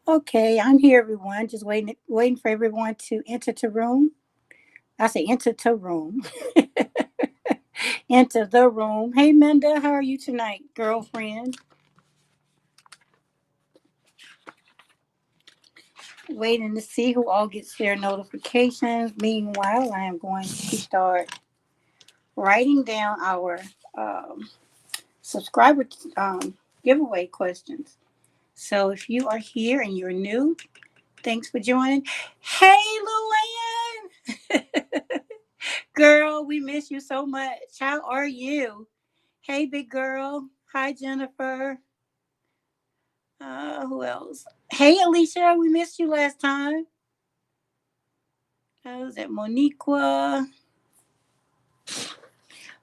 Okay, I'm here, everyone. Just waiting for everyone to enter the room. I say enter the room. Enter the room. Hey, Minda, how are you tonight, girlfriend? Waiting to see who all gets their notifications. Meanwhile, I am going to start writing down our um, subscriber giveaway questions. So if you are here and you're new, thanks for joining. Hey, Luann! Girl, we miss you so much. How are you? Hey, big girl. Hi, Jennifer. Who else? Hey, Alicia. We missed you last time. How's it, Moniqua?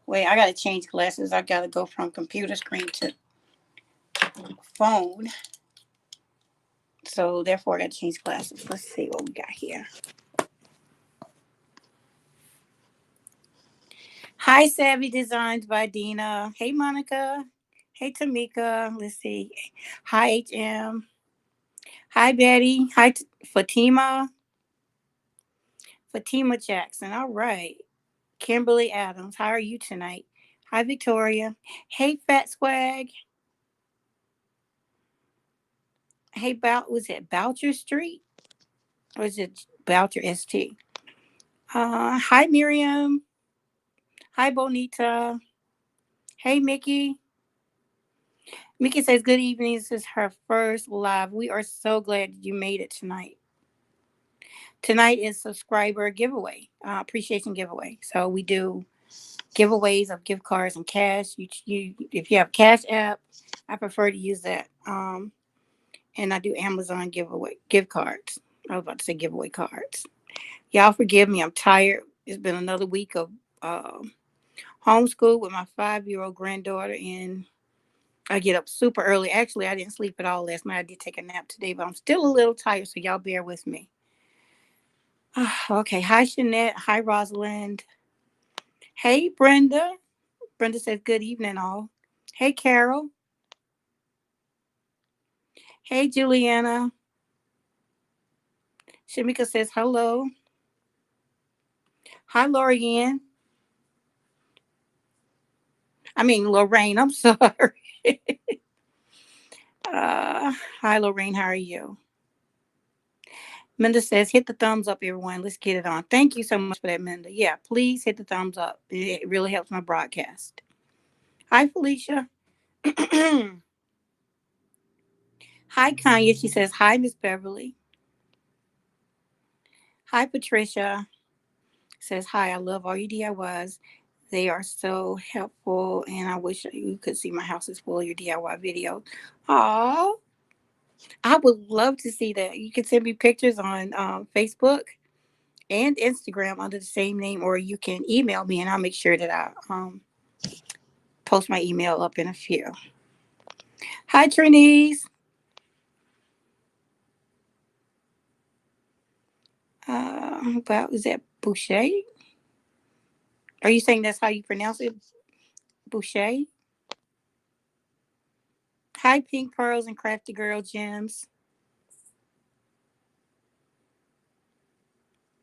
Wait, I gotta change glasses. I gotta go from computer screen to phone. So therefore, I gotta change glasses. Let's see what we got here. Hi, Savvy Designs by Dina. Hey, Monica. Hey, Tamika. Let's see. Hi, HM. Hi, Betty. Hi, Fatima. Fatima Jackson. All right. Kimberly Adams. How are you tonight? Hi, Victoria. Hey, Fat Swag. Hey, was it Boucher Street? Or is it Boucher ST? Hi, Miriam. Hi, Bonita. Hey, Mickey. Mickey says, good evening. This is her first live. We are so glad you made it tonight. Tonight is subscriber giveaway, appreciation giveaway. So we do giveaways of gift cards and cash. If you have Cash App, I prefer to use that. And I do Amazon giveaway gift cards. I was about to say giveaway cards. Y'all forgive me. I'm tired. It's been another week of homeschool with my 5-year-old granddaughter, and I get up super early. Actually, I didn't sleep at all last night. I did take a nap today, but I'm still a little tired, so y'all bear with me. Okay. Hi, Shanette. Hi, Rosalind. Hey, Brenda. Brenda says, good evening, all. Hey, Carol. Hey, Juliana. Shamika says, hello. Hi, Lorianne. I mean, Lorraine. I'm sorry. Hi, Lorraine. How are you? Minda says, hit the thumbs up, everyone. Let's get it on. Thank you so much for that, Minda. Yeah, please hit the thumbs up. It really helps my broadcast. Hi, Felicia. Hi, Kanya. She says, hi, Miss Beverly. Hi, Patricia. Says, hi, I love all your DIYs. They are so helpful, and I wish you could see my house is full of your DIY videos. Oh, I would love to see that. You can send me pictures on Facebook and Instagram under the same name, or you can email me, and I'll make sure that I post my email up in a few. Hi, Trinise. Well, is that Boucher? Are you saying that's how you pronounce it? Boucher? Hi, Pink Pearls and Crafty Girl Gems.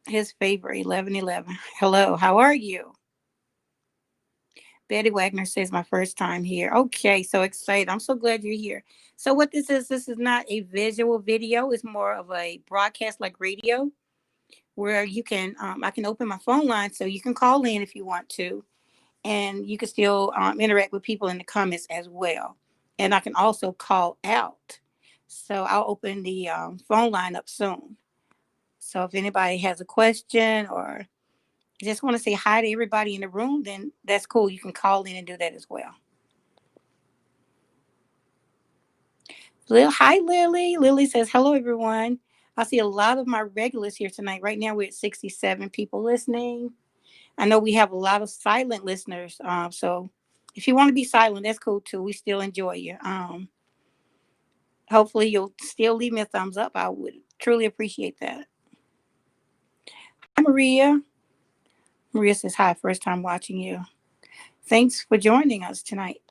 His favorite, 1111. Hello, how are you? Betty Wagner says, my first time here. Okay, so excited. I'm so glad you're here. So, what this is not a visual video, it's more of a broadcast like radio where you can, I can open my phone line so you can call in if you want to, and you can still interact with people in the comments as well. And I can also call out. So, I'll open the phone line up soon. So, if anybody has a question or just want to say hi to everybody in the room, then that's cool. You can call in and do that as well. Hi, Lily. Lily says, hello, everyone. I see a lot of my regulars here tonight. Right now, we're at 67 people listening. I know we have a lot of silent listeners. So if you want to be silent, that's cool too. We still enjoy you. Hopefully, you'll still leave me a thumbs up. I would truly appreciate that. Hi, Maria. Maria says, hi, first time watching you. Thanks for joining us tonight.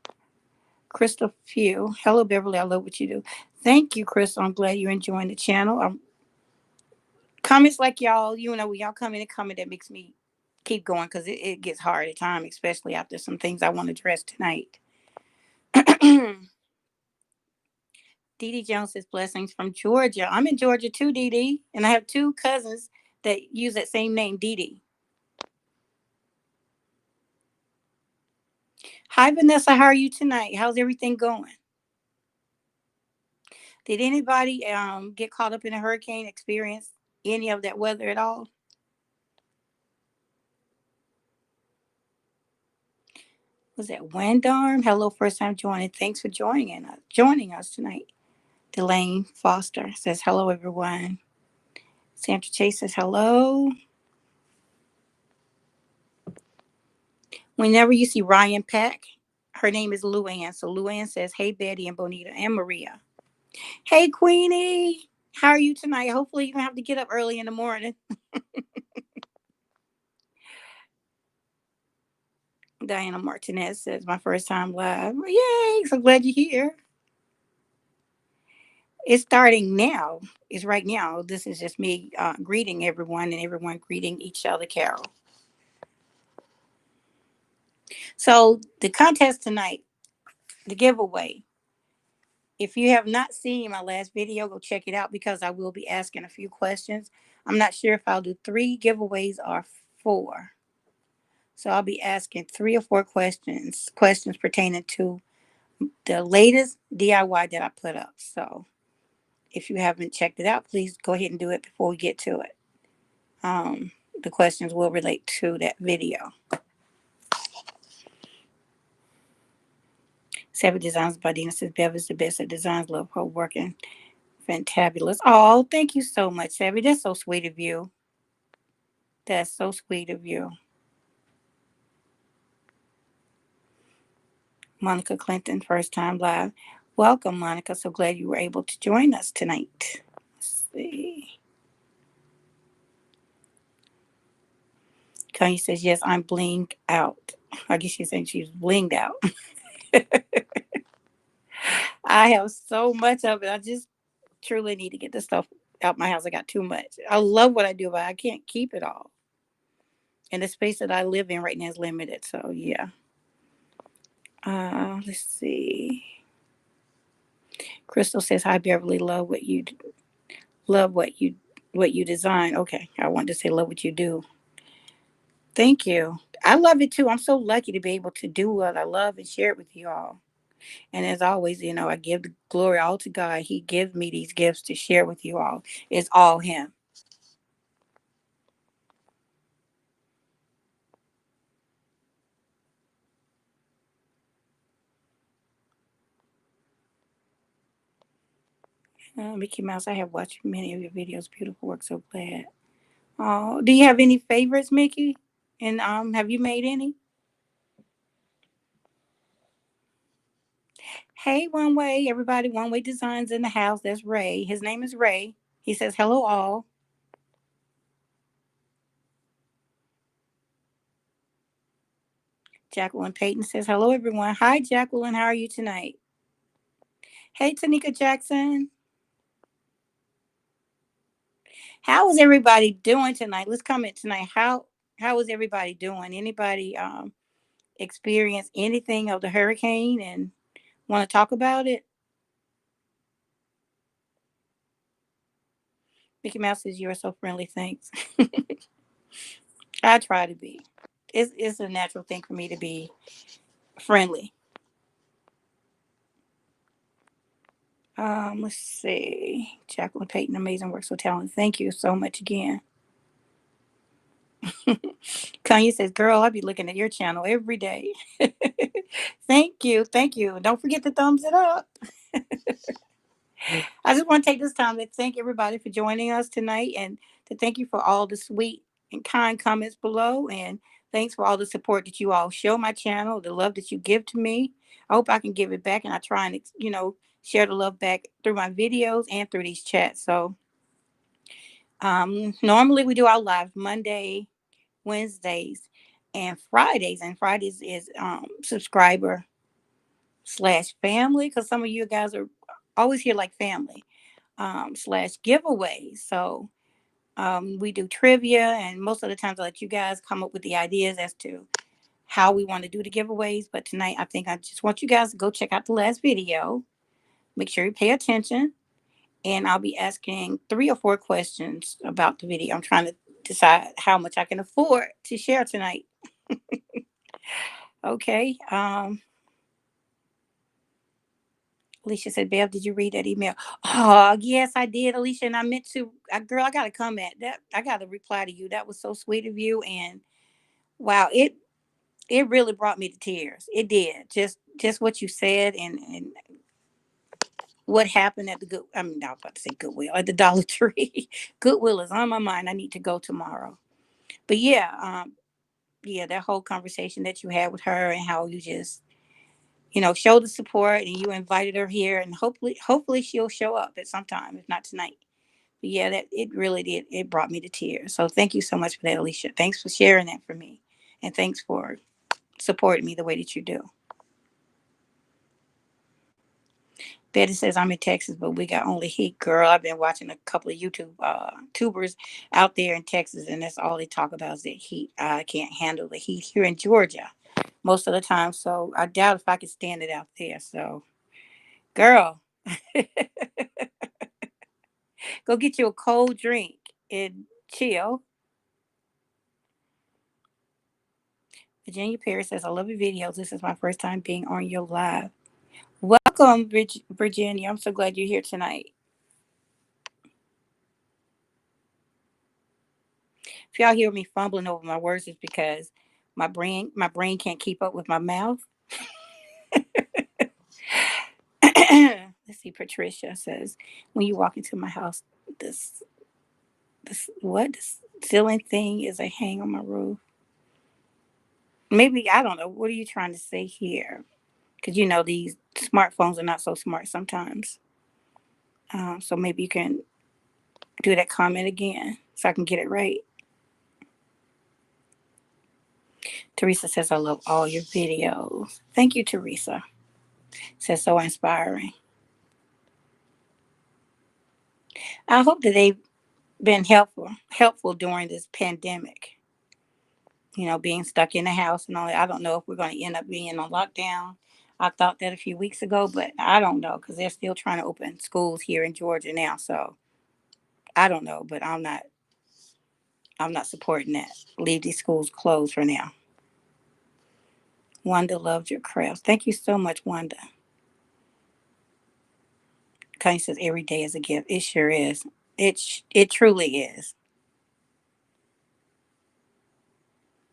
Crystal Few. Hello, Beverly. I love what you do. Thank you, Crystal. I'm glad you're enjoying the channel. Comments like y'all, when y'all come in and comment, that makes me keep going because it gets hard at times, especially after some things I want to address tonight. Dee Dee Jones says blessings from Georgia. I'm in Georgia too, Dee Dee, and I have two cousins that use that same name, Dee Dee. Hi, Vanessa. How are you tonight? How's everything going? Did anybody get caught up in a hurricane, experience any of that weather at all? Was that Wandarm? Hello, first time joining. Thanks for joining us tonight. Delane Foster says hello, everyone. Sandra Chase says hello. Whenever you see Ryan Pack, her name is Luann. So Luann says, hey, Betty and Bonita and Maria. Hey, Queenie. How are you tonight? Hopefully you don't have to get up early in the morning. Diana Martinez says, my first time live. Yay. So glad you're here. It's starting now. It's right now. This is just me greeting everyone and everyone greeting each other, Carol. So the contest tonight, the giveaway. If you have not seen my last video, go check it out because I will be asking a few questions. I'm not sure if I'll do 3 giveaways or 4. So I'll be asking 3 or 4 questions pertaining to the latest DIY that I put up. So if you haven't checked it out, please go ahead and do it before we get to it. The questions will relate to that video. Savvy Designs by Dina says Bev is the best at designs. Love her working. Fantabulous. Oh, thank you so much, Savvy. That's so sweet of you. That's so sweet of you. Monica Clinton, first time live. Welcome, Monica. So glad you were able to join us tonight. Let's see. Kanye says, yes, I'm blinged out. I guess she's saying she's blinged out. I have so much of it. I just truly need to get this stuff out my house. I got too much. I love what I do, but I can't keep it all. And the space that I live in right now is limited. So yeah. Let's see. Crystal says, "Hi Beverly, love what you design." Okay, I wanted to say love what you do. Thank you. I love it too. I'm so lucky to be able to do what I love and share it with you all. And as always, I give the glory all to God. He gives me these gifts to share with you all. It's all Him. Mickey Mouse, I have watched many of your videos. Beautiful work. So glad. Oh, do you have any favorites, Mickey? And have you made any? Hey, One Way, everybody. One Way Designs in the house. That's Ray. His name is Ray. He says, hello, all. Jacqueline Payton says, hello, everyone. Hi, Jacqueline. How are you tonight? Hey, Tanika Jackson. How is everybody doing tonight? Let's comment tonight. How is everybody doing? Anybody experience anything of the hurricane and want to talk about it? Mickey Mouse says, you are so friendly. Thanks. I try to be. It's a natural thing for me to be friendly. Let's see. Jacqueline Payton, amazing work, so talented. Thank you so much again. Kanye says, girl, I'll be looking at your channel every day. Thank you. Thank you. Don't forget to thumbs it up. I just want to take this time to thank everybody for joining us tonight and to thank you for all the sweet and kind comments below. And thanks for all the support that you all show my channel, the love that you give to me. I hope I can give it back. And I try and, share the love back through my videos and through these chats. So normally we do our live Monday, Wednesdays, and Fridays. And Fridays is subscriber/family because some of you guys always here like family, slash giveaways. So we do trivia, and most of the times I let you guys come up with the ideas as to how we want to do the giveaways. But tonight, I think I just want you guys to go check out the last video. Make sure you pay attention, and I'll be asking 3 or 4 questions about the video. I'm trying to decide how much I can afford to share tonight. Okay. Alicia said, "Bev, did you read that email?" Oh, yes, I did, Alicia. And I meant to, girl, I got to comment that. I got to reply to you. That was so sweet of you. And wow, it really brought me to tears. It did. Just what you said, and what happened at the good. I mean, I was about to say Goodwill at the Dollar Tree. Goodwill is on my mind. I need to go tomorrow. But yeah, yeah, that whole conversation that you had with her, and how you just, show the support, and you invited her here, and hopefully she'll show up at some time, if not tonight. But yeah, that it really did. It brought me to tears. So thank you so much for that, Alicia. Thanks for sharing that for me, and thanks for supporting me the way that you do. Betty says, I'm in Texas, but we got only heat. Girl, I've been watching a couple of YouTube tubers out there in Texas, and that's all they talk about is the heat. I can't handle the heat here in Georgia most of the time, so I doubt if I could stand it out there. So, girl, go get you a cold drink and chill. Virginia Perry says, I love your videos. This is my first time being on your live. Welcome, Virginia. I'm so glad you're here tonight. If y'all hear me fumbling over my words, it's because my brain can't keep up with my mouth. Let's see. Patricia says, when you walk into my house, this this ceiling thing is a hang on my roof. Maybe, I don't know. What are you trying to say here? Because these smartphones are not so smart sometimes. So maybe you can do that comment again so I can get it right. Teresa says, I love all your videos. Thank you, Teresa. Says, so inspiring. I hope that they've been helpful during this pandemic. Being stuck in the house and all that. I don't know if we're going to end up being on lockdown. I thought that a few weeks ago, but I don't know, because they're still trying to open schools here in Georgia now. So I don't know, but I'm not supporting that. Leave these schools closed for now. Wanda loved your crafts. Thank you so much, Wanda. Connie says every day is a gift. It sure is. It truly is.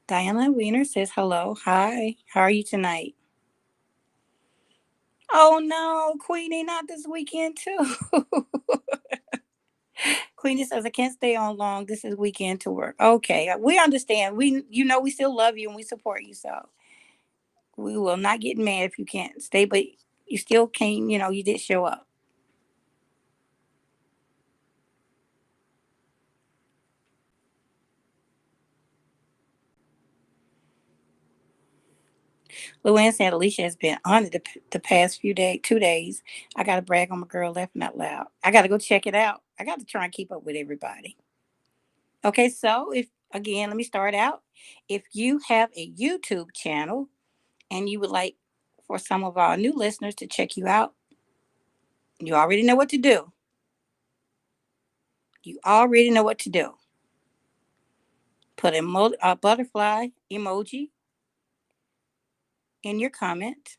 Diana Wiener says hello. Hi. How are you tonight? Oh no, Queenie, not this weekend too. Queenie says I can't stay on long. This is weekend to work. Okay, we understand. We still love you and we support you. So we will not get mad if you can't stay, but you still came. You did show up. Luann said Alicia has been on it the past few days, 2 days. I got to brag on my girl laughing out loud. I got to go check it out. I got to try and keep up with everybody. Okay, so if again, let me start out. If you have a YouTube channel and you would like for some of our new listeners to check you out, you already know what to do. You already know what to do. Put a butterfly emoji in your comment,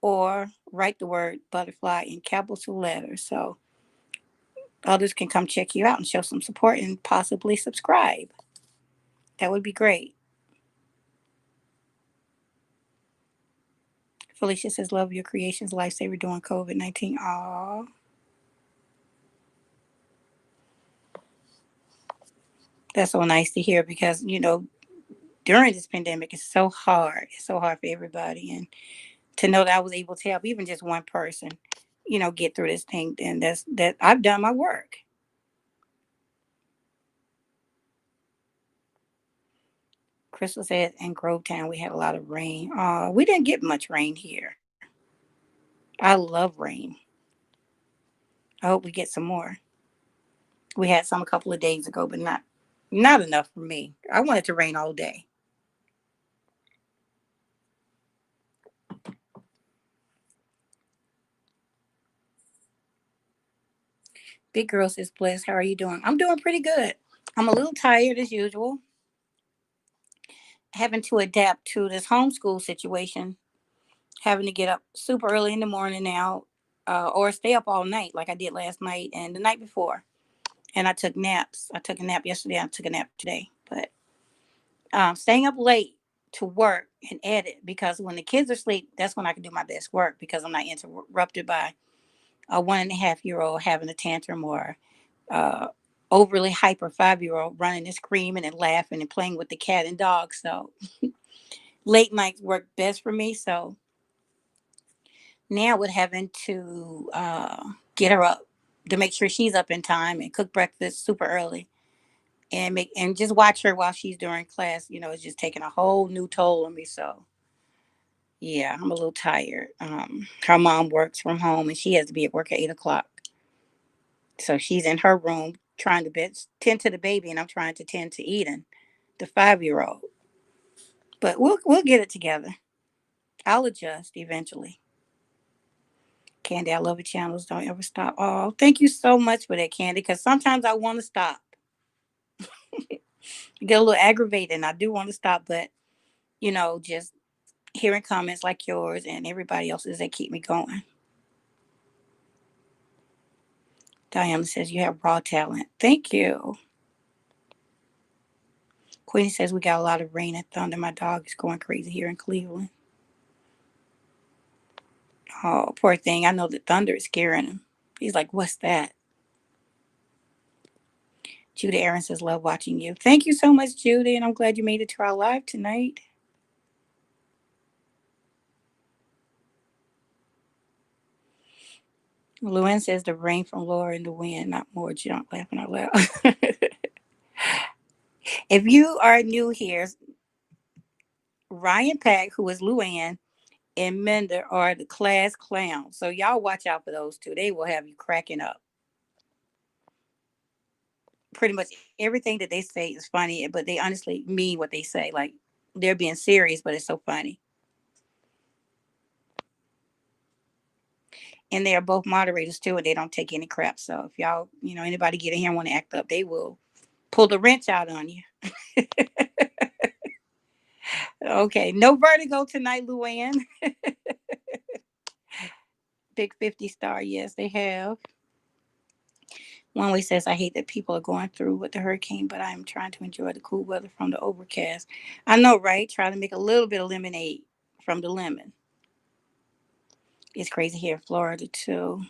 or write the word butterfly in capital letters so others can come check you out and show some support and possibly subscribe. That would be great. Felicia says, love your creations, lifesaver during COVID-19. Aw. That's so nice to hear, because, during this pandemic, it's so hard. It's so hard for everybody. And to know that I was able to help even just one person, get through this thing, and that I've done my work. Crystal said in Grovetown we had a lot of rain. We didn't get much rain here. I love rain. I hope we get some more. We had some a couple of days ago, but not enough for me. I want it to rain all day. Big girl says, "Bless. How are you doing?" I'm doing pretty good. I'm a little tired as usual, having to adapt to this homeschool situation, having to get up super early in the morning now, or stay up all night like I did last night and the night before. And I took naps. I took a nap yesterday. I took a nap today. But staying up late to work and edit, because when the kids are asleep, that's when I can do my best work because I'm not interrupted by a 1.5 year old having a tantrum, or uh, overly hyper 5 year old running and screaming and laughing and playing with the cat and dog. So late nights work best for me. So now with having to get her up to make sure she's up in time and cook breakfast super early and just watch her while she's during class, it's just taking a whole new toll on me. So yeah, I'm a little tired. Her mom works from home and she has to be at work at 8 o'clock. So she's in her room trying to tend to the baby, and I'm trying to tend to Eden, the 5 year old. But we'll get it together. I'll adjust eventually. Candy, I love your channels. Don't ever stop. Oh, thank you so much for that, Candy. Because sometimes I want to stop. I get a little aggravated, and I do want to stop, but just hearing comments like yours and everybody else's that keep me going. Diana says you have raw talent. Thank you. Queenie says we got a lot of rain and thunder. My dog is going crazy here in Cleveland. Oh, poor thing. I know the thunder is scaring him. He's like, what's that? Judy Aaron says, love watching you. Thank you so much, Judy, and I'm glad you made it to our live tonight. Luann says the rain from Laura and the wind, not more junk, laughing out loud. If you are new here, Ryan Pack, who is Luann, and Mender are the class clowns. So y'all watch out for those two. They will have you cracking up. Pretty much everything that they say is funny, but they honestly mean what they say. Like they're being serious, but it's so funny. And they are both moderators too, and they don't take any crap. So if y'all, anybody get in here and want to act up, they will pull the wrench out on you. Okay, no vertigo tonight, Luann. Big 50 star, yes, they have. One way says, I hate that people are going through with the hurricane, but I am trying to enjoy the cool weather from the overcast. I know, right? Trying to make a little bit of lemonade from the lemon. It's crazy here in Florida, too.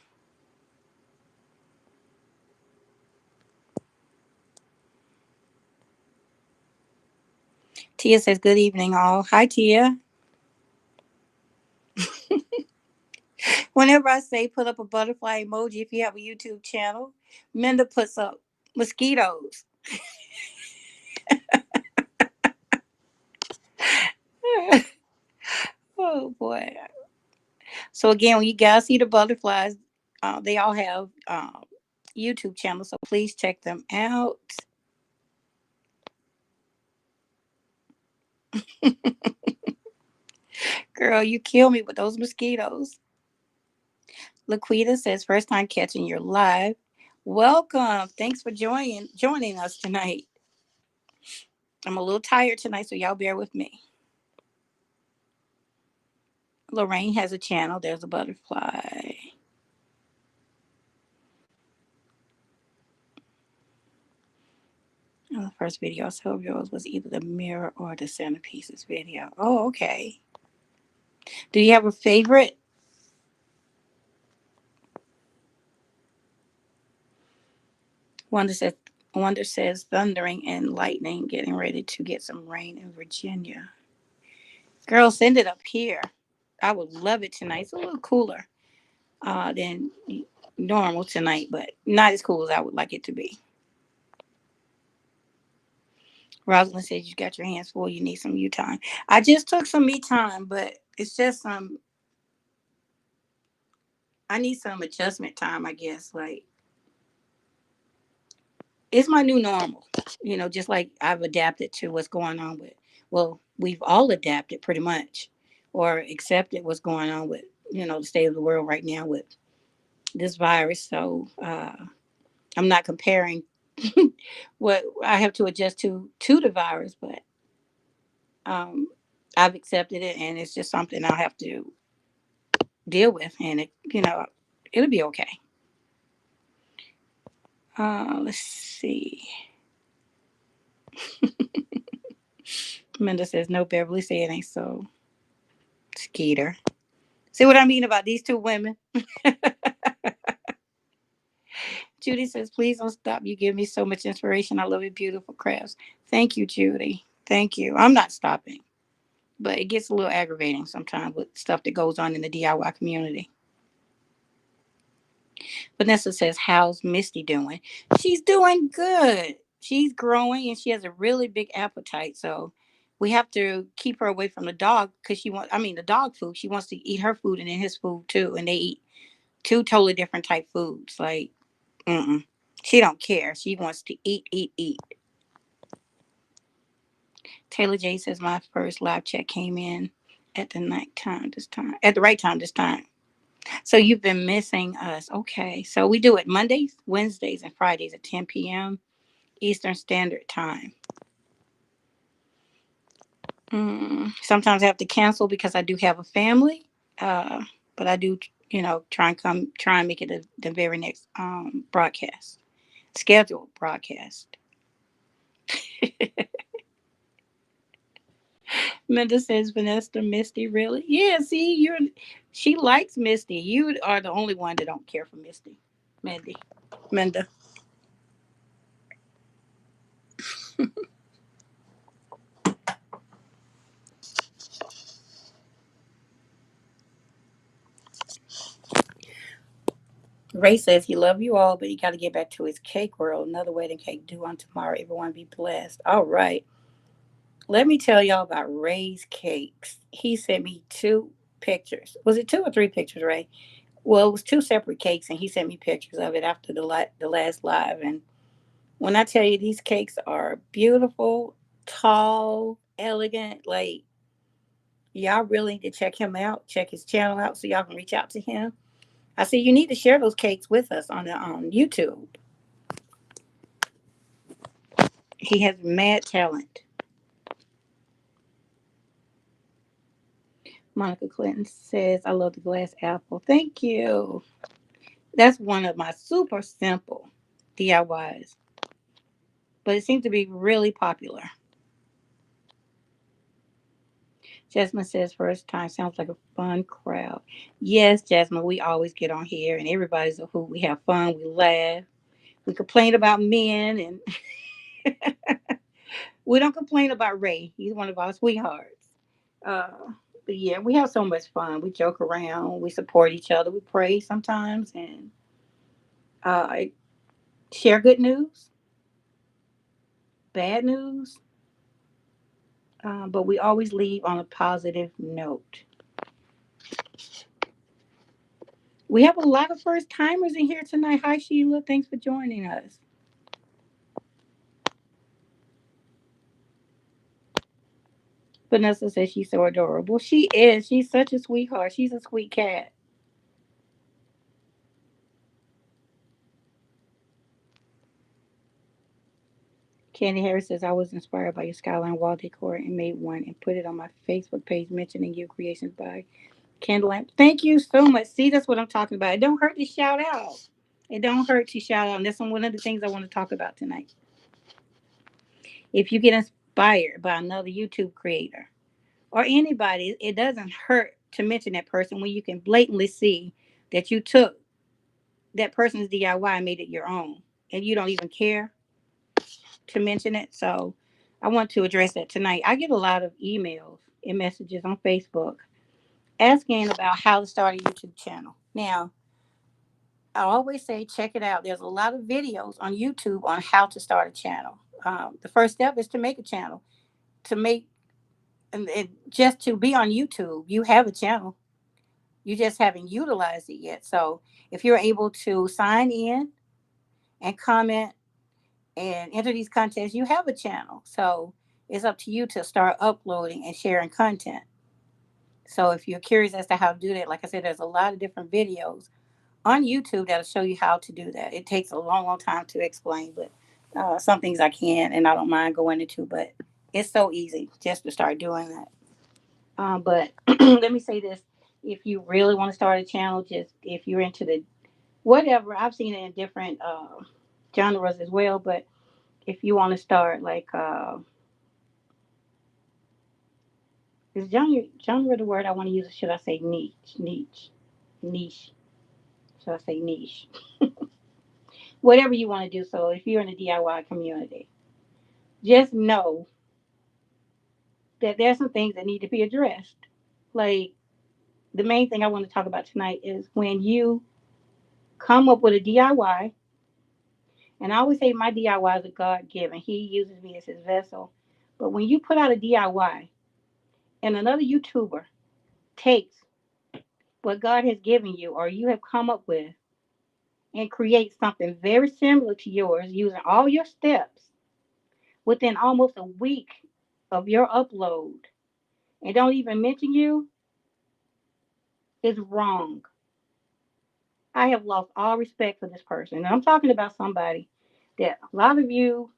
Tia says, good evening, all. Hi, Tia. Whenever I say put up a butterfly emoji if you have a YouTube channel, Minda puts up mosquitoes. Oh, boy. So again, when you guys see the butterflies, they all have YouTube channels, so please check them out. Girl, you kill me with those mosquitoes. Laquita says, first time catching your live. Welcome. Thanks for joining us tonight. I'm a little tired tonight, so y'all bear with me. Lorraine has a channel. There's a butterfly. The first video I saw of yours was either the mirror or the centerpieces video. Oh, okay. Do you have a favorite? Wonder says, Wonder says thundering and lightning, getting ready to get some rain in Virginia. Girl, send it up here. I would love it tonight. It's a little cooler than normal tonight, but not as cool as I would like it to be. Rosalind says you got your hands full. You need some me time. I just took some me time, but it's just some I need some adjustment time, I guess. Like, it's my new normal. Just like I've adapted to what's going on with, well, we've all adapted pretty much or accepted what's going on with, the state of the world right now with this virus. So I'm not comparing what I have to adjust to the virus, but um, I've accepted it and it's just something I'll have to deal with. And it'll be okay. Let's see. Amanda says, no, Beverly said it ain't so. Skeeter. See what I mean about these two women? Judy says, please don't stop. You give me so much inspiration. I love your beautiful crafts. Thank you, Judy. Thank you. I'm not stopping, but it gets a little aggravating sometimes with stuff that goes on in the DIY community. Vanessa says, how's Misty doing? She's doing good. She's growing and she has a really big appetite. So we have to keep her away from the dog because the dog food. She wants to eat her food and then his food too. And they eat two totally different type foods. Like, mm-mm. She don't care. She wants to eat, eat, eat. Taylor J says my first live chat came in at the night time this time. At the right time this time. So you've been missing us. Okay. So we do it Mondays, Wednesdays, and Fridays at 10 p.m. Eastern Standard Time. Sometimes I have to cancel because I do have a family. But I do, try and make it the very next broadcast, scheduled broadcast. Minda says Vanessa Misty, really? Yeah, see, she likes Misty. You are the only one that don't care for Misty. Mindy. Minda. Ray says he love you all, but he got to get back to his cake world. Another wedding cake due on tomorrow. Everyone be blessed. All right. Let me tell y'all about Ray's cakes. He sent me two pictures. Was it two or three pictures, Ray? Well, it was two separate cakes, and he sent me pictures of it after the last live. And when I tell you these cakes are beautiful, tall, elegant, like y'all really need to check him out, check his channel out, so y'all can reach out to him. I see you need to share those cakes with us on the YouTube. He has mad talent. Monica Clinton says, I love the glass apple. Thank you. That's one of my super simple DIYs, but it seems to be really popular. Jasmine says, first time sounds like a fun crowd. Yes, Jasmine, we always get on here and everybody's a hoot. We have fun, we laugh, we complain about men, and we don't complain about Ray. He's one of our sweethearts. Uh, but yeah, we have so much fun. We joke around, we support each other, we pray sometimes, and uh, share good news, bad news, but we always leave on a positive note. We have a lot of first timers in here tonight. Hi, Sheila. Thanks for joining us. Vanessa says she's so adorable. She is. She's such a sweetheart. She's a sweet cat. Candy Harris says, I was inspired by your skyline wall decor and made one and put it on my Facebook page mentioning your creations by Candlelamp. Thank you so much. See, that's what I'm talking about. It don't hurt to shout out. It don't hurt to shout out. And that's one of the things I want to talk about tonight. If you get inspired by another YouTube creator or anybody, it doesn't hurt to mention that person when you can blatantly see that you took that person's DIY and made it your own and you don't even care to mention it. So I want to address that tonight. I get a lot of emails and messages on Facebook asking about how to start a YouTube channel. Now, I always say check it out. There's a lot of videos on YouTube on how to start a channel. The first step is to make a channel. To make and just to be on YouTube, you have a channel. You just haven't utilized it yet. So if you're able to sign in and comment and enter these contests, you have a channel. So it's up to you to start uploading and sharing content. So if you're curious as to how to do that, like I said, there's a lot of different videos on YouTube that'll show you how to do that. It takes a long, long time to explain, but some things I can and I don't mind going into, but it's so easy just to start doing that. But let me say this. If you really want to start a channel, just if you're into the whatever, I've seen it in different genres as well, but if you want to start like is genre the word I want to use, or should I say niche, should I say niche, whatever you want to do. So if you're in the DIY community, just know that there's some things that need to be addressed. Like the main thing I want to talk about tonight is when you come up with a DIY, and I always say my DIYs are God given. He uses me as his vessel. But when you put out a DIY and another YouTuber takes what God has given you or you have come up with and create something very similar to yours using all your steps within almost a week of your upload and don't even mention you, is wrong. I have lost all respect for this person. And I'm talking about somebody that a lot of you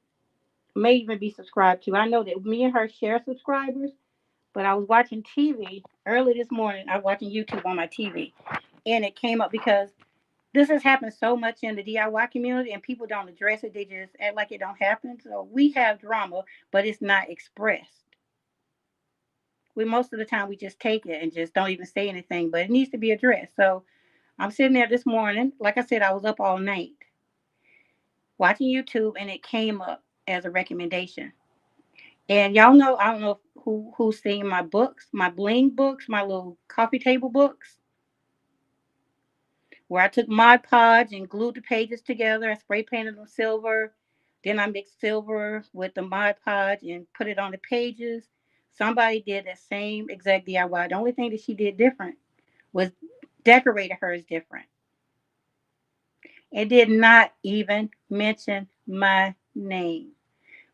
may even be subscribed to. I know that me and her share subscribers, but I was watching TV early this morning. I was watching YouTube on my TV, and it came up because this has happened so much in the DIY community, and people don't address it. They just act like it don't happen. So we have drama, but it's not expressed. We most of the time we just take it and just don't even say anything, but it needs to be addressed. So I'm sitting there this morning. Like I said, I was up all night watching YouTube, and it came up as a recommendation. And y'all know, I don't know who's seen my books, my bling books, my little coffee table books, where I took Mod Podge and glued the pages together. I spray painted them silver. Then I mixed silver with the Mod Podge and put it on the pages. Somebody did that same exact DIY. The only thing that she did different was decorated hers different. It did not even mention my name.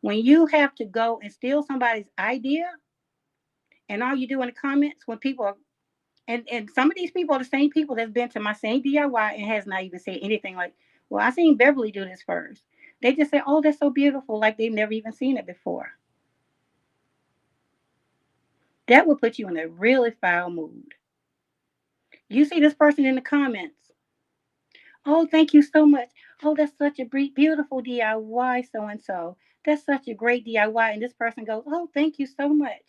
When you have to go and steal somebody's idea, and all you do in the comments when people are, and some of these people are the same people that's been to my same DIY and has not even said anything like, well, I seen Beverly do this first. They just say, oh, that's so beautiful, like they've never even seen it before. That will put you in a really foul mood. You see this person in the comments. Oh, thank you so much. Oh, that's such a beautiful DIY, so and so. That's such a great DIY. And this person goes, oh, thank you so much.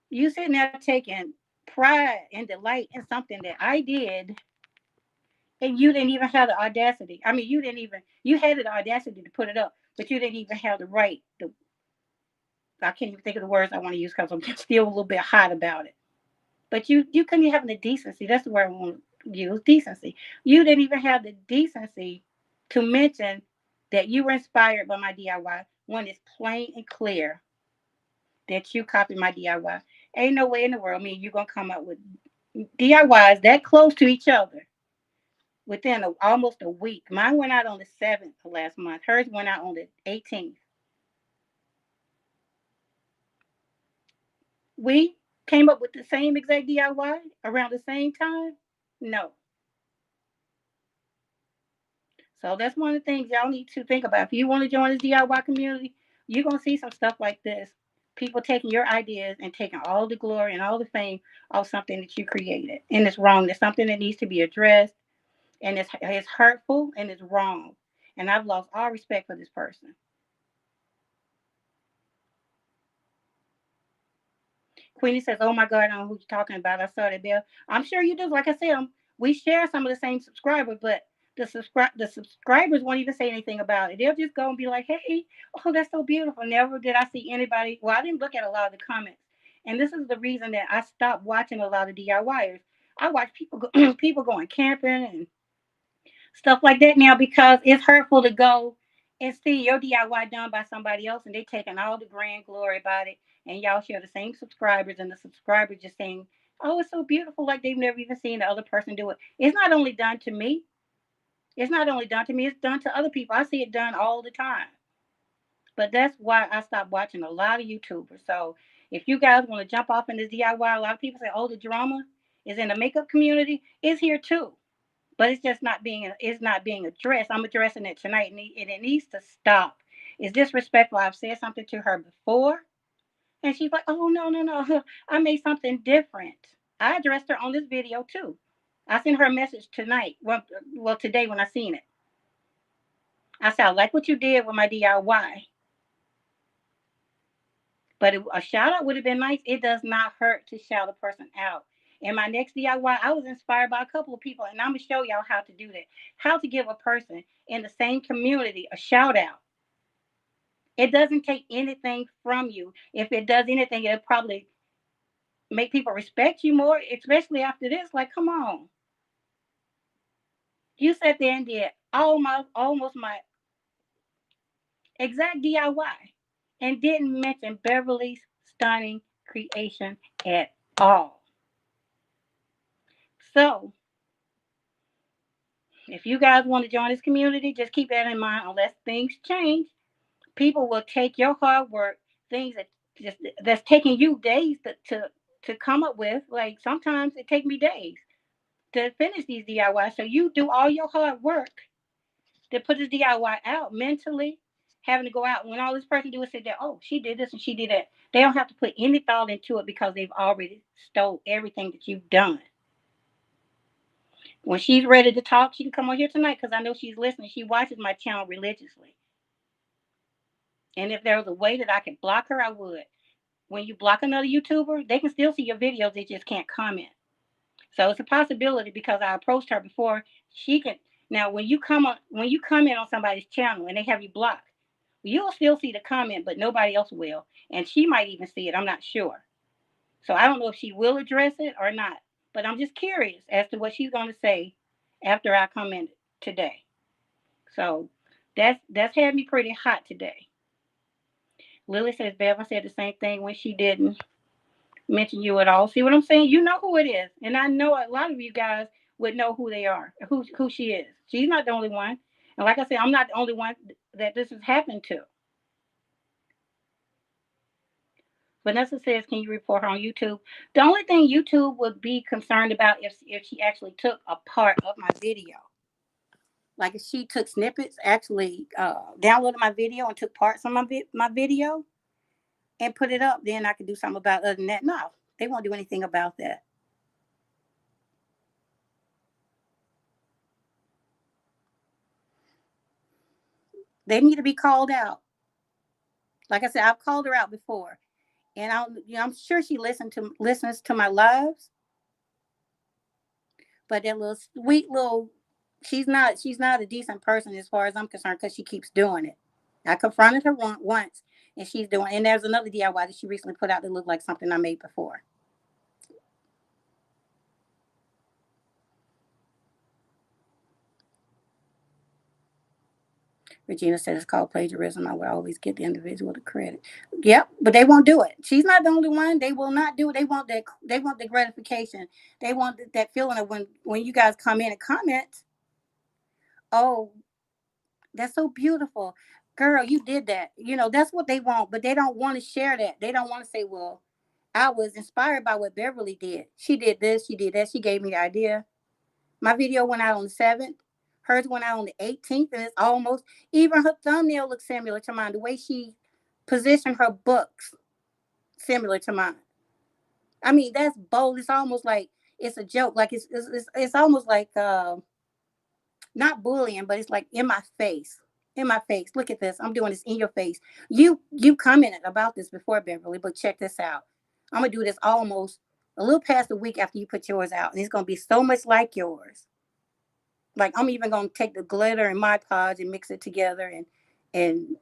You sitting there taking pride and delight in something that I did, and you didn't even have the audacity. I mean, you had the audacity to put it up, but you didn't even have the right. I can't even think of the words I want to use because I'm still a little bit hot about it. But you couldn't even have the decency. That's the word I want to use, decency. You didn't even have the decency to mention that you were inspired by my DIY when it's plain and clear that you copied my DIY. Ain't no way in the world, you're going to come up with DIYs that close to each other within almost a week. Mine went out on the 7th of last month. Hers went out on the 18th. We came up with the same exact DIY around the same time? No. So that's one of the things y'all need to think about. If you want to join this DIY community, you're going to see some stuff like this. People taking your ideas and taking all the glory and all the fame of something that you created. And it's wrong. It's something that needs to be addressed. And it's hurtful and it's wrong. And I've lost all respect for this person. Queenie says, "Oh my God, I don't know who you're talking about. I saw that, Bill. I'm sure you do. Like I said, we share some of the same subscribers, but the subscribers won't even say anything about it. They'll just go and be like, "Hey, oh, that's so beautiful." Never did I see anybody. Well, I didn't look at a lot of the comments, and this is the reason that I stopped watching a lot of DIYers. I watch people going camping and stuff like that now because it's hurtful to go and see your DIY done by somebody else and they taking all the grand glory about it, and y'all share the same subscribers and the subscribers just saying Oh, it's so beautiful, like they've never even seen the other person do it. It's not only done to me. It's not only done to me, it's done to other people. I see it done all the time. But that's why I stopped watching a lot of YouTubers. So if you guys want to jump off in this DIY, a lot of people say, oh, the drama is in the makeup community. It's here too. But it's not being addressed. I'm addressing it tonight, and it needs to stop. It's disrespectful. I've said something to her before, and she's like, "Oh no, I made something different." I addressed her on this video too. I sent her a message tonight. Well, today when I seen it, I said, "I like what you did with my DIY, but a shout out would have been nice. It does not hurt to shout a person out." In my next DIY, I was inspired by a couple of people, and I'm gonna show y'all how to do that. How to give a person in the same community a shout out. It doesn't take anything from you. If it does anything, it'll probably make people respect you more, especially after this. Like, come on. You sat there and did almost my exact DIY and didn't mention Beverly's stunning creation at all. So, if you guys want to join this community, just keep that in mind. Unless things change, people will take your hard work, things that's taking you days to come up with. Like sometimes it takes me days to finish these DIY. So you do all your hard work to put this DIY out mentally, having to go out when all this person do is sit there, oh, she did this and she did that. They don't have to put any thought into it because they've already stole everything that you've done. When she's ready to talk, she can come on here tonight because I know she's listening. She watches my channel religiously. And if there was a way that I could block her, I would. When you block another YouTuber, they can still see your videos, they just can't comment. So it's a possibility because I approached her before she can. Now, when you comment on somebody's channel and they have you blocked, you'll still see the comment, but nobody else will, and she might even see it. I'm not sure. So I don't know if she will address it or not. But I'm just curious as to what she's going to say after I comment today. So that's had me pretty hot today. Lily says Bev, I said the same thing when she didn't mention you at all. See what I'm saying? You know who it is, and I know a lot of you guys would know who they are, who she is. She's not the only one, and like I said, I'm not the only one that this has happened to. Vanessa says, "Can you report her on YouTube?" The only thing YouTube would be concerned about if she actually took a part of my video, like if she took snippets, actually downloaded my video and took parts of my video and put it up, then I could do something about it. Other than that, no, they won't do anything about that. They need to be called out. Like I said, I've called her out before, and I'm sure she listens to my lives. But that little sweet little, she's not a decent person as far as I'm concerned because she keeps doing it. I confronted her once, and she's doing. And there's another DIY that she recently put out that looked like something I made before. Regina said it's called plagiarism. I would always give the individual the credit. Yep, but they won't do it. She's not the only one. They will not do it. They want that. They want the gratification. They want that feeling of when you guys come in and comment. Oh, that's so beautiful, girl. You did that. That's what they want, but they don't want to share that. They don't want to say, "Well, I was inspired by what Beverly did. She did this. She did that. She gave me the idea." My video went out on the 7th. Hers went out on the 18th, and it's almost even her thumbnail looks similar to mine. The way she positioned her books similar to mine. I mean, that's bold. It's almost like it's a joke. Like it's almost like not bullying, but it's like in my face. In my face. Look at this. I'm doing this in your face. You commented about this before, Beverly, but check this out. I'm gonna do this almost a little past a week after you put yours out, and it's gonna be so much like yours. Like I'm even gonna take the glitter and Mod Podge and mix it together and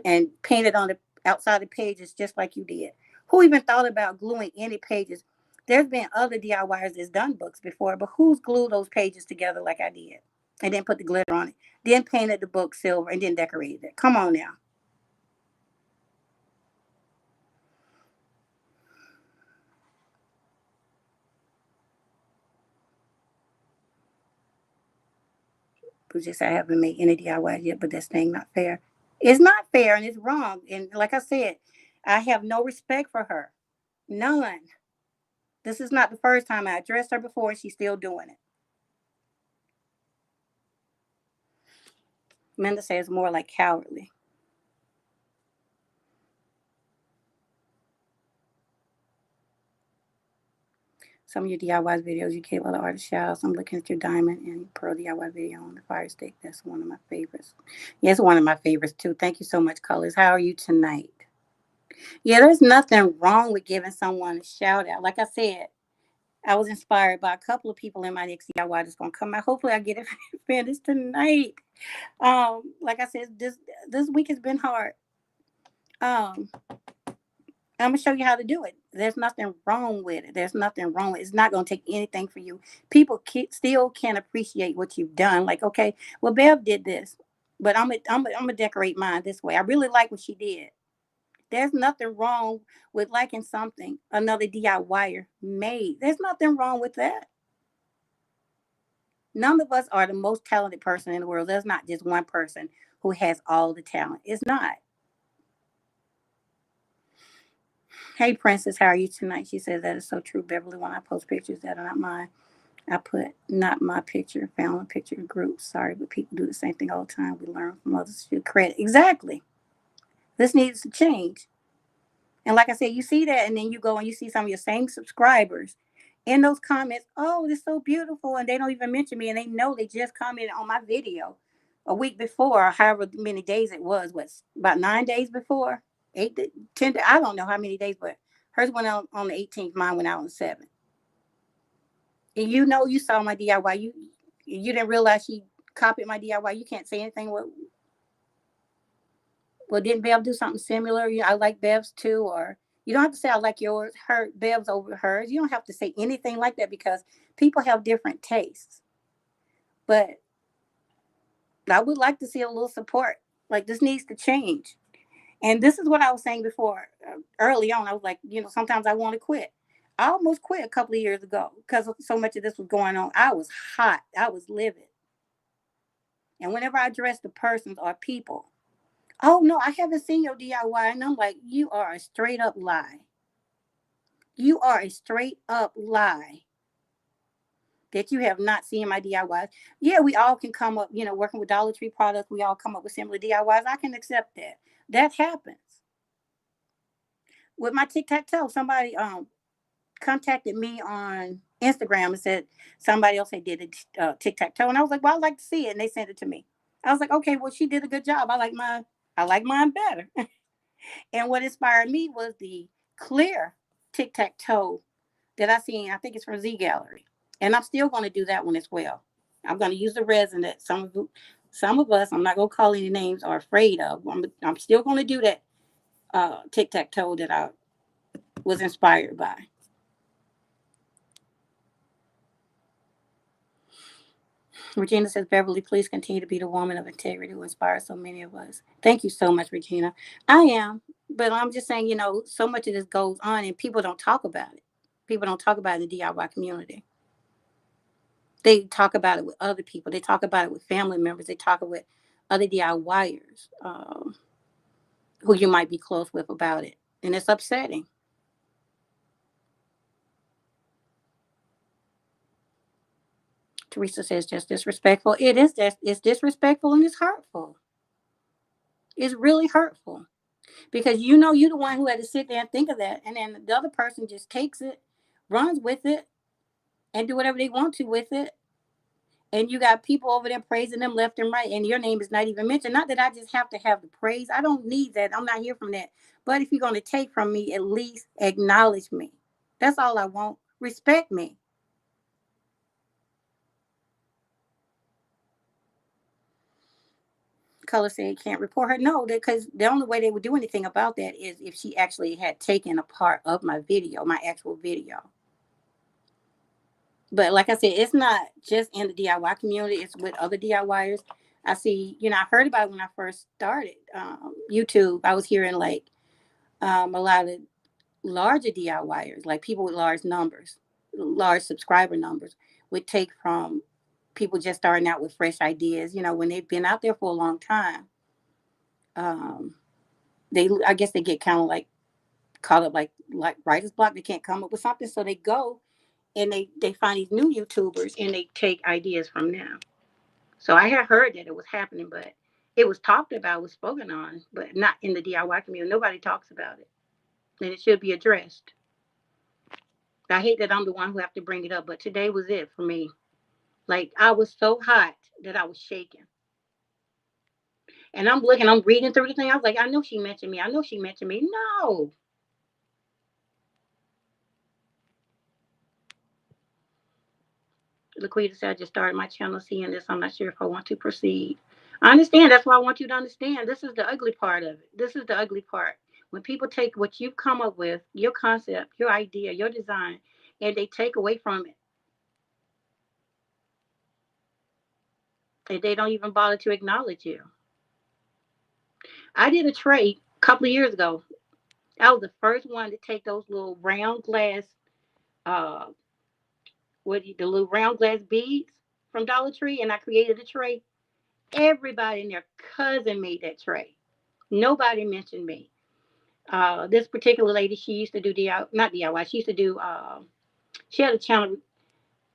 and paint it on the outside the pages just like you did. Who even thought about gluing any pages? There's been other DIYers that's done books before, but who's glued those pages together like I did? And then put the glitter on it. Then painted the book silver and then decorated it. Come on now. who just said I haven't made any DIY yet, but that's thing not fair. It's not fair and it's wrong. And like I said, I have no respect for her. None. This is not the first time I addressed her before and she's still doing it. Menda says more like cowardly. Some of your DIY videos, you gave other artists shout outs. I'm looking at your diamond and pearl DIY video on the fire stick. That's one of my favorites. Yeah, it's one of my favorites too. Thank you so much, Colors. How are you tonight? Yeah, there's nothing wrong with giving someone a shout out. Like I said, I was inspired by a couple of people in my next DIY that's gonna come out. Hopefully I get it finished tonight. Like I said, this week has been hard. Um, I'm gonna show you how to do it. There's nothing wrong with it. There's nothing wrong with it. It's not gonna take anything for you. People still can appreciate what you've done. Like, okay, well, Bev did this, but I'm gonna decorate mine this way. I really like what she did. There's nothing wrong with liking something another DIYer made. There's nothing wrong with that. None of us are the most talented person in the world. There's not just one person who has all the talent. It's not. Hey, Princess, how are you tonight? She says that is so true, Beverly. When I post pictures that are not mine, I put not my picture, found a picture in groups. Sorry, but people do the same thing all the time. We learn from others to credit. Exactly. This needs to change. And like I said, you see that, and then you go and you see some of your same subscribers in those comments. Oh, it's so beautiful, and they don't even mention me, and they know they just commented on my video a week before, or however many days it was. What, about 9 days before, 8, 10? I don't know how many days, but hers went out on the 18th. Mine went out on the 7th. And you know, you saw my DIY. You didn't realize she copied my DIY. You can't say anything. Well, didn't Bev do something similar? I like Bev's too, or you don't have to say I like yours, her Bev's over hers. You don't have to say anything like that because people have different tastes. But I would like to see a little support. Like this needs to change. And this is what I was saying before. Early on, I was like, sometimes I want to quit. I almost quit a couple of years ago because so much of this was going on. I was hot. I was livid. And whenever I address the persons or people, oh no, I haven't seen your DIY. And I'm like, you are a straight up lie. You are a straight up lie that you have not seen my DIYs. Yeah, we all can come up, working with Dollar Tree products. We all come up with similar DIYs. I can accept that. That happens. With my tic-tac-toe, somebody contacted me on Instagram and said somebody else had did a tic-tac-toe. And I was like, well, I'd like to see it. And they sent it to me. I was like, okay, well, she did a good job. I like mine better. And what inspired me was the clear tic-tac-toe that I seen. I think it's from Z Gallery. And I'm still going to do that one as well. I'm going to use the resin that some of us, I'm not going to call any names, are afraid of. I'm still going to do that tic-tac-toe that I was inspired by. Regina says, Beverly, please continue to be the woman of integrity who inspires so many of us. Thank you so much, Regina. I am, but I'm just saying, so much of this goes on and people don't talk about it. People don't talk about it in the DIY community. They talk about it with other people. They talk about it with family members. They talk with other DIYers who you might be close with about it. And it's upsetting. Teresa says, just disrespectful. It is it's disrespectful and it's hurtful. It's really hurtful. Because you're the one who had to sit there and think of that. And then the other person just takes it, runs with it, and do whatever they want to with it. And you got people over there praising them left and right, and your name is not even mentioned. Not that I just have to have the praise. I don't need that. I'm not here from that. But if you're going to take from me, at least acknowledge me. That's all I want. Respect me. Color said can't report her. No, because the only way they would do anything about that is if she actually had taken a part of my video, my actual video. But like I said, it's not just in the DIY community. It's with other DIYers. I see, I heard about it when I first started YouTube. I was hearing like a lot of larger DIYers, like people with large numbers, large subscriber numbers, would take from people just starting out with fresh ideas, when they've been out there for a long time, I guess they get kind of like caught up like writer's block. They can't come up with something, so they go and they find these new YouTubers and they take ideas from them. So I had heard that it was happening, but it was talked about, was spoken on, but not in the DIY community. Nobody talks about it, and it should be addressed. I hate that I'm the one who have to bring it up, but today was it for me. Like, I was so hot that I was shaking. And I'm reading through the thing. I was like, I know she mentioned me. I know she mentioned me. No. Laquita said, I just started my channel seeing this. I'm not sure if I want to proceed. I understand. That's why I want you to understand. This is the ugly part of it. This is the ugly part. When people take what you've come up with, your concept, your idea, your design, and they take away from it. And they don't even bother to acknowledge you. I did a trade a couple of years ago. I was the first one to take those little round glass, uh, the little round glass beads from Dollar Tree, and I created a tray. Everybody and their cousin made that tray. Nobody mentioned me. This particular lady, she used to do DIY, not DIY. She used to do. She had a channel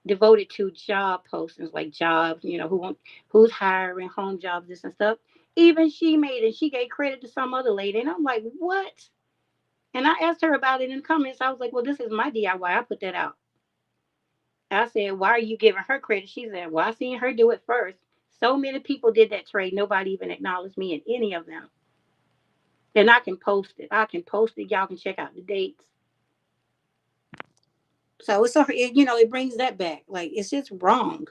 devoted to job postings, like jobs. Who's hiring, home jobs, this and stuff. Even she made it. She gave credit to some other lady, and I'm like, what? And I asked her about it in the comments. I was like, well, this is my DIY. I put that out. I said, why are you giving her credit? She said, well, I seen her do it first. So many people did that trade. Nobody even acknowledged me in any of them. And I can post it. I can post it. Y'all can check out the dates. So it brings that back. Like, it's just wrong.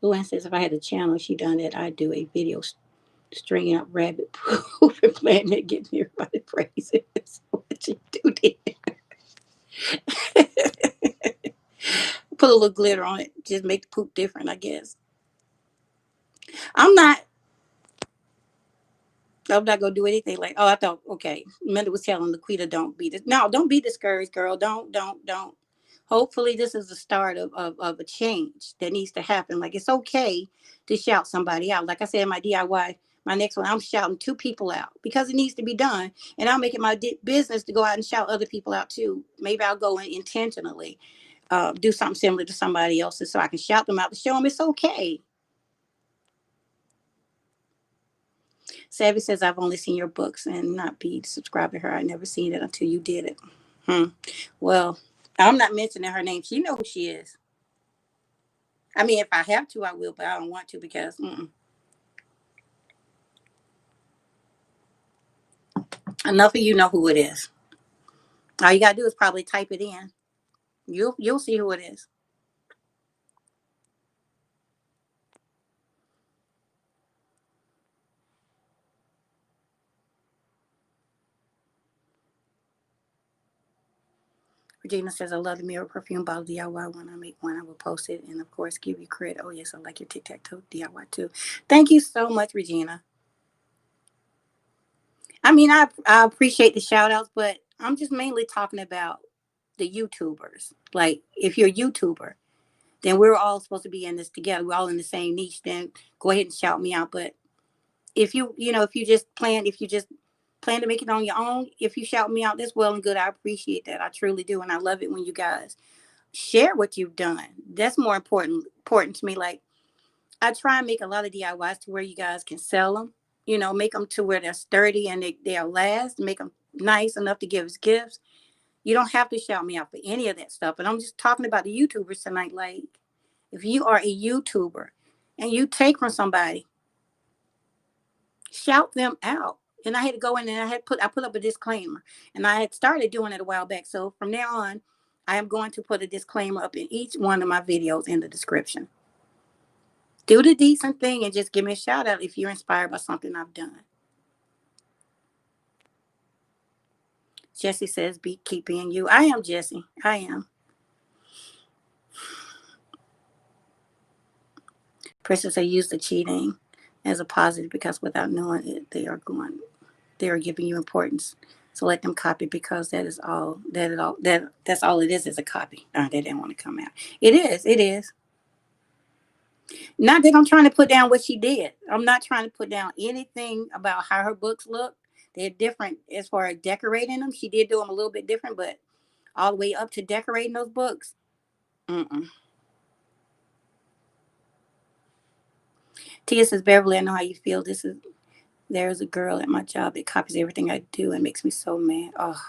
Luann says, if I had a channel, she done that, I'd do a video stringing up rabbit poop and playing it, getting everybody praising. That's what you do there. Put a little glitter on it. Just make the poop different, I guess. I'm not I'm not gonna do anything like, oh, I thought, okay. Amanda was telling Laquita, don't be discouraged, girl. Don't. Hopefully this is the start of a change that needs to happen. Like, it's okay to shout somebody out. Like I said in my DIY, my next one, I'm shouting two people out because it needs to be done. And I'll make it my business to go out and shout other people out too. Maybe I'll go in intentionally, do something similar to somebody else's so I can shout them out to show them it's okay. Savvy says, I've only seen your books and not be subscribed to her. I never seen it until you did it. Well, I'm not mentioning her name. She know who she is. I mean, if I have to, I will, but I don't want to because enough of you know who it is. All you gotta do is probably type it in. You'll see who it is. Regina says, I love the mirror perfume bottle DIY. When I make one, I will post it and, of course, give you credit. Oh, yes, I like your Tic Tac Toe DIY too. Thank you so much, Regina. I mean, I appreciate the shout outs, but I'm just mainly talking about the YouTubers. Like, if you're a YouTuber, then we're all supposed to be in this together. We're all in the same niche. Then go ahead and shout me out. But if you just plan to make it on your own, if you shout me out, that's well and good. I appreciate that. I truly do. And I love it when you guys share what you've done. That's more important to me. Like, I try and make a lot of DIYs to where you guys can sell them, make them to where they're sturdy and they'll last, make them nice enough to give as gifts. You don't have to shout me out for any of that stuff. And I'm just talking about the YouTubers tonight. Like, if you are a YouTuber and you take from somebody, shout them out. And I had to go in and I put up a disclaimer. And I had started doing it a while back. So from now on, I am going to put a disclaimer up in each one of my videos in the description. Do the decent thing and just give me a shout out if you're inspired by something I've done. Jesse says, keep being you. I am Jesse. I am. Princess, they use the cheating as a positive because without knowing it, they are giving you importance. So let them copy because that's all it is a copy. They didn't want to come out. It is. It is. Not that I'm trying to put down what she did. I'm not trying to put down anything about how her books look. They're different as far as decorating them. She did do them a little bit different, but all the way up to decorating those books. Mm-mm. Tia says, Beverly, I know how you feel. There's a girl at my job that copies everything I do and makes me so mad. Oh,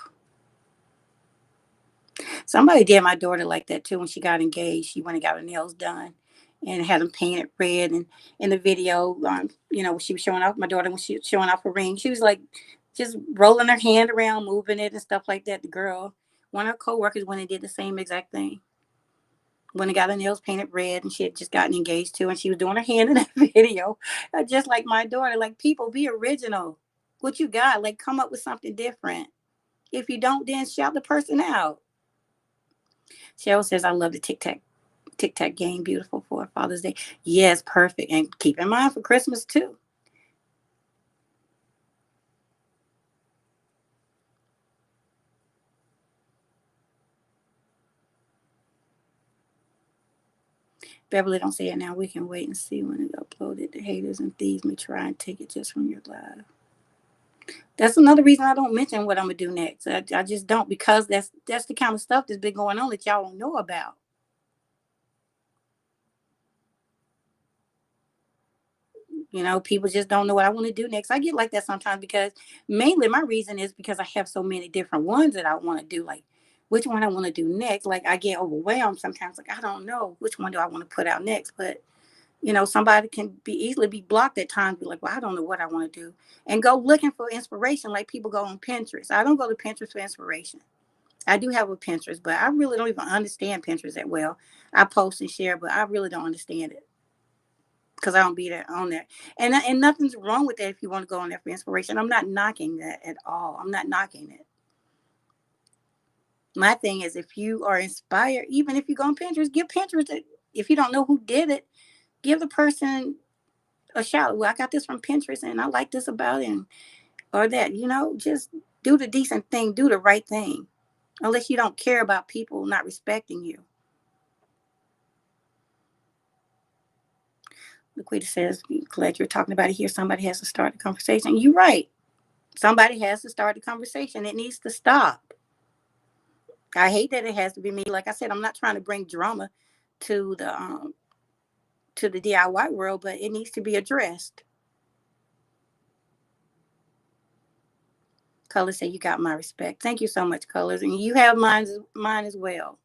somebody did my daughter like that too when she got engaged. She went and got her nails done and had them painted red. And in the video, she was showing off my daughter when she was showing off her ring. She was like just rolling her hand around, moving it and stuff like that. The girl, one of her coworkers went and did the same exact thing. Went and got her nails painted red, and she had just gotten engaged too, and she was doing her hand in that video, just like my daughter. Like, people, be original. What you got? Like, come up with something different. If you don't, then shout the person out. Cheryl says, I love the Tic Tac game. Beautiful for Father's Day. Yes, perfect. And keep in mind for Christmas too. Beverly, don't say it now. We can wait and see when it's uploaded. The haters and thieves may try and take it just from your live. That's another reason I don't mention what I'm gonna do next. I just don't, because that's the kind of stuff that's been going on that y'all don't know about. People just don't know what I want to do next. I get like that sometimes because mainly my reason is because I have so many different ones that I want to do. Like, which one I want to do next? Like, I get overwhelmed sometimes. Like, I don't know which one do I want to put out next. But somebody can easily be blocked at times. Be like, well, I don't know what I want to do, and go looking for inspiration. Like, people go on Pinterest. I don't go to Pinterest for inspiration. I do have a Pinterest, but I really don't even understand Pinterest that well. I post and share, but I really don't understand it because I don't be there on there. And nothing's wrong with that if you want to go on there for inspiration. I'm not knocking that at all. I'm not knocking it. My thing is, if you are inspired, even if you go on Pinterest, give Pinterest if you don't know who did it, give the person a shout. Well, I got this from Pinterest and I like this about it, or that, just do the decent thing, do the right thing. Unless you don't care about people not respecting you. Laquita says, glad you're talking about it here. Somebody has to start the conversation. You're right. Somebody has to start the conversation. It needs to stop. I hate that it has to be me. Like I said, I'm not trying to bring drama to the DIY world, but it needs to be addressed. Colors say, you got my respect. Thank you so much, Colors. And you have mine as well.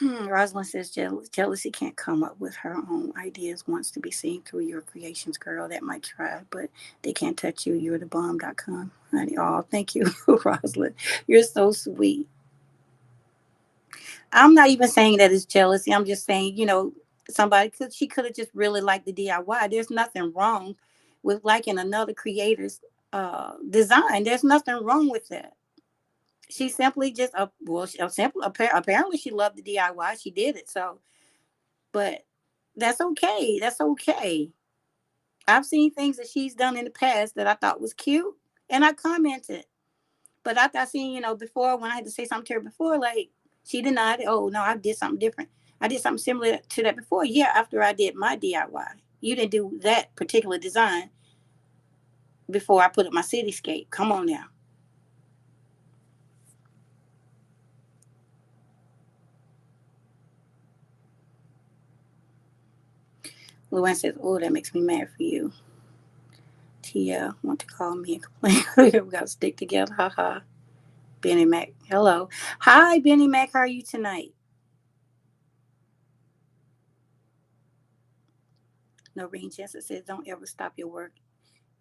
Rosalind says, jealousy can't come up with her own ideas, wants to be seen through your creations, girl. That might try, but they can't touch you. You're the bomb.com. Honey. Oh, thank you, Rosalind. You're so sweet. I'm not even saying that it's jealousy. I'm just saying, she could have just really liked the DIY. There's nothing wrong with liking another creator's design. There's nothing wrong with that. She simply just apparently she loved the DIY. She did it. So, but that's okay. That's okay. I've seen things that she's done in the past that I thought was cute, and I commented. But after I seen, before, when I had to say something to her before, like, she denied it. Oh no, I did something different. I did something similar to that before. Yeah, after I did my DIY. You didn't do that particular design before I put up my cityscape. Come on now. Luann says, oh, that makes me mad for you. Tia want to call me and complain. We got to stick together. Ha ha. Benny Mac. Hello. Hi, Benny Mac. How are you tonight? Noreen Jensen says, don't ever stop your work.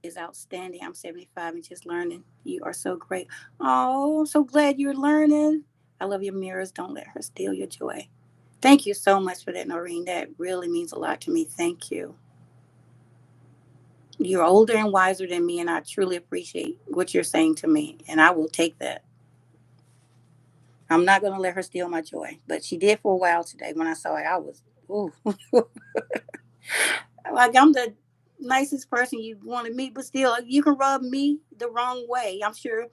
Is outstanding. I'm 75 and just learning. You are so great. Oh, I'm so glad you're learning. I love your mirrors. Don't let her steal your joy. Thank you so much for that, Noreen. That really means a lot to me. Thank you. You're older and wiser than me, and I truly appreciate what you're saying to me, and I will take that. I'm not going to let her steal my joy, but she did for a while today. When I saw it, I was, ooh. Like, I'm the nicest person you want to meet, but still, you can rub me the wrong way. I'm sure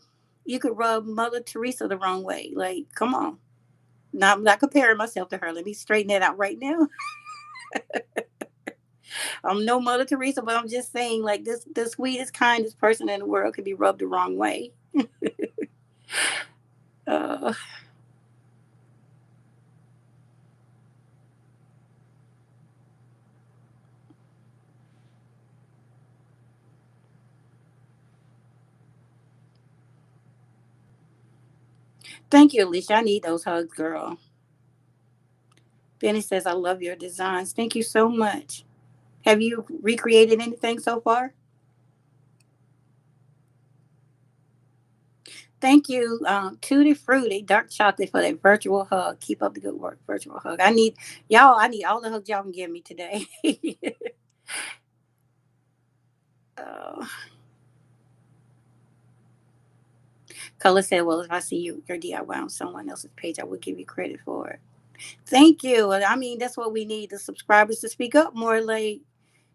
you could rub Mother Teresa the wrong way. Like, come on. Now, I'm not comparing myself to her. Let me straighten that out right now. I'm no Mother Teresa, but I'm just saying, like, this the sweetest, kindest person in the world could be rubbed the wrong way. Uh, Thank you, Alicia. I need those hugs, girl. Benny says, I love your designs. Thank you so much. Have you recreated anything so far? Thank you, Tutti Frutti, Dark Chocolate, for that virtual hug. Keep up the good work, virtual hug. I need y'all. I need all the hugs y'all can give me today. uh, Color said, "Well, if I see your DIY on someone else's page, I would give you credit for it." Thank you. I mean, that's what we need, the subscribers to speak up more. Like,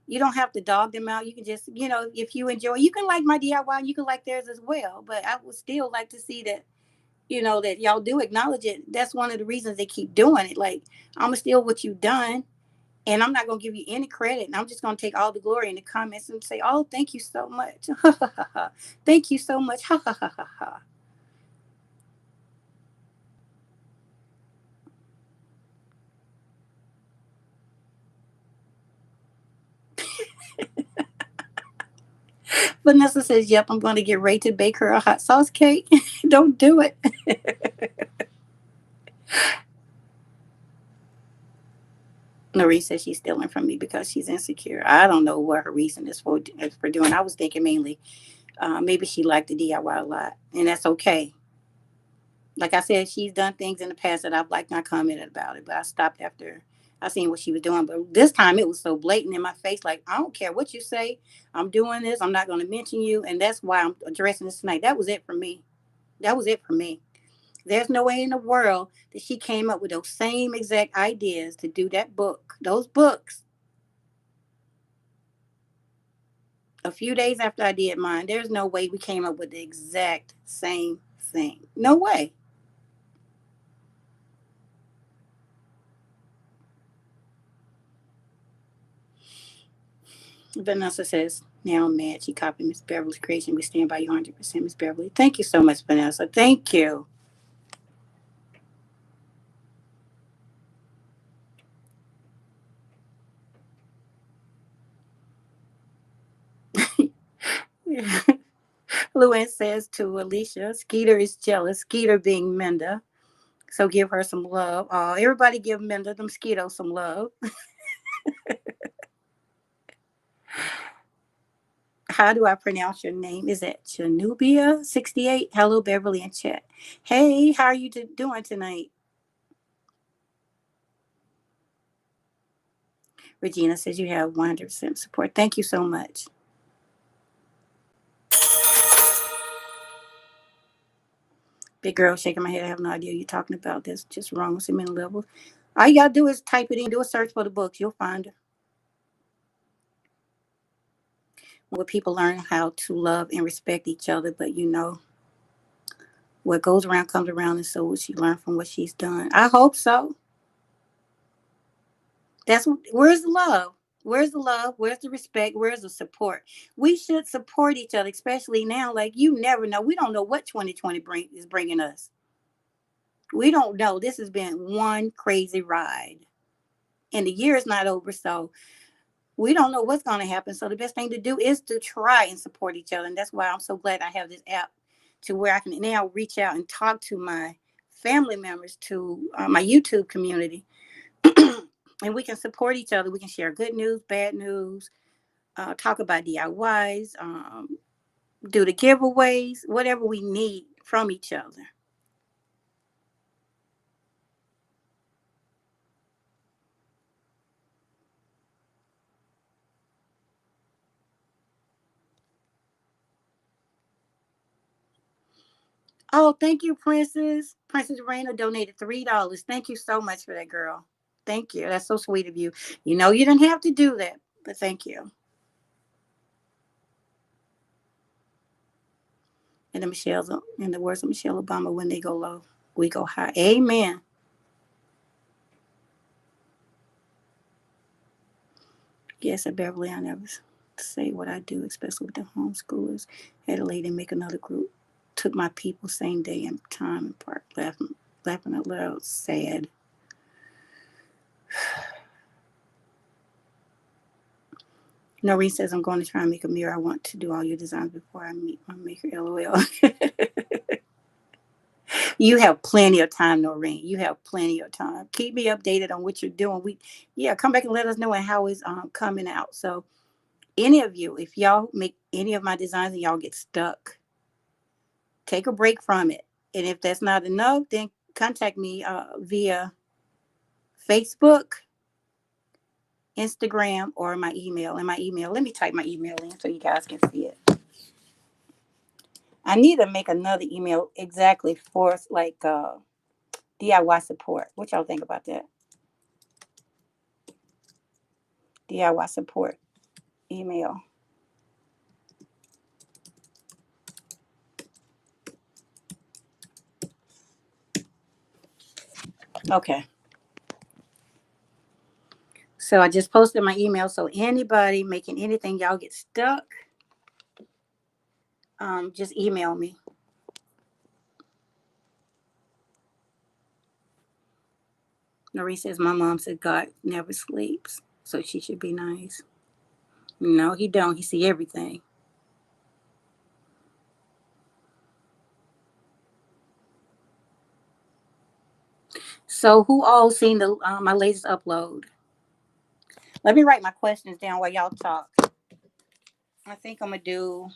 you don't have to dog them out. You can just, if you enjoy, you can like my DIY, you can like theirs as well. But I would still like to see that, that y'all do acknowledge it. That's one of the reasons they keep doing it. Like, I'm gonna steal what you've done, and I'm not gonna give you any credit. And I'm just gonna take all the glory in the comments and say, "Oh, thank you so much. Thank you so much." Vanessa says, "Yep, I'm gonna get Ray to bake her a hot sauce cake." Don't do it. Marie says she's stealing from me because she's insecure. I don't know what her reason is for doing. I was thinking mainly maybe she liked the DIY a lot, and that's okay. Like I said, she's done things in the past that I've liked, not commented about it, but I stopped after I seen what she was doing. But this time it was so blatant in my face, like, I don't care what you say. I'm doing this. I'm not going to mention you, and that's why I'm addressing this tonight. That was it for me. That was it for me. There's no way in the world that she came up with those same exact ideas to do that book, those books, a few days after I did mine. There's no way we came up with the exact same thing. No way. Vanessa says, now I'm mad. She copied Miss Beverly's creation. We stand by you 100%, Miss Beverly. Thank you so much, Vanessa. Thank you. Luann says to Alicia, Skeeter is jealous. Skeeter being Minda. So give her some love. Everybody give Minda, the mosquito, some love. How do I pronounce your name? Is it Chanubia68? Hello, Beverly and Chet. Hey, how are you doing tonight? Regina says you have 100% support. Thank you so much. Big girl shaking my head. I have no idea what you're talking about. That's just wrong on so many levels. All you gotta do is type it in, do a search for the books. You'll find it. Where people learn how to love and respect each other. But what goes around comes around, and so what she learned from what she's done. I hope so. Where's the love? Where's the love? Where's the respect? Where's the support? We should support each other, especially now. Like, you never know. We don't know what 2020 is bringing us. We don't know. This has been one crazy ride, and the year is not over. So we don't know what's going to happen. So the best thing to do is to try and support each other. And that's why I'm so glad I have this app to where I can now reach out and talk to my family members, to my YouTube community, and we can support each other. We can share good news, bad news, talk about DIYs, do the giveaways, whatever we need from each other. Oh, thank you, Princess. Princess Raina donated $3. Thank you so much for that, girl. Thank you. That's so sweet of you. You didn't have to do that, but thank you. In the words of Michelle Obama, when they go low, we go high. Amen. Yes, at Beverly, I never say what I do, especially with the homeschoolers. Had a lady make another group. Took my people same day and time and part. Laughing out loud. Sad. Noreen says, I'm going to try and make a mirror. I want to do all your designs before I meet my maker. LOL. You have plenty of time, Noreen. You have plenty of time. Keep me updated on what you're doing. Come back and let us know how it's coming out. So any of you, if y'all make any of my designs and y'all get stuck, take a break from it. And if that's not enough, then contact me via Facebook, Instagram, or my email. And my email, let me type my email in so you guys can see it. I need to make another email exactly for like DIY support. What y'all think about that? DIY support email. Okay. So I just posted my email. So anybody making anything, y'all get stuck, just email me. Noreen says my mom said God never sleeps, so she should be nice. No, he don't. He see everything. So who all seen the my latest upload? Let me write my questions down while y'all talk. I think I'm gonna do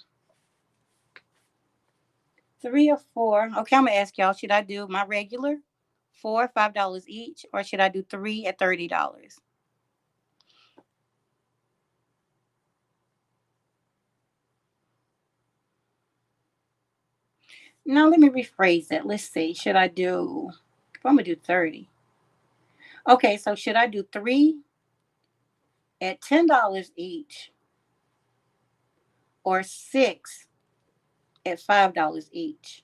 3 or 4. Okay, I'm gonna ask y'all. Should I do my regular $4, $5 each, or should I do 3 at $30? Now let me rephrase that. Let's see. Should I do? If I'm gonna do 30. Okay, so should I do 3 at $10 each, or 6 at $5 each?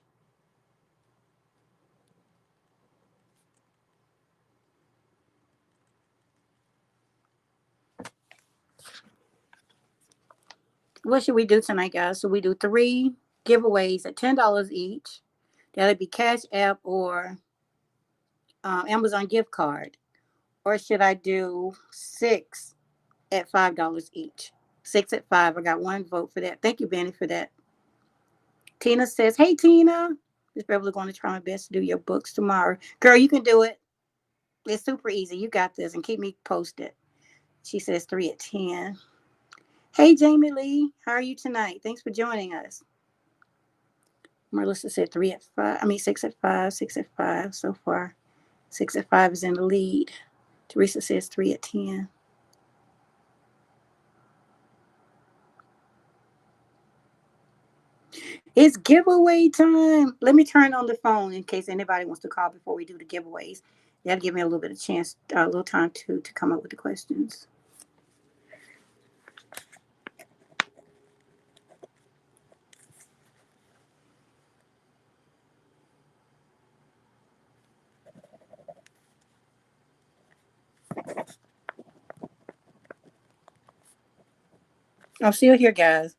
What should we do tonight, guys? So we do 3 giveaways at $10 each. That'll be Cash App or Amazon gift card. Or should I do 6 at $5 each? 6 at 5. I got 1 vote for that. Thank you, Benny, for that. Tina says, "Hey, Tina. Just probably going to try my best to do your books tomorrow. Girl, you can do it. It's super easy. You got this, and keep me posted." She says 3 at 10. Hey, Jamie Lee. How are you tonight? Thanks for joining us. Melissa said 3 at 5. I mean, 6 at 5, 6 at 5 so far. 6 at 5 is in the lead. Teresa says 3 at 10. It's giveaway time. Let me turn on the phone in case anybody wants to call before we do the giveaways. That'll give me a little bit of chance, a little time to come up with the questions. I'm still here, guys.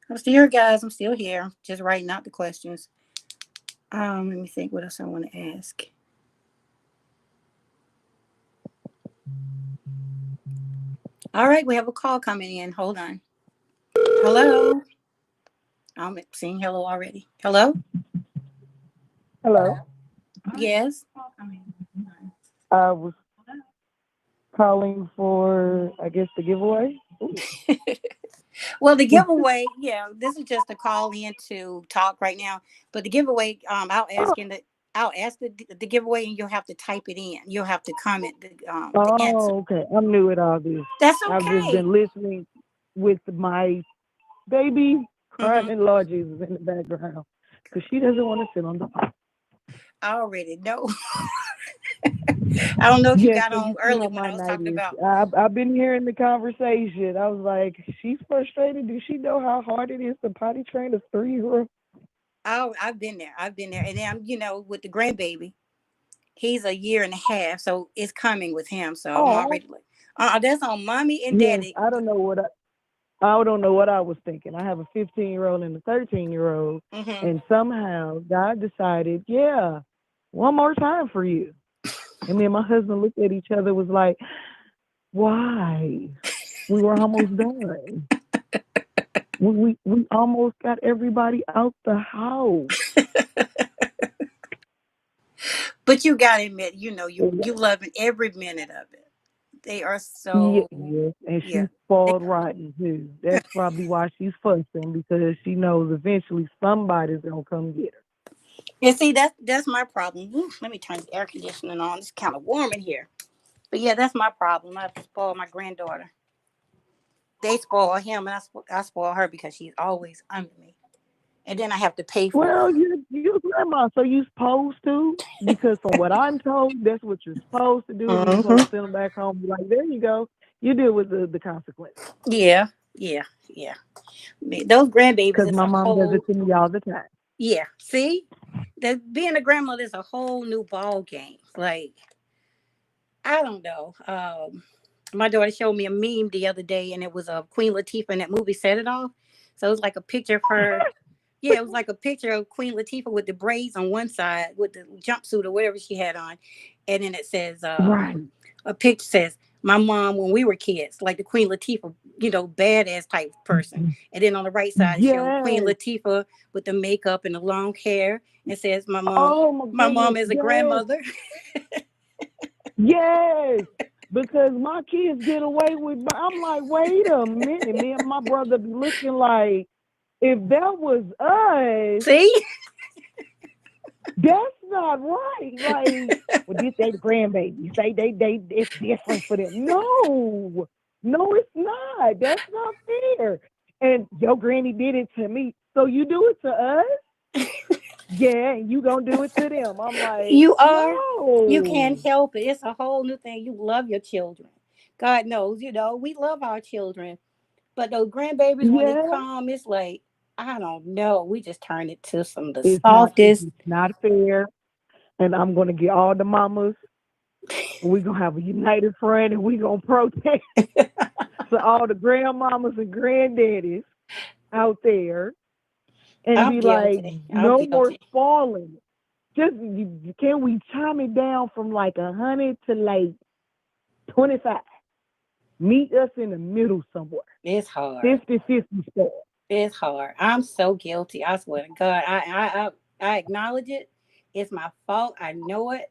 I'm still here, guys. I'm still here. Just writing out the questions. Let me think what else I want to ask. All right, we have a call coming in. Hold on. Hello. I'm seeing hello already. Hello? Hello. Yes. I was calling for, I guess, the giveaway. Ooh. Well, the giveaway, yeah, this is just a call in to talk right now. But the giveaway, Oh, I'll ask the giveaway, and you'll have to type it in. You'll have to comment the answer. oh, okay. I'm new at all this. That's I've just okay. been listening with my baby crying Mm-hmm. in Lord Jesus in the background because she doesn't want to sit on the phone. I already know. I don't know if you Yeah, got so on you see early how when my I was night talking is. about. I've been hearing the conversation. I was like, she's frustrated. Does she know how hard it is to potty train a 3-year-old? Oh, I've been there. I've been there, and then with the grandbaby. He's a year and a half, so it's coming with him. So I'm Oh, already like, that's on mommy and yes. daddy. I don't know what I was thinking. I have a 15-year-old and a 13-year-old, Mm-hmm. and somehow God decided, yeah, one more time for you. And me and my husband looked at each other, was like, why? We were almost done. We almost got everybody out the house. But you gotta admit, you loving every minute of it. They are Yeah, so, yes, and yeah. she's They, spoiled rotten too. That's probably why she's fussing because she knows eventually somebody's gonna come get her. and see, that's my problem. Woo, let me turn the air conditioning on. It's kind of warm in here. But yeah, that's my problem. I spoil my granddaughter. They spoil him, and I spoil her because she's always under me, and then I have to pay for Well, it. you grandma, so you supposed to, because from what I'm told, that's what you're supposed to do. You're supposed Hmm. to send them back home. Be like, there you go. You deal with the consequences. Yeah, yeah, yeah. Those grandbabies Because is my a mom does whole, it to me all the time. yeah. See, that being a grandmother is a whole new ball game. Like, I don't know. My daughter showed me a meme the other day, and it was Queen Latifah in that movie Set It Off. So it was like a picture of her. Yeah, it was like a picture of Queen Latifah with the braids on one side, with the jumpsuit or whatever she had on, and then it says, Right. a picture says, "My mom when we were kids," like the Queen Latifah, badass type person. And then on the right side, it showed Queen Yes. Latifah with the makeup and the long hair, and says, Oh my my goodness. mom is a Yes. grandmother." Yes. Because my kids get away with. I'm like, wait a minute. Me and my brother be looking like, if that was us, See? that's not right. Like, well, this they the grandbaby. Say they it's different for them. No, no, it's not. That's not fair. And your granny did it to me, so you do it to us? Yeah, and you gonna do it to them? I'm like, You are. You can't no. help it. It's a whole new thing. You love your children. God knows, we love our children. But those grandbabies, when they Yeah, come, it's like, I don't know. We just turn it to some of the it's softest. not fair. And I'm gonna get all the mamas. We gonna have a united front, and we gonna protest. So all the grandmamas and granddaddies out there and I'm be like, guilty. I'm no more guilty. spoiling. Just can we chime it down from like 100 to like 25? Meet us in the middle somewhere. It's hard. 50-50 spoil. It's hard. I'm so guilty. I swear to God. I acknowledge it. It's my fault. I know it.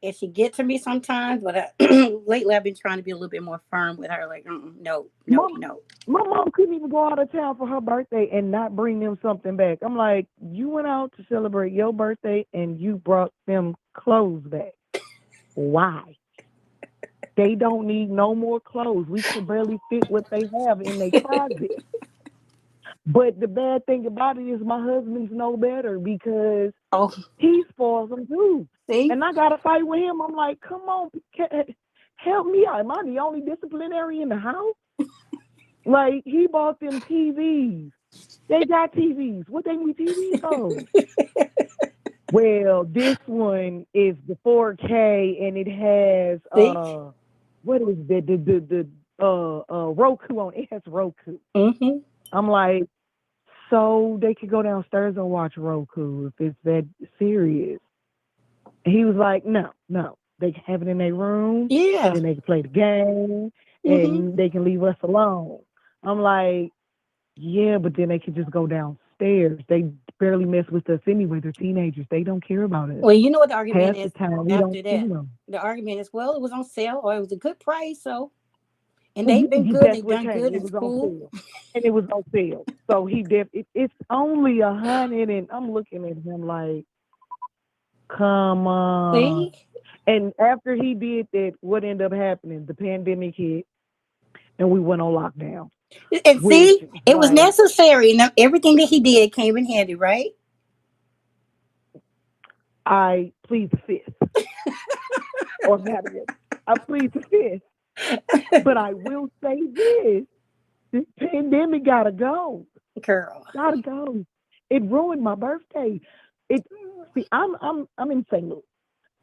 It should get to me sometimes, but lately I've been trying to be a little bit more firm with her. Like, no, no, Mom, no. my mom couldn't even go out of town for her birthday and not bring them something back. I'm like, you went out to celebrate your birthday and you brought them clothes back. Why? They don't need no more clothes. We can barely fit what they have in their closet. But the bad thing about it is my husband's no better because Oh, he spoils them too. see? And I got to fight with him. I'm like, come on, help me out. Am I the only disciplinary in the house? Like, he bought them TVs. They got TVs. What they need TVs for? Well, this one is the 4K and it has See? what is the Roku on it. It has Roku. Mm-hmm. I'm like, so they could go downstairs and watch Roku if it's that serious. And he was like, no, no. They can have it in their room, Yeah. then they can play the game, Mm-hmm. and they can leave us alone. I'm like, yeah, but then they could just go downstairs. They barely mess with us anyway. They're teenagers. They don't care about us. Well, you know what the argument Half the is time, we don't after see that. them. The argument is, well, it was on sale or it was a good price, so and they've been good. That's They've what done came. good It in was on school. sale, and it was on sale. So it's only 100, and I'm looking at him like, come on. See, And after he did that, what ended up happening? The pandemic hit, and we went on lockdown. and Which, see, it was like, necessary. And everything that he did came in handy, right? I plead the fifth, or Madeline, I plead the fifth. But I will say this pandemic gotta go. Girl. Gotta go. It ruined my birthday. It see, I'm in St. Louis.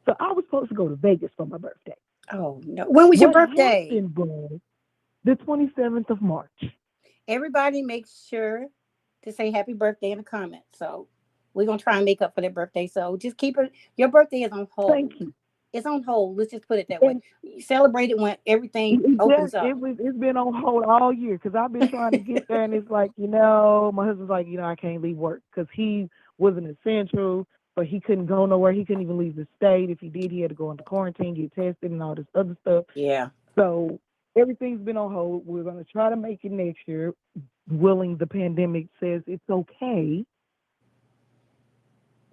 So I was supposed to go to Vegas for my birthday. Oh no. When was your What birthday? happened was the 27th of March. Everybody make sure to say happy birthday in the comments. So we're gonna try and make up for that birthday. So just keep it. Your birthday is on hold. Thank you. It's on hold. Let's just put it that way. And You celebrate it when everything opens up. it's been on hold all year because I've been trying to get there, and it's like, my husband's like, I can't leave work because he was an essential, but he couldn't go nowhere. He couldn't even leave the state. If he did, he had to go into quarantine, get tested, and all this other stuff. Yeah. So everything's been on hold. We're going to try to make it next year, willing the pandemic says it's okay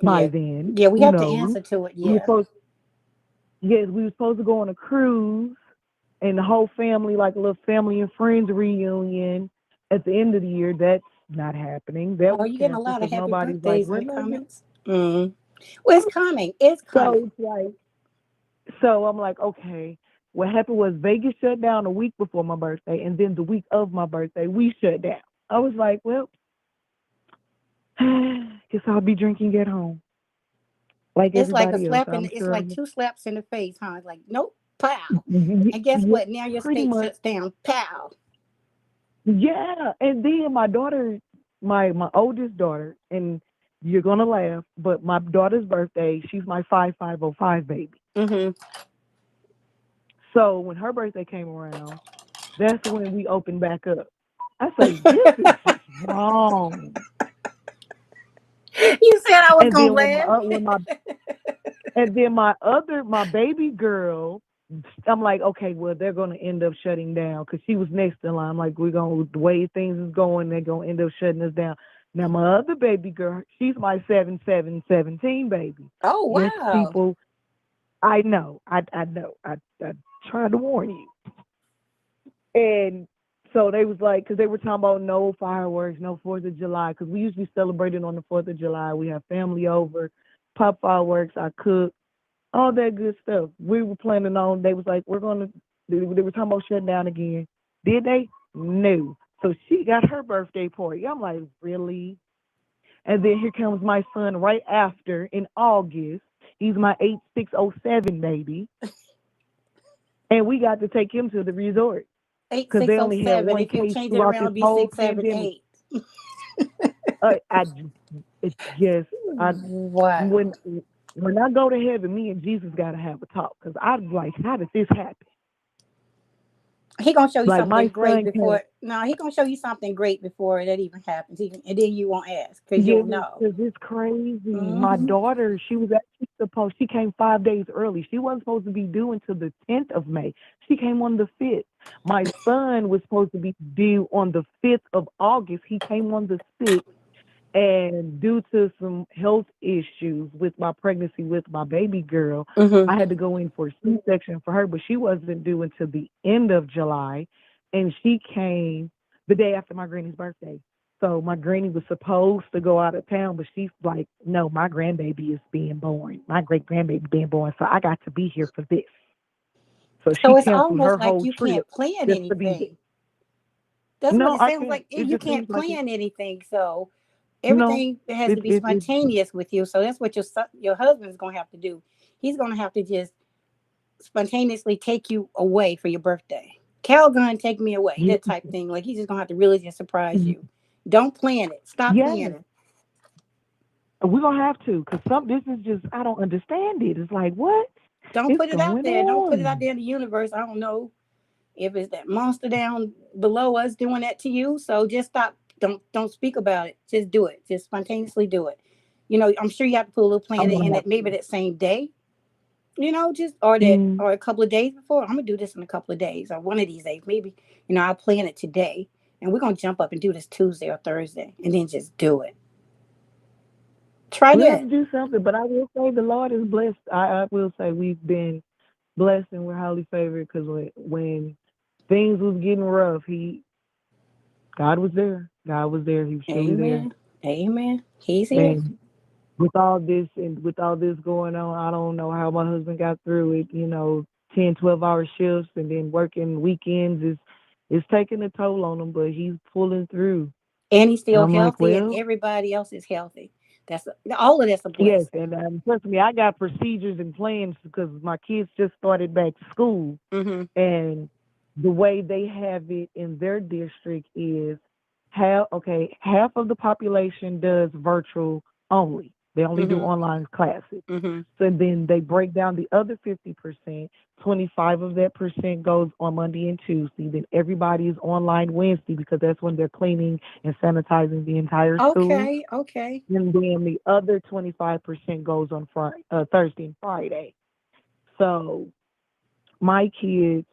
by Yeah. then. Yeah. We Who have to knows? answer to it. We were Yeah. supposed, yes, we were supposed to go on a cruise and the whole family, like a little family and friends reunion at the end of the year. That's not happening. That Oh, was you getting a canceled lot of because happy nobody's like, birthdays in we're the not getting. comments. Mm. Well, it's coming. It's So coming. it's like, so I'm like, okay. What happened was Vegas shut down a week before my birthday, and then the week of my birthday, we shut down. I was like, well, guess I'll be drinking at home like It's like a everybody else. slap in. I'm It's sure. like two slaps in the face, huh? It's like nope, pow. And guess Yeah, what? Now your pretty state much. shuts down. Pow. Yeah, and then my daughter, my oldest daughter, and you're gonna laugh, but my daughter's birthday, she's my 5505 baby. Mm-hmm. So when her birthday came around, that's when we opened back up. I say, this is just wrong. You said I was And gonna then laugh. my baby girl, I'm like, okay, well, they're gonna end up shutting down because she was next in line. I'm like, the way things is going, they're gonna end up shutting us down. Now my other baby girl, she's my 7717 baby. Oh Yes, wow. people, I know, I know, I tried to warn you. And so they was like, because they were talking about no fireworks, no 4th of July, because we usually celebrate it on the 4th of July. We have family over, pop fireworks, I cook, all that good stuff. We were planning on, they was like, they were talking about shutting down again. Did they? No. So she got her birthday party. I'm like, really? And then here comes my son right after in August. He's my 8607 baby. And we got to take him to the resort Eight because six they oh only had seven. one If you case change it throughout around, this it'd be whole 678. pandemic. I it's just I Wow. when when I go to heaven, me and Jesus got to have a talk because I'm like, how did this happen? He gonna show you Like something my great son before. came, No, he gonna show you something great before that even happens. Even and then you won't ask because yeah, you'll know. because it's crazy. My Hmm. daughter, she was actually supposed. She came 5 days early. She wasn't supposed to be due until the 10th of May. She came on the 5th. My son was supposed to be due on the 5th of August. He came on the 6th. And due to some health issues with my pregnancy with my baby girl, Hmm. I had to go in for a C-section for her, but she wasn't due until the end of July. And she came the day after my granny's birthday. So my granny was supposed to go out of town, but she's like, no, my grandbaby is being born. My great grandbaby being born. So I got to be here for this. So she So it's canceled almost her like whole you trip can't plan just to be here. anything. That's what No, it I sounds can't. like. It You just seems can't like it. plan anything. So No, everything has to it, be it, it spontaneous with you. So that's what your husband's gonna have to do. He's gonna have to just spontaneously take you away for your birthday. Calgon, take me away. yeah, That type thing. Like he's just gonna have to really just surprise you. Don't plan it. Stop yeah. planning. We're gonna have to, cause this is just I don't understand it. It's like what Don't is put it out going there. Don't put it out on? there in the universe. I don't know. if it's that monster down below us doing that to you. So just stop. Don't speak about it. Just do it. Just spontaneously do it. I'm sure you have to put a little I'm plan gonna in have that maybe to. that same day. Just or that Mm. or a couple of days before. I'm gonna do this in a couple of days or one of these days. Maybe I'll plan it today, and we're gonna jump up and do this Tuesday or Thursday, and then just do it. Try We have that. to do something, but I will say the Lord is blessed. I will say we've been blessed and we're highly favored because when things was getting rough, God was there. God was there. He was truly there. Amen. Amen. He's here. And with all this going on, I don't know how my husband got through it. 10, 12 hour shifts and then working weekends is taking a toll on him, but he's pulling through. And he's And still I'm like, healthy, and well, everybody else is healthy. All of that's a yes, blessing. and trust me, I got procedures and plans because my kids just started back to school, Mm-hmm. and the way they have it in their district is half of the population does virtual only. They only do Mm-hmm. online classes. Mm-hmm. So then they break down the other 50%. 25 of that percent goes on Monday and Tuesday. Then everybody is online Wednesday because that's when they're cleaning and sanitizing the entire school. Okay. Okay. And then the other 25% goes on Thursday and Friday. So my kids,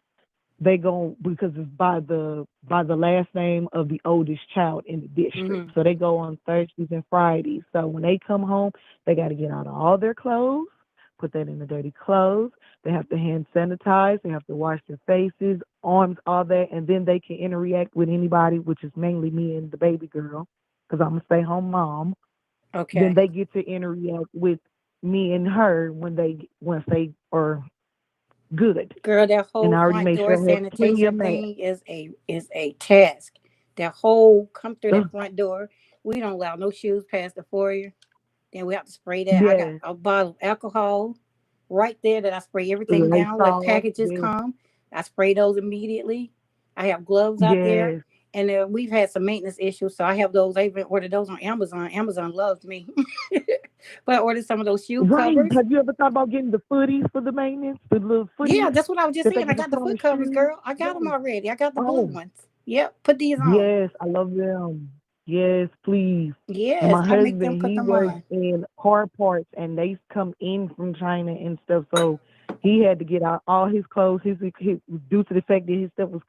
they go because it's by the last name of the oldest child in the district. Mm-hmm. So they go on Thursdays and Fridays. So when they come home, they got to get out of all their clothes, put that in the dirty clothes. They have to hand sanitize. They have to wash their faces, arms, all that, and then they can interact with anybody, which is mainly me and the baby girl, because I'm a stay-home mom. Then Okay. they get to interact with me and her once they are good. Girl, that And whole I already front made door sure I have plenty of sanitation masks. thing is a task. That whole come through that Ugh, front door. We don't allow no shoes past the foyer. Then we have to spray that. I got yes, a bottle of alcohol right there that I spray everything down. Let Lysol. packages Yes, come. I spray those immediately. I have gloves out there. yes. And we've had some maintenance issues, so I have those. I even ordered those on Amazon. Amazon loves me. But I ordered some of those shoe Right. covers. Have you ever thought about getting the footies for the maintenance? The little Yeah, footies that's what I was just that they saying. I can got put the on the foot covers, shoes? girl. I got them Yes. already. I got the blue Oh, ones. Yep, put these on. yes. I love them. Yes, please. And Yes, my I make them husband, put he them works on. in car parts and they come in from China and stuff. So he had to get out all his clothes, due to the fact that his stuff was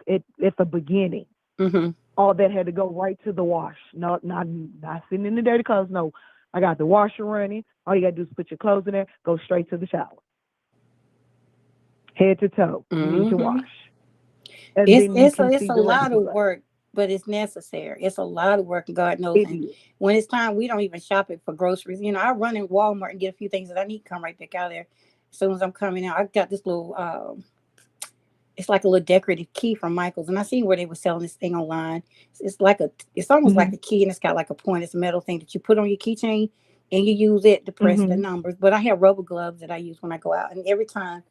at the beginning. Mm-hmm. All that had to go right to the wash. No, not sitting in the dirty clothes. No, I got the washer running. All you gotta do is put your clothes in there, go straight to the shower, head to toe. You need to Mm-hmm. wash, and It's then you it's a, can it's see a the rest lot of of it. work, but it's necessary. It's a lot of work, and God knows. It And is. when it's time, we don't even shop it for groceries. I run in Walmart and get a few things that I need. Come right back out there as soon as I'm coming out. I got this little. It's like a little decorative key from Michaels, and I seen where they were selling this thing online. It's almost like Mm-hmm. a key, and it's got like a point. It's a metal thing that you put on your keychain, and you use it to press the Mm-hmm. numbers. But I have rubber gloves that I use when I go out, and every time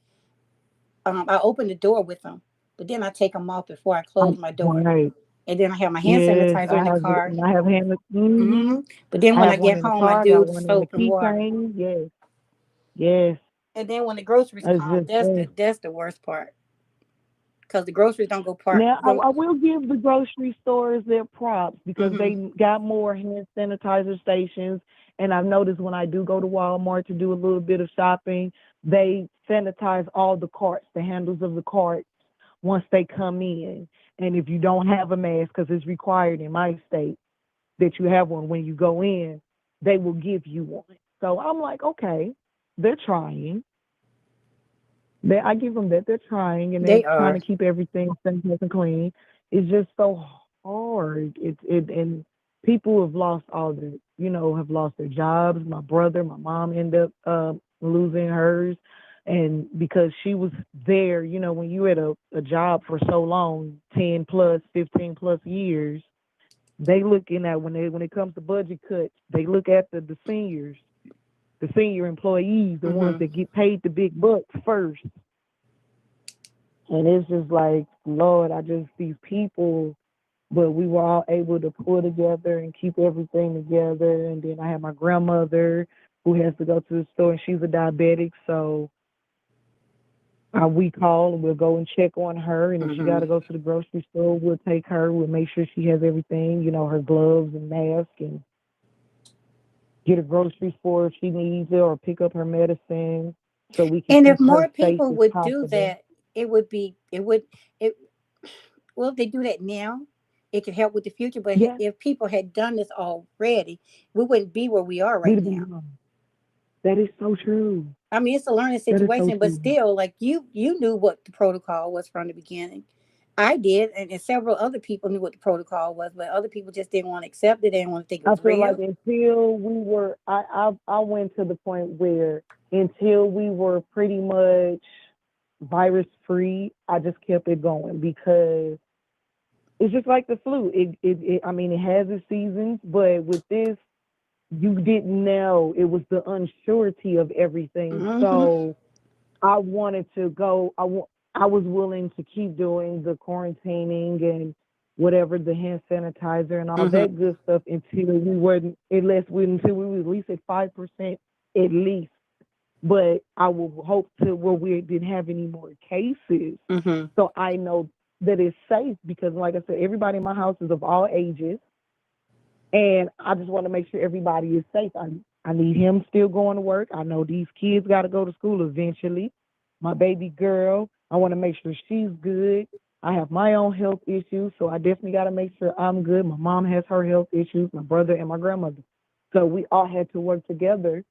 I open the door with them, but then I take them off before I close my door, Right. and then I have my hand Yes, sanitizer in the car. I have hand. Mm-hmm. Hmm. But then I when I have one get in the home, I car. I got do the one in the soap and water. keychain. Yes. Yes. And then when the groceries It's come, just that's the worst part because the groceries don't go part Now, don't. I will give the grocery stores their props because Hmm. they got more hand sanitizer stations. And I've noticed when I do go to Walmart to do a little bit of shopping, they sanitize all the carts, the handles of the carts, once they come in. And if you don't have a mask, because it's required in my state that you have one when you go in, they will give you one. So I'm like, okay, they're trying. I give them that they're trying and they're They trying are. to keep everything nice and clean. It's just so hard. And people have lost have lost their jobs. My brother, my mom ended up losing hers, and because she was there, when you had a job for so long, 10 plus, 15 plus years, they looking at when it comes to budget cuts, they look at the seniors, the senior employees, the ones Hmm. that get paid the big bucks first. And it's just like, Lord, I just these people, but we were all able to pull together and keep everything together. And then I have my grandmother who has to go to the store and she's a diabetic. So We call and we'll go and check on her. And if she got Mm-hmm. to go to the grocery store, we'll take her. We'll make sure she has everything, her gloves and mask, and get her groceries for if she needs it, or pick up her medicine so we can And if keep her more safe people as would do possible. that, it would be, it would, it, well, if they do that now, it could help with the future. But Yeah, if people had done this already, we wouldn't be where we are right we'd have been now. wrong. That is so true. I mean, it's a learning That is so situation, but true. still, like you knew what the protocol was from the beginning. I did, and several other people knew what the protocol was, but other people just didn't want to accept it. They didn't want to think it I was feel like real. until we were, I went to the point where until we were pretty much virus free, I just kept it going because it's just like the flu. I mean, it has its seasons, but with this, you didn't know. It was the unsurety of everything. Hmm. So I wanted to go. I was willing to keep doing the quarantining and whatever, the hand sanitizer and all Hmm. that good stuff until we weren't, until we were at least at 5% at least. But I will hope to where we didn't have any more cases, Hmm. so I know that it's safe, because like I said, everybody in my house is of all ages, and I just want to make sure everybody is safe. I need him still going to work. I know these kids got to go to school eventually. My baby girl, I want to make sure she's good. I have my own health issues, so I definitely got to make sure I'm good. My mom has her health issues, my brother and my grandmother. So we all had to work together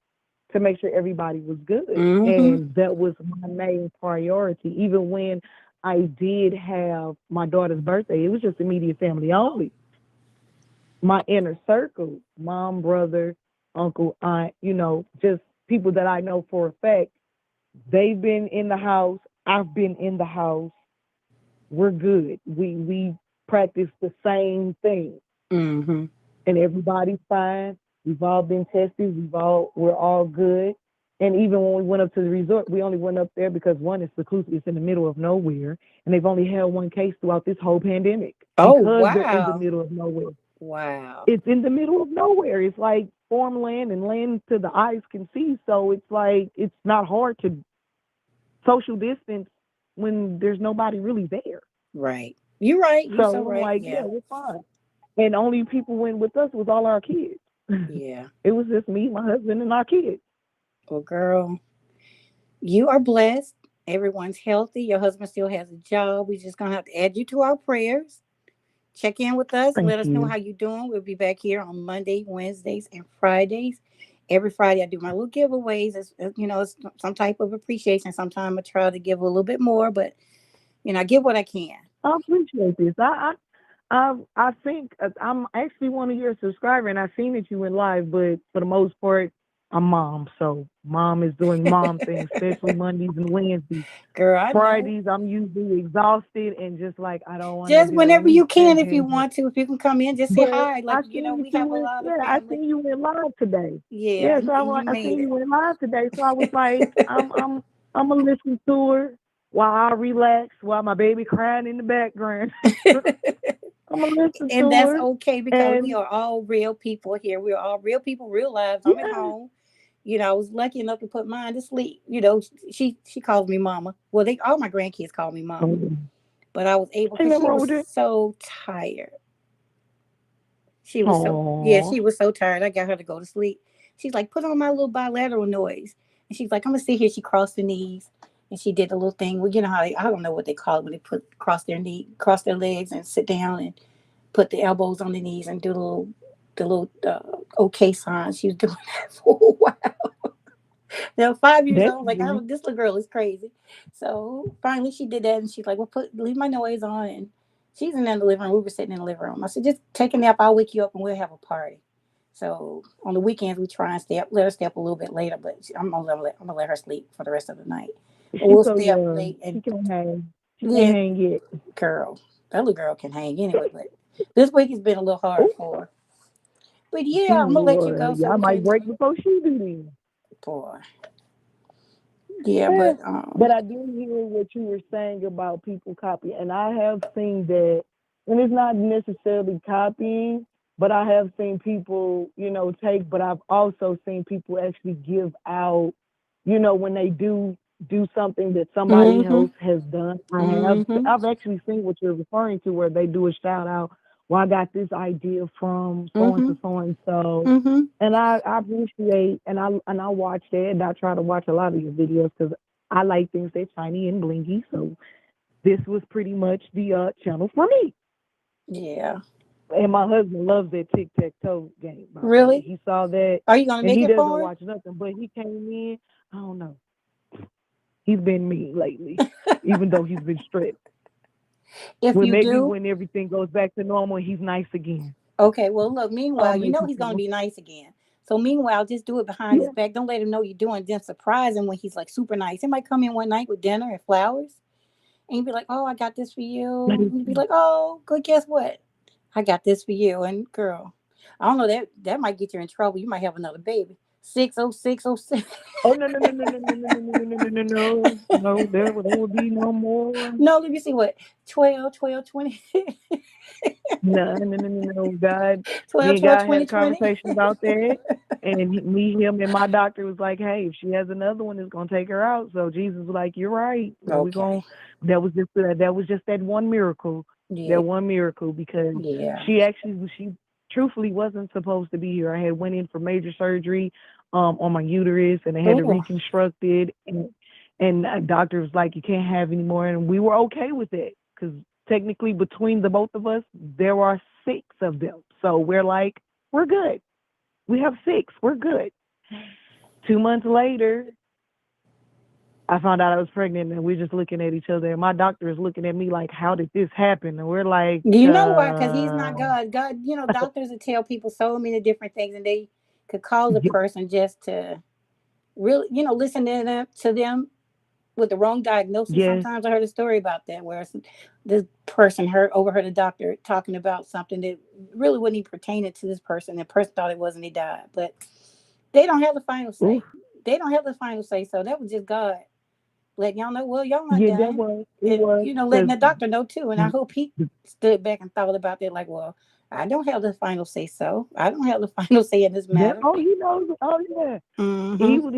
to make sure everybody was good. Hmm. And that was my main priority. Even when I did have my daughter's birthday, it was just immediate family only. My inner circle, mom, brother, uncle, aunt, just people that I know for a fact, they've been in the house. I've been in the house. We're good. We practice the same thing, Hmm. and everybody's fine. We've all been tested. We're all good. And even when we went up to the resort, we only went up there because one is seclusive, it's in the middle of nowhere, and they've only had one case throughout this whole pandemic Oh because they're in the wow, middle of nowhere. wow, It's in the middle of nowhere. It's like farmland and land to the eyes can see. So it's like it's not hard to social distance when there's nobody really there. right. You're right. You're so So I'm right. like, yeah, Yeah, we're fine. And only people went with us was all our kids. yeah. It was just me, my husband, and our kids. Well, girl, you are blessed. Everyone's healthy. Your husband still has a job. We're just gonna have to add you to our prayers. Check in with us. Thank Let us know you. how you're doing. We'll be back here on Monday, Wednesdays, and Fridays. Every Friday, I do my little giveaways. It's some type of appreciation. Sometimes I try to give a little bit more, but I give what I can. I appreciate this. I think I'm actually one of your subscribers, and I've seen that you went live, but for the most part, I'm mom. So mom is doing mom things, especially Mondays and Wednesdays. Girl, I know. Fridays, I'm usually exhausted and just like I don't want to Just deal whenever with you can, if you that. want to, if you can come in, just say But hi. I Like, seen that we you have a went, lot of yeah, I family. seen you went live today. Yeah, Yeah, so and you I made seen you it. went live today. So I was like, I'm gonna listen to her while I relax, while my baby crying in the background. I'm gonna listen And to that's her, okay because we and are all real people here. We are all real people, real lives. I'm at yeah, home. I was lucky enough to put mine to sleep. She calls me mama. Well, they all my grandkids call me mama, ain't but I was able because nothing she wrong was with it. so tired. Yeah, Oh, she was so tired. I got her to go to sleep. She's like, put on my little bilateral noise, and she's like, I'm gonna sit here. She crossed her knees, and she did the little thing. Well, you know how I don't know what they call it when they put cross their legs and sit down and put the elbows on the knees and do the little okay sign. She was doing that for a while. Now 5 years that's old, like new. this little girl is crazy. So finally she did that, and she's like, "Well, leave my noise on." And she's in the living room. We were sitting in the living room. I said, "Just take a nap. I'll wake you up, and we'll have a party." So on the weekends we try and let her stay up a little bit later, but I'm gonna let her sleep for the rest of the night. But She's we'll so stay up young. late and She can't hang. She can't yeah, hang yet. girl, that little girl can hang anyway. But this week has been a little hard Oh, for her. But yeah, I'm gonna let you go sure. so Y'all we might can. break before she do then. Boy, yeah, Yeah, but but I do hear what you were saying about people copying, and I have seen that, and it's not necessarily copying, but I have seen people, take. But I've also seen people actually give out, when they do. do something that somebody Mm-hmm. else has done. Mm-hmm. I've actually seen what you're referring to, where they do a shout out. Well, I got this idea from Mm-hmm. so and so, Mm-hmm. and I appreciate and I watch that, and I try to watch a lot of your videos because I like things that shiny and blingy. So this was pretty much the channel for me. Yeah. And my husband loves that tic tac toe game. By the way, Really? he saw that, Are you gonna and make he it doesn't for watch nothing. But he came in. I don't know. He's been mean lately, even though he's been strict. if Well, you maybe do? when everything goes back to normal, he's nice again. Okay, well, look, I'll meanwhile, you make know it he's to going to him. be nice again. So, meanwhile, just do it behind his Yeah. back. Don't let him know you're doing it. Then surprise him when he's like super nice. He might come in one night with dinner and flowers, and you'd be like, "Oh, I got this for That you." is And you'd be true. like, "Oh, good. Guess what? I got this for you." And girl, I don't know, that might get you in trouble. You might have another baby. 60606. Oh no no no no no no no no no no no no no no! There will be no more. No, let me see what 12, 12, 20, No, no, no, no, no, God. 12, Me and 12, God had 20, a 20. conversation about that. And me, him, and my doctor was like, hey, if she has another one, it's going to take her out. So Jesus was like, you're right. And we're Okay. going, that was just that one miracle. Yeah. That one miracle because Yeah. she truthfully wasn't supposed to be here. I had went in for major surgery on my uterus and they had to Oh. reconstruct it. And the doctor was like, you can't have any more. And we were okay with it because technically between the both of us, there are six of them. So we're like, we're good. We have six. We're good. 2 months later, I found out I was pregnant, and we're just looking at each other. And my doctor is looking at me like, how did this happen? And we're like, You know why? Because he's not God. God, doctors will tell people so many different things, and they could cause a person just to really, listen to them with the wrong diagnosis. yes, Sometimes I heard a story about that where this person overheard a doctor talking about something that really wasn't even pertaining to this person. The person thought it was, and he died. But they don't have the final oof, say. They don't have the final say. So that was just God letting y'all know, well, y'all not yeah, that done. was it And, was letting because the doctor know too. And I hope he stood back and thought about that, like, well, I don't have the final say so. I don't have the final say in this yeah. matter. Oh, he knows. Oh, yeah. Mm-hmm. He was,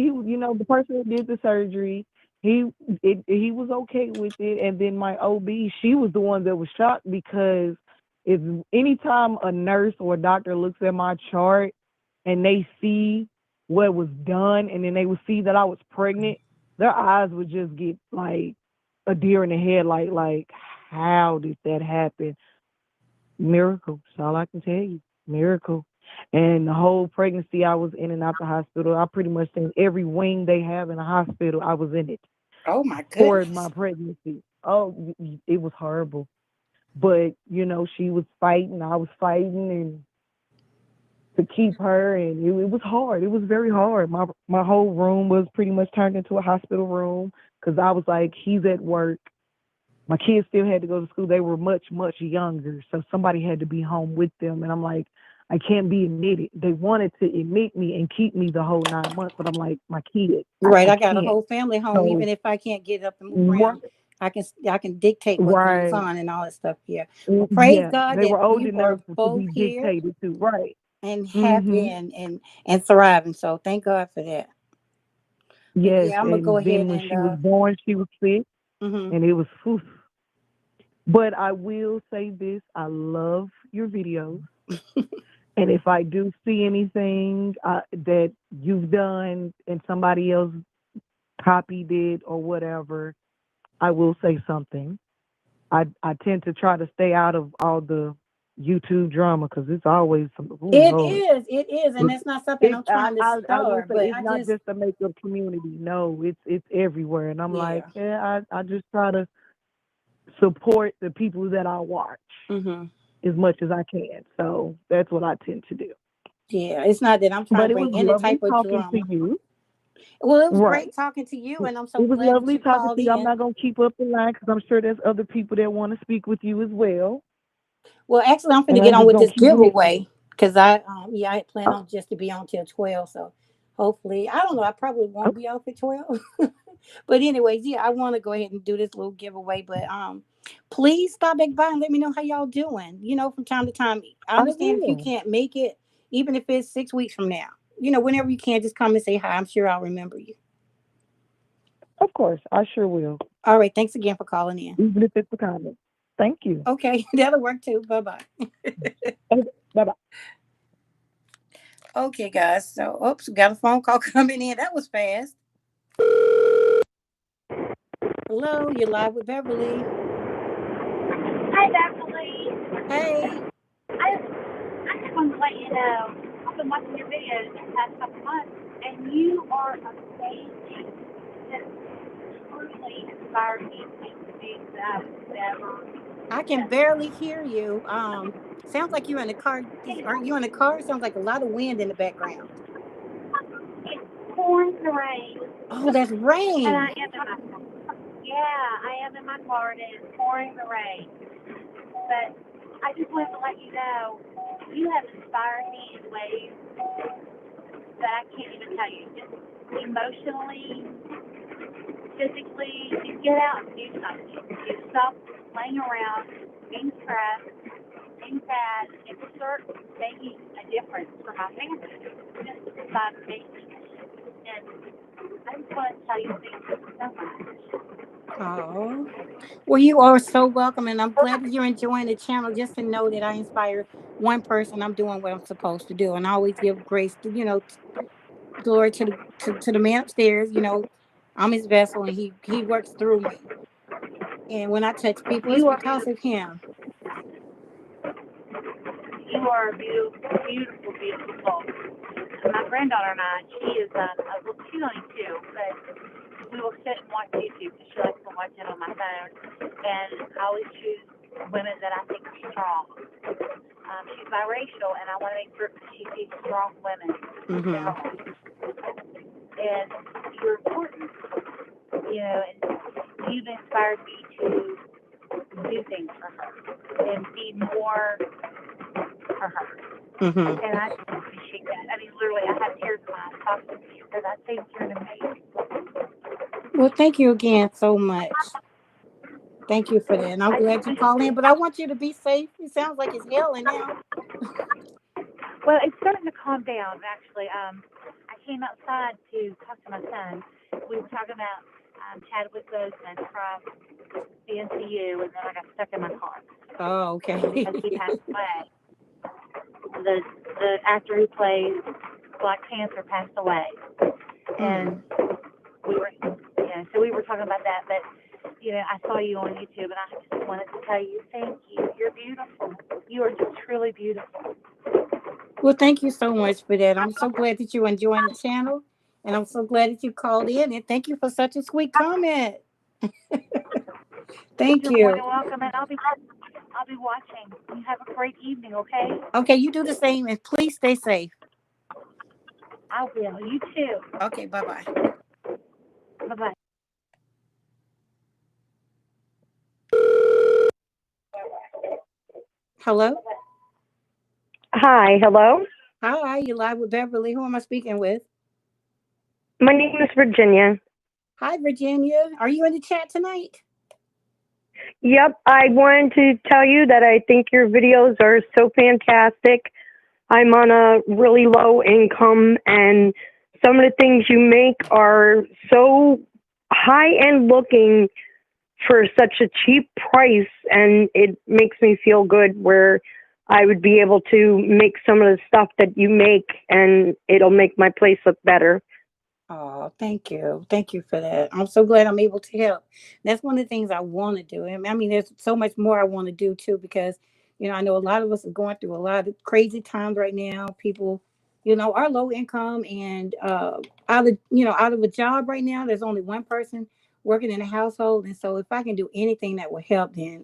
the person that did the surgery. He was okay with it, and then my OB, she was the one that was shocked because if anytime a nurse or a doctor looks at my chart and they see what was done, and then they would see that I was pregnant, their eyes would just get like a deer in the headlight, like how did that happen? Miracle. That's all I can tell you. Miracle. And the whole pregnancy, I was in and out the hospital. I pretty much think every wing they have in the hospital, I was in it Oh my for my goodness. pregnancy. Oh, it was horrible. But, she was fighting. I was fighting and to keep her. And it was hard. It was very hard. My whole room was pretty much turned into a hospital room because I was like, he's at work. My kids still had to go to school. They were much, much younger. So somebody had to be home with them. And I'm like, I can't be admitted. They wanted to admit me and keep me the whole 9 months, but I'm like, my kids, Right. I I got a can't. whole family home. So Even if I can't get up and move right, around, I can dictate what goes right. on and all that stuff. Yeah. Well, praise Yeah. God They that were old you enough are to both be here dictated to. Right. and happy Mm-hmm. and thriving. So thank God for that. But Yes. yeah, I'm gonna go And ahead then when and she was born, she was sick mhm. and it was oof. But I will say this, I love your videos. And if I do see anything that you've done and somebody else copied it or whatever, I will say something. I tend to try to stay out of all the YouTube drama because it's always some. Oh Lord, It is, and it's not something it. I'm trying to I will start, say but it's I not just just a makeup community. No, it's everywhere, and I'm like, yeah. yeah, I just try to support the people that I watch Mhm. as much as I can. So that's what I tend to do. Yeah, it's not that I'm trying But to it bring was any lovely type of talking to drama. you. Well, it was Right. great talking to you, and I'm so It was glad that lovely you talking called to you. I'm in. not going to keep up the line because I'm sure there's other people that want to speak with you as well. Well, actually, I'm going to And get I'm on just with going this to keep listening. giveaway because I had planned on just to be on till 12. So hopefully, I don't know, I probably won't Okay. be off at 12. But anyways, yeah, I want to go ahead and do this little giveaway. But please stop back by and let me know how y'all doing. From time to time. I I understand if you will. can't make it, even if it's 6 weeks from now. Whenever you can, just come and say hi. I'm sure I'll remember you. Of course, I sure will. All right. Thanks again for calling in. Even if it's a comment. Thank you. Okay. That'll work too. Bye bye. Okay, bye bye. Okay, guys. So, oops, got a phone call coming in. That was fast. Hello. You're live with Beverly. Hi, Beverly. Hey. I just wanted to let you know, I've been watching your videos the past couple months, and you are amazing. It truly inspired me to do things that I've never I can done. barely hear you. Sounds like you're in a car. Aren't you in a car? Sounds like a lot of wind in the background. It's pouring the rain, Oh, that's and rain. I am in my car, and it's pouring the rain. But I just wanted to let you know, you have inspired me in ways that I can't even tell you. Just emotionally, physically, you get out and do something. You stop laying around, being stressed, being sad, and start making a difference for my family. Just by making it. And I just want to tell you thank you so much. Oh, well, you are so welcome, and I'm glad that you're enjoying the channel. Just to know that I inspire one person, I'm doing what I'm supposed to do, and I always give grace to glory to the man upstairs. I'm his vessel, and he works through me. And when I touch people, it's You are because of him. you are a beautiful, beautiful, beautiful soul. My granddaughter and I, she's only 2, but we will sit and watch YouTube because she likes to watch it on my phone. And I always choose women that I think are strong. She's biracial, and I want to make sure she sees strong women in her Hmm. life. And you're important, and you've inspired me to do things for her and be more for her. Hmm. And I just appreciate that. I mean, literally, I have tears in my eyes talking to you because I think you're an amazing. Well, thank you again so much. Thank you for that, and I'm I glad you just, called in. But I want you to be safe. It sounds like it's hailing now. well, it's starting to calm down, actually. I came outside to talk to my son. We were talking about Chadwick Boseman from the NCU, and then I got stuck in my car Oh, okay. because he passed away. The actor who plays Black Panther passed away, Mm. and so we were talking about that. But I saw you on YouTube, and I just wanted to tell you, thank you. You're beautiful. You are just truly beautiful. Well, thank you so much for that. I'm so glad that you're enjoying the channel, and I'm so glad that you called in. And thank you for such a sweet comment. Thank You're more you. than welcome, and I'll be watching. You have a great evening, okay? Okay, you do the same, and please stay safe. I will. You too. Okay, bye bye. Bye bye. Hello. Hi, hello. Hi, you live with Beverly. Who am I speaking with? My name is Virginia. Hi, Virginia. Are you in the chat tonight? Yep, I wanted to tell you that I think your videos are so fantastic. I'm on a really low income, and some of the things you make are so high end looking for such a cheap price, and it makes me feel good where I would be able to make some of the stuff that you make, and it'll make my place look better. Oh, thank you. Thank you for that. I'm so glad I'm able to help. That's one of the things I want to do. I mean, there's so much more I want to do too, because, I know a lot of us are going through a lot of crazy times right now. People, are low income and out of a job right now. There's only one person working in a household. And so if I can do anything that will help, then,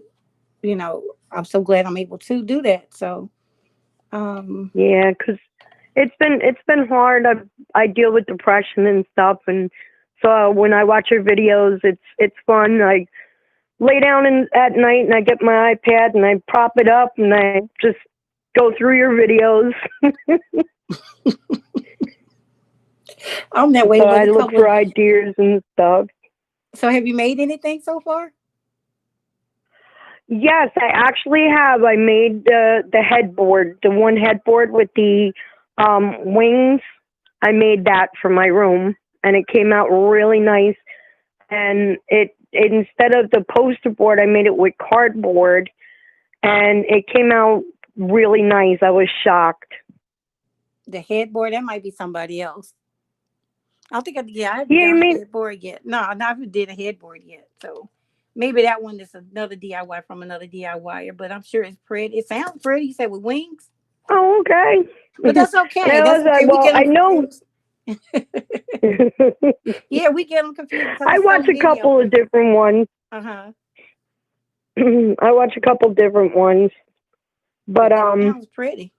I'm so glad I'm able to do that. So, um, Yeah, 'cause it's been hard. I deal with depression and stuff, and so when I watch your videos, it's fun. I lay down at night and I get my iPad and I prop it up and I just go through your videos. I'm that way So with I a look couple for of. ideas and stuff. So have you made anything so far? Yes, I actually have. I made the headboard, the one headboard with the wings. I made that for my room, and it came out really nice. and it instead of the poster board, I made it with cardboard, and it came out really nice. I was shocked. The headboard, that might be somebody else. I don't think I haven't Yeah, you done a mean, headboard yet. No, I haven't did a headboard yet. So maybe that one is another DIY from another DIYer, but I'm sure it's pretty. It sounds pretty. You said with wings, oh, okay. but that's And okay. I That's was okay. like, We well, get them I know. confused. Yeah, we get them confused because I there's so watch a many of couple of them. different ones. Uh huh. I watch a couple different ones, but But that sounds pretty.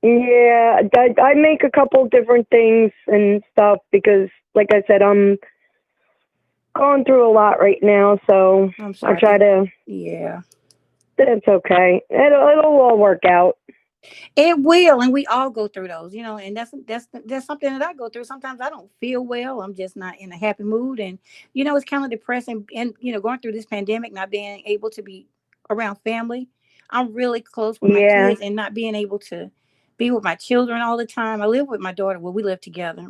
yeah, I make a couple different things and stuff because, like I said, I'm going through a lot right now, so I'm I sorry. try to. Yeah. It's okay. It'll all work out. It will, and we all go through those, and that's something that I go through. Sometimes I don't feel well. I'm just not in a happy mood, and it's kind of depressing. And going through this pandemic, not being able to be around family. I'm really close with my Yeah, kids, and not being able to be with my children all the time. I live with my daughter. Well, we live together.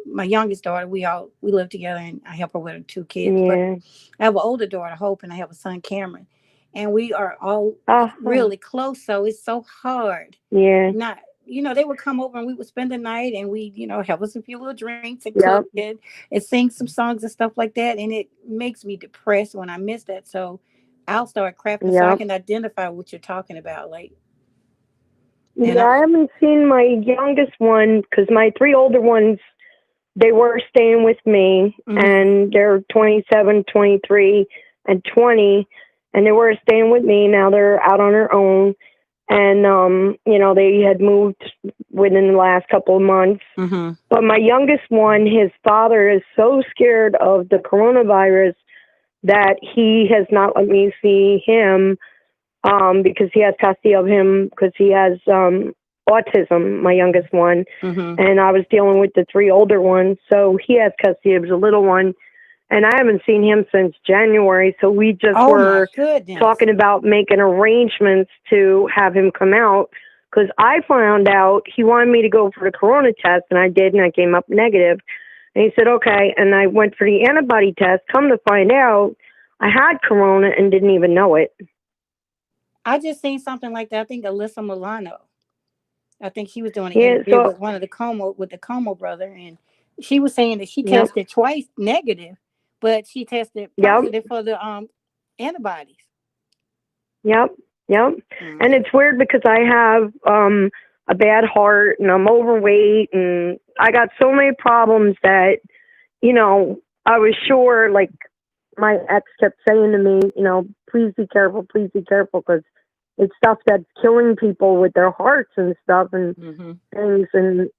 My youngest daughter, we live together, and I help her with her two kids. But yeah. I have an older daughter, Hope, and I have a son, Cameron, and we are all Oh, really close. So it's so hard yeah. not they would come over and we would spend the night, and we have us a few little drinks and cook Yep, and sing some songs and stuff like that, and it makes me depressed when I miss that. So I'll start crafting so I yep. can identify what you're talking about, like. And Yeah, I'm I haven't seen my youngest one because my three older ones, they were staying with me, hmm and they're 27, 23, and 20, and they were staying with me. Now they're out on their own, and they had moved within the last couple of months. hmm But my youngest one, his father is so scared of the coronavirus that he has not let me see him because he has custody of him because he has autism, my youngest one, hmm and I was dealing with the three older ones, so he has custody of the little one, and I haven't seen him since January, so we just oh my were goodness. talking about making arrangements to have him come out because I found out he wanted me to go for the corona test, and I did, and I came up negative. And he said, okay, and I went for the antibody test. Come to find out, I had corona and didn't even know it. I just seen something like that. I think Alyssa Milano, I think she was doing an Yeah, interview so, with one of the Como brother, and she was saying that she yep, tested twice negative, but she tested yep. positive for the antibodies. Yep, yep. And Mm. it's weird because I have a bad heart and I'm overweight and I got so many problems that, I was sure, like my ex kept saying to me, please be careful because it's stuff that's killing people with their hearts and stuff and Hmm. things. And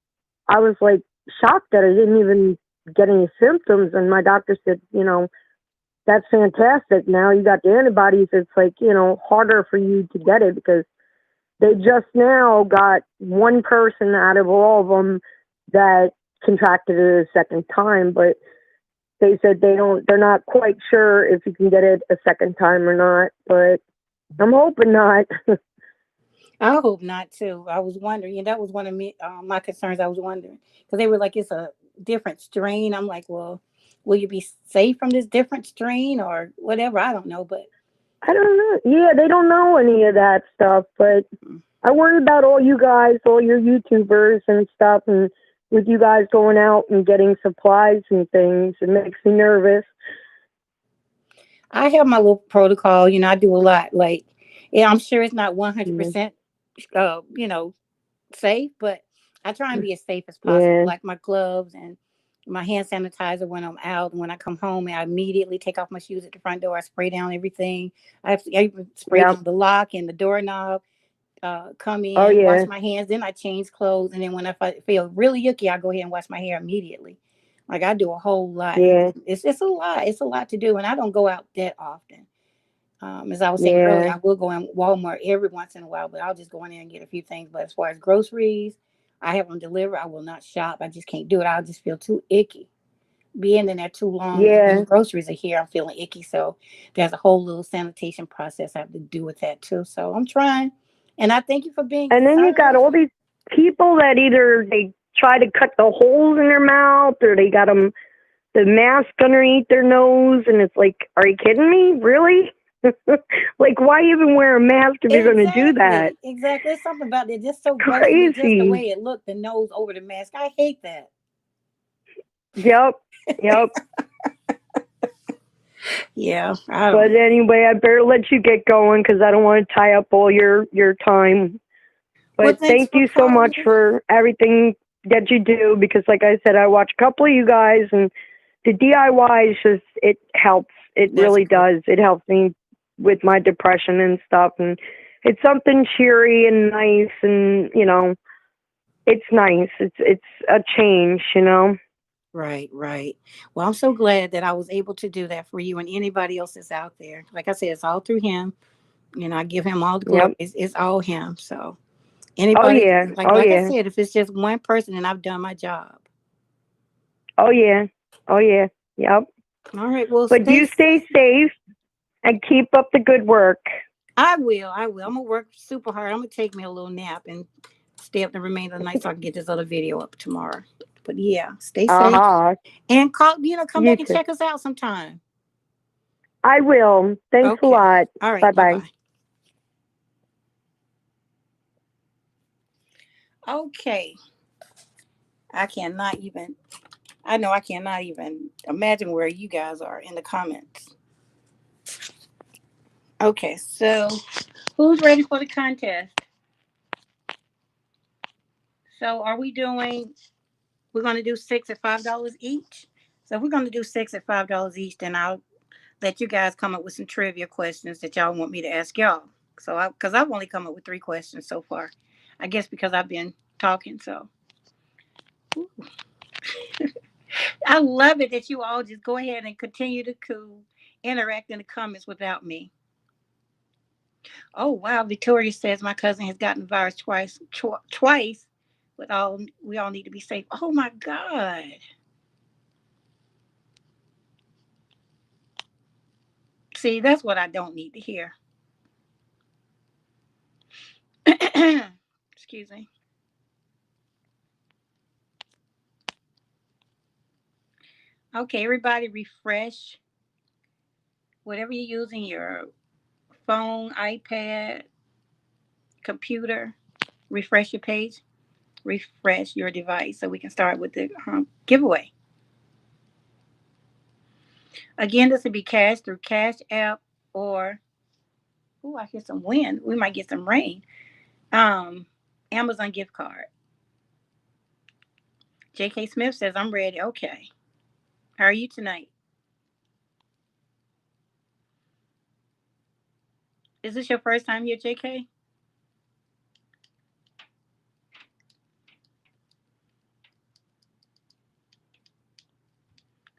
I was like shocked that I didn't even get any symptoms. And my doctor said, that's fantastic. Now you got the antibodies. It's like, harder for you to get it because they just now got one person out of all of them that contracted it a second time, but they said they're not quite sure if you can get it a second time or not, but I'm hoping not. I hope not too. I was wondering, and that was one of my concerns. I was wondering because they were like, it's a different strain. I'm like, well, will you be safe from this different strain or whatever? I don't know, but I don't know. Yeah, they don't know any of that stuff, but mm, I worry about all you guys, all your YouTubers and stuff, and with you guys going out and getting supplies and things, it makes me nervous. I have my little protocol. I do a lot. Like, yeah, I'm sure it's not Yeah, 100%, safe, but I try and be as safe as possible. yeah, Like my gloves and my hand sanitizer when I'm out. And when I come home, I immediately take off my shoes at the front door. I spray down everything. I even spray yep. down the lock and the doorknob. Come Oh in, wash yeah, my hands, then I change clothes, and then when I feel really yucky, I go ahead and wash my hair immediately. Like I do a whole lot. yeah, It's a lot. It's a lot to do, and I don't go out that often. As I was saying earlier, yeah. I will go in Walmart every once in a while, but I'll just go in there and get a few things. But as far as groceries, I have them delivered. I will not shop. I just can't do it. I'll just feel too icky. Being in there too long, and then the Yeah. groceries are here, I'm feeling icky. So there's a whole little sanitation process I have to do with that too. So I'm trying. And I thank you for being And then you got concerned. all these people that either they try to cut the holes in their mouth or they got them the mask underneath their nose, and it's like, are you kidding me? Really? Like, why even wear a mask if you're going to do that? Exactly. There's something about it just so gross to me, just the Crazy. way it looked, the nose over the mask. I hate that. Yep. Yep. Yeah, I don't But know. anyway, I better let you get going because I don't want to tie up all your time. Well, But thanks thank for you so calling. much for everything that you do because, like I said, I watch a couple of you guys, and the DIY is just, it helps. It That's really great. does. It helps me with my depression and stuff. And it's something cheery and nice, and it's nice. It's a change, Right, right. Well, I'm so glad that I was able to do that for you and anybody else that's out there. Like I said, it's all through him. I give him all the glory. Yep. It's all him. So Oh anybody, yeah. like Oh like I yeah. said, if it's just one person, then I've done my job. Oh yeah. Oh yeah. Yep. All right. Well, But stay. you stay safe and keep up the good work. I will. I will. I'm gonna work super hard. I'm gonna take me a little nap and stay up the remainder of the night so I can get this other video up tomorrow. But yeah, stay safe Uh-huh. and call. Come You back and too. check us out sometime. I will. Thanks a Okay. lot. All right. Bye Bye bye. bye. Okay. I cannot even. I know I cannot even imagine where you guys are in the comments. Okay. So who's ready for the contest? So are we doing? We're gonna do six at $5 each. So if we're gonna do six at $5 each, then I'll let you guys come up with some trivia questions that y'all want me to ask y'all. So, because I've only come up with three questions so far, I guess because I've been talking. So, I love it that you all just go ahead and continue to interact in the comments without me. Oh wow, Victoria says my cousin has gotten the virus twice. With all we all need to be safe. Oh my God. See, that's what I don't need to hear. Excuse me. Okay, everybody refresh whatever you're using, your phone, iPad, computer, refresh your page, refresh your device so we can start with the giveaway. Again, this will be cash through Cash App or, oh, I hear some wind. We might get some rain. Um, Amazon gift card. J.K. Smith says, I'm ready. Okay. How are you tonight? Is this your first time here, J.K.?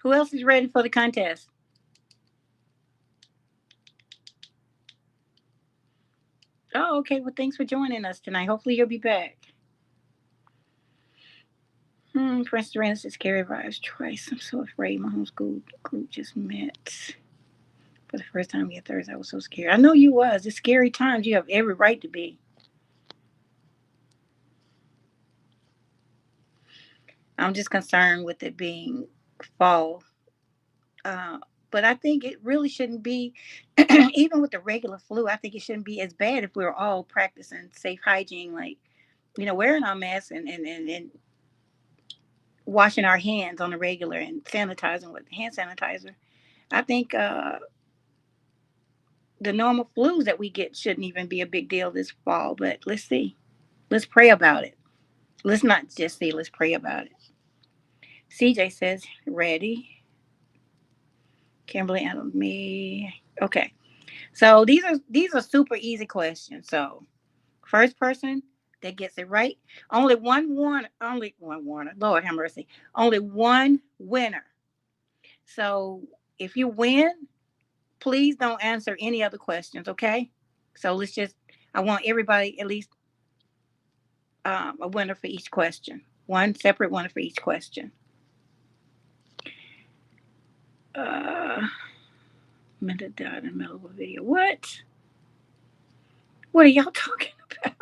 Who else is ready for the contest? Oh, okay. Well, thanks for joining us tonight. Hopefully, you'll be back. Prince Durant says scary vibes twice. I'm so afraid. My homeschool group just met for the first time yet Thursday. I was so scared. I know you was. It's scary times. You have every right to be. I'm just concerned with it being fall. Uh, but I think it really shouldn't be, even with the regular flu, I think it shouldn't be as bad if we are all practicing safe hygiene, like, wearing our masks and washing our hands on the regular and sanitizing with hand sanitizer. I think the normal flus that we get shouldn't even be a big deal this fall, but let's see. Let's pray about it. Let's not just say, let's pray about it. CJ says, ready. Kimberly and me. Okay. So these are super easy questions. So first person that gets it right, only one warner. Lord have mercy. Only one winner. So if you win, please don't answer any other questions, okay? So I want everybody at least a winner for each question. One separate winner for each question. Uh, Minta died in the middle of a video. What? What are y'all talking about?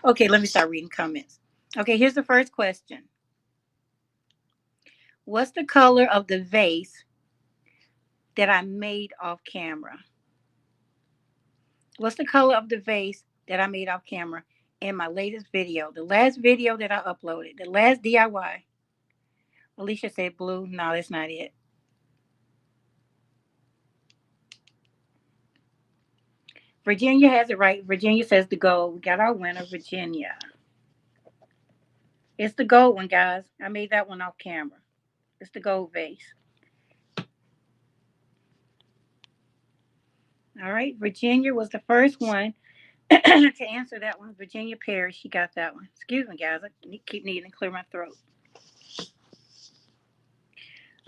Okay, let me start reading comments. Okay, here's the first question. What's the color of the vase that I made off camera? What's the color of the vase that I made off camera in my latest video? The last video that I uploaded, the last DIY. Alicia said blue. No, that's not it. Virginia has it right. Virginia says the gold. We got our winner, Virginia. It's the gold one, guys. I made that one off camera. It's the gold vase. All right. Virginia was the first one to answer that one. Virginia Perry, she got that one. Excuse me, guys. I keep needing to clear my throat.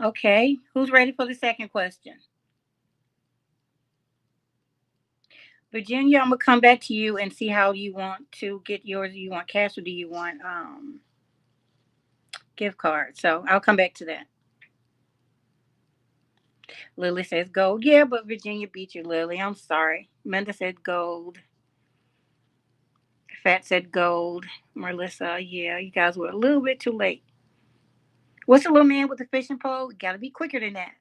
Okay. Who's ready for the second question? Virginia, I'm gonna come back to you and see how you want to get yours. Do you want cash or do you want gift card? So I'll come back to that. Lily says gold. Yeah, but Virginia beat you, Lily. I'm sorry. Menda said gold. Fat said gold. Melissa, yeah, you guys were a little bit too late. What's the little man with the fishing pole? You gotta be quicker than that.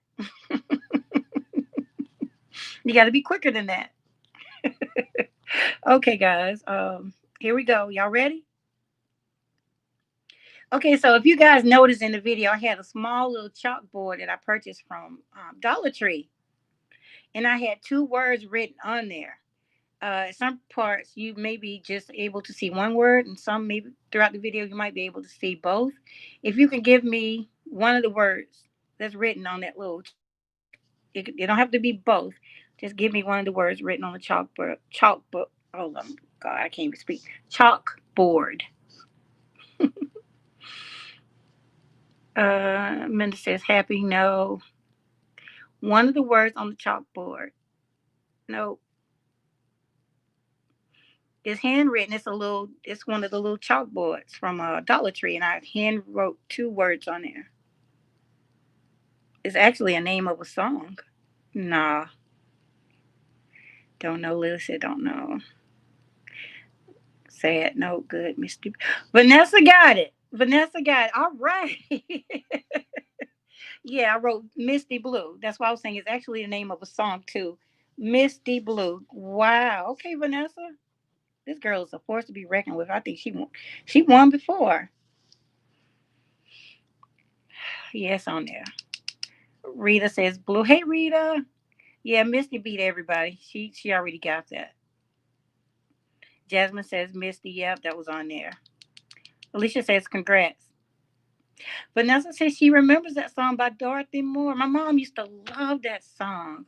You gotta be quicker than that. Okay, guys. Here we go. Y'all ready? Okay, so if you guys noticed in the video, I had a small little chalkboard that I purchased from Dollar Tree, and I had two words written on there. Some parts you may be just able to see one word, and some maybe throughout the video you might be able to see both. If you can give me one of the words that's written on that little, it don't have to be both. Just give me one of the words written on the chalkboard. Chalkboard. Oh God, I can't even speak. Chalkboard. Minda says happy. No. One of the words on the chalkboard. No. It's handwritten. It's a little. It's one of the little chalkboards from Dollar Tree, and I hand wrote two words on there. It's actually a name of a song. Nah, don't know. Lily said don't know. Sad. No good. Misty. Vanessa got it. Vanessa got it. All right. Yeah, I wrote Misty Blue. That's why I was saying it's actually the name of a song too. Misty Blue. Wow. Okay, Vanessa. This girl is a force to be reckoned with. I think she won. She won before. Yes, on there. Rita says blue. Hey, Rita. Yeah, Misty beat everybody. She already got that. Jasmine says Misty. Yep, that was on there. Alicia says congrats. Vanessa says she remembers that song by Dorothy Moore. My mom used to love that song.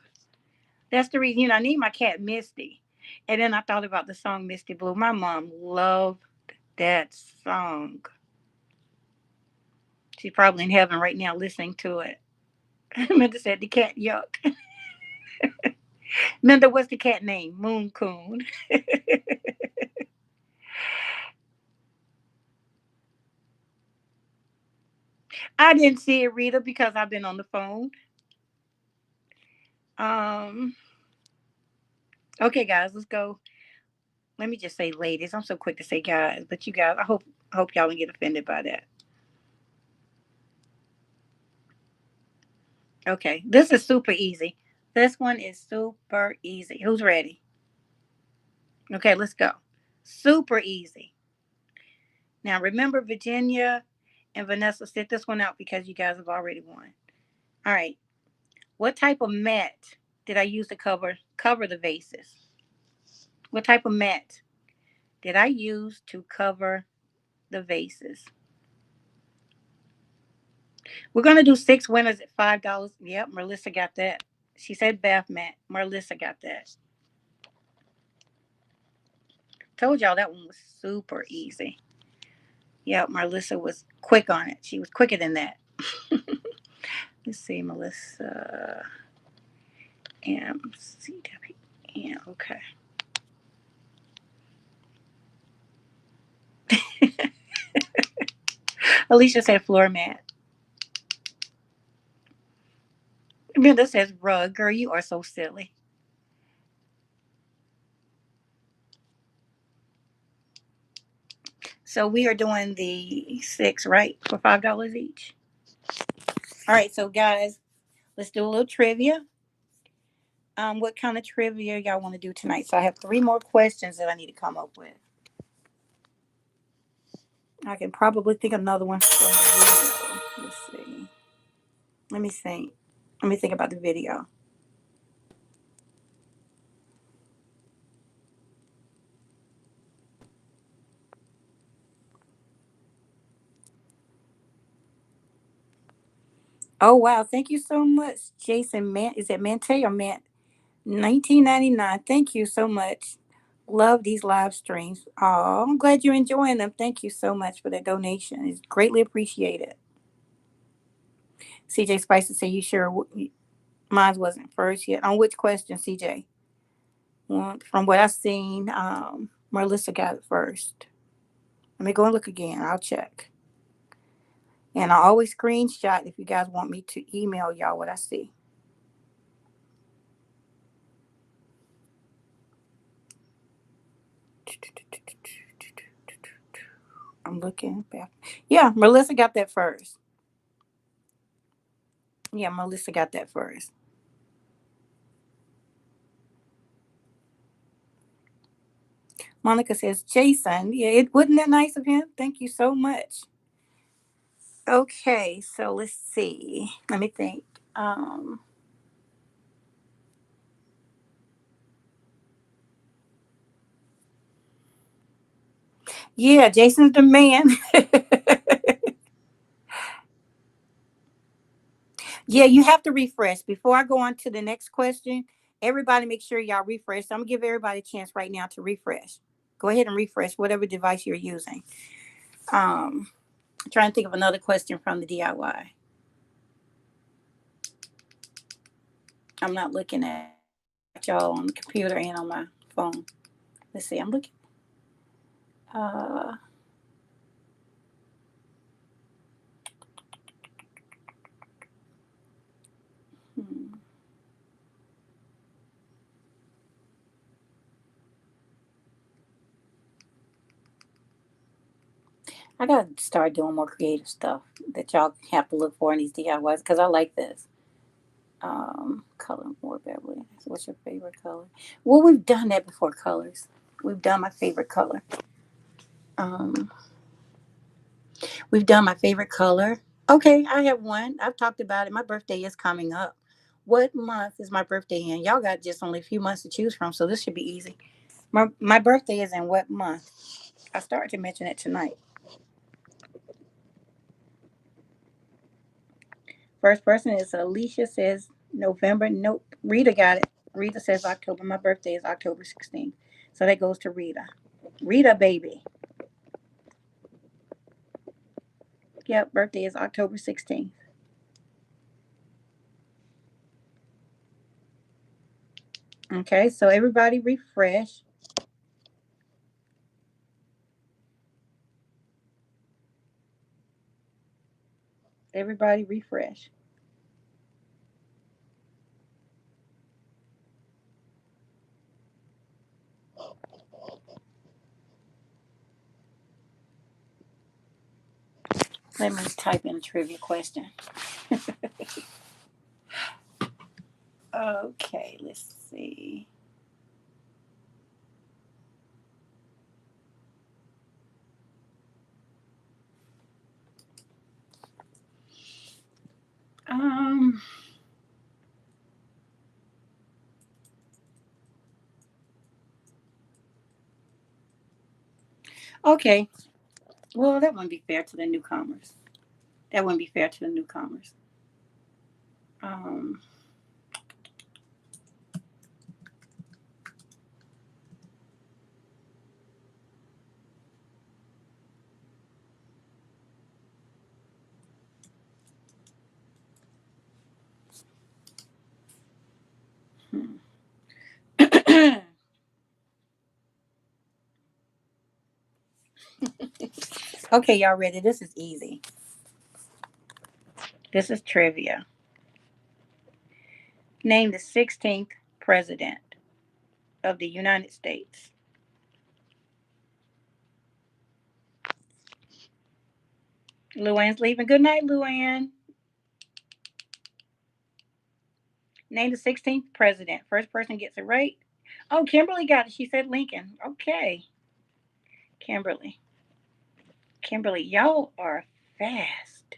That's the reason, I need my cat Misty. And then I thought about the song Misty Blue. My mom loved that song. She's probably in heaven right now listening to it. Minda said the cat yuck. Minda, what's the cat name? Moon Coon. I didn't see it, Rita, because I've been on the phone. Um. Okay, guys, let's go. Let me just say, ladies. I'm so quick to say guys, but you guys, I hope y'all don't get offended by that. Okay, this is super easy. This one is super easy. Who's ready? Okay, let's go. Super easy. Now, remember, Virginia and Vanessa, sit this one out because you guys have already won. All right. What type of mat did I use to cover the vases? What type of mat did I use to cover the vases? We're gonna do 6 winners at $5. Yep, Melissa got that. She said bath mat. Melissa got that. Told y'all that one was super easy. Yep, Melissa was quick on it. She was quicker than that. Let's see, Melissa. MCW. Yeah, okay. Alicia said floor mat. Linda says rug. Girl, you are so silly. So we are doing the 6, right? For $5 each. All right, so guys, let's do a little trivia. What kind of trivia y'all want to do tonight? So I have 3 more questions that I need to come up with. I can probably think of another one from the video. Let's see. Let me think. Let me think about the video. Oh wow! Thank you so much, Jason. Man, is it Mante or Man? 1999. Thank you so much. Love these live streams. Oh, I'm glad you're enjoying them. Thank you so much for that donation. It's greatly appreciated. CJ Spicer said, "You sure mine wasn't first yet?" On which question, CJ? Well, from what I've seen, Melissa got it first. Let me go and look again. I'll check. And I always screenshot if you guys want me to email y'all what I see. I'm looking back. Yeah, Melissa got that first. Yeah, Melissa got that first. Monica says, Jason. Yeah, it wasn't that nice of him. Thank you so much. Okay, so let's see. Let me think. Um, yeah, Jason's the man. Yeah, you have to refresh. Before I go on to the next question, everybody make sure y'all refresh. So I'm gonna give everybody a chance right now to refresh. Go ahead and refresh whatever device you're using. I'm trying to think of another question from the DIY. I'm not looking at y'all on the computer and on my phone. Let's see. I'm looking. Uh, hmm. I gotta start doing more creative stuff that y'all have to look for in these DIYs because I like this. Color more Beverly. So what's your favorite color? Well, we've done that before. Colors. We've done my favorite color. Um, we've done my favorite color. Okay, I have one. I've talked about it. My birthday is coming up. What month is my birthday in? Y'all got just only a few months to choose from, so this should be easy. My birthday is in what month? I started to mention it tonight. First person is Alicia says November. Nope. Rita got it. Rita says October. My birthday is October 16th. So that goes to Rita. Rita, baby. Yep, birthday is October 16th. Okay, so everybody refresh. Everybody refresh. Let me type in a trivia question. Okay, let's see. Um, okay. Well, that wouldn't be fair to the newcomers. That wouldn't be fair to the newcomers. Um, okay, y'all ready? This is easy. This is trivia. Name the 16th president of the United States. Luann's leaving. Good night, Luann. Name the 16th president. First person gets it right. Oh, Kimberly got it. She said Lincoln. Okay. Kimberly. Kimberly, y'all are fast.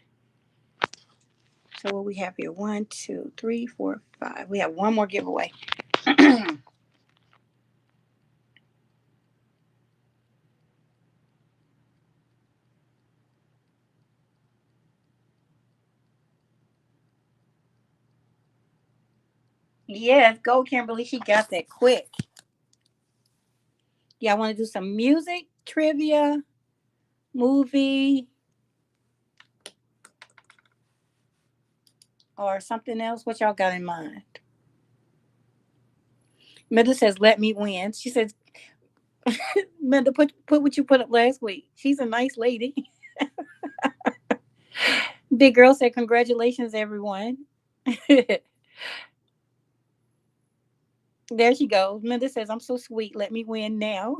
So what we have here? 1, 2, 3, 4, 5. We have one more giveaway. Yes, go Kimberly. She got that quick. Y'all want to do some music, trivia, movie, or something else? What y'all got in mind? Minda says, "Let me win." She says, "Minda, put what you put up last week." She's a nice lady. Big girl said, "Congratulations, everyone." There she goes. Minda says, "I'm so sweet. Let me win now."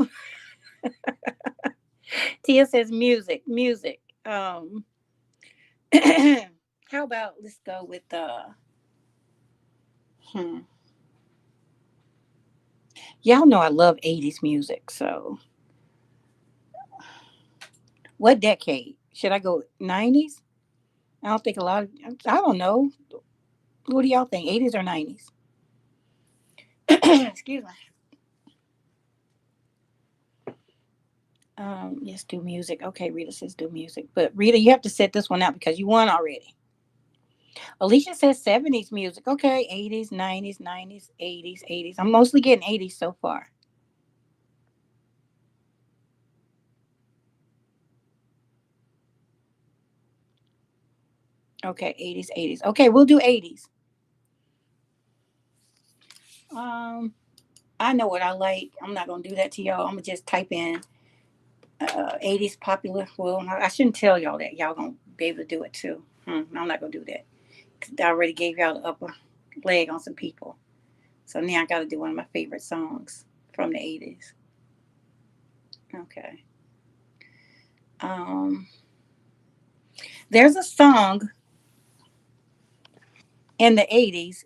Tia says, "Music, music." How about let's go with hmm. Y'all know I love 80s music, so what decade? Should I go 90s? I don't think a lot of, I don't know. What do y'all think? 80s or 90s? Excuse me. Yes, do music. Okay, Rita says do music. But Rita, you have to set this one out because you won already. Alicia says 70s music. Okay, 80s, 90s, 90s, 80s, 80s. I'm mostly getting 80s so far. Okay, 80s, 80s. Okay, we'll do 80s. Um, I know what I like. I'm not gonna do that to y'all. I'm gonna just type in 80s popular. Well, I shouldn't tell y'all that. Y'all gonna be able to do it too. I'm not gonna do that. I already gave y'all the upper leg on some people. So now I gotta do one of my favorite songs from the 80s. Okay. Um, there's a song in the 80s.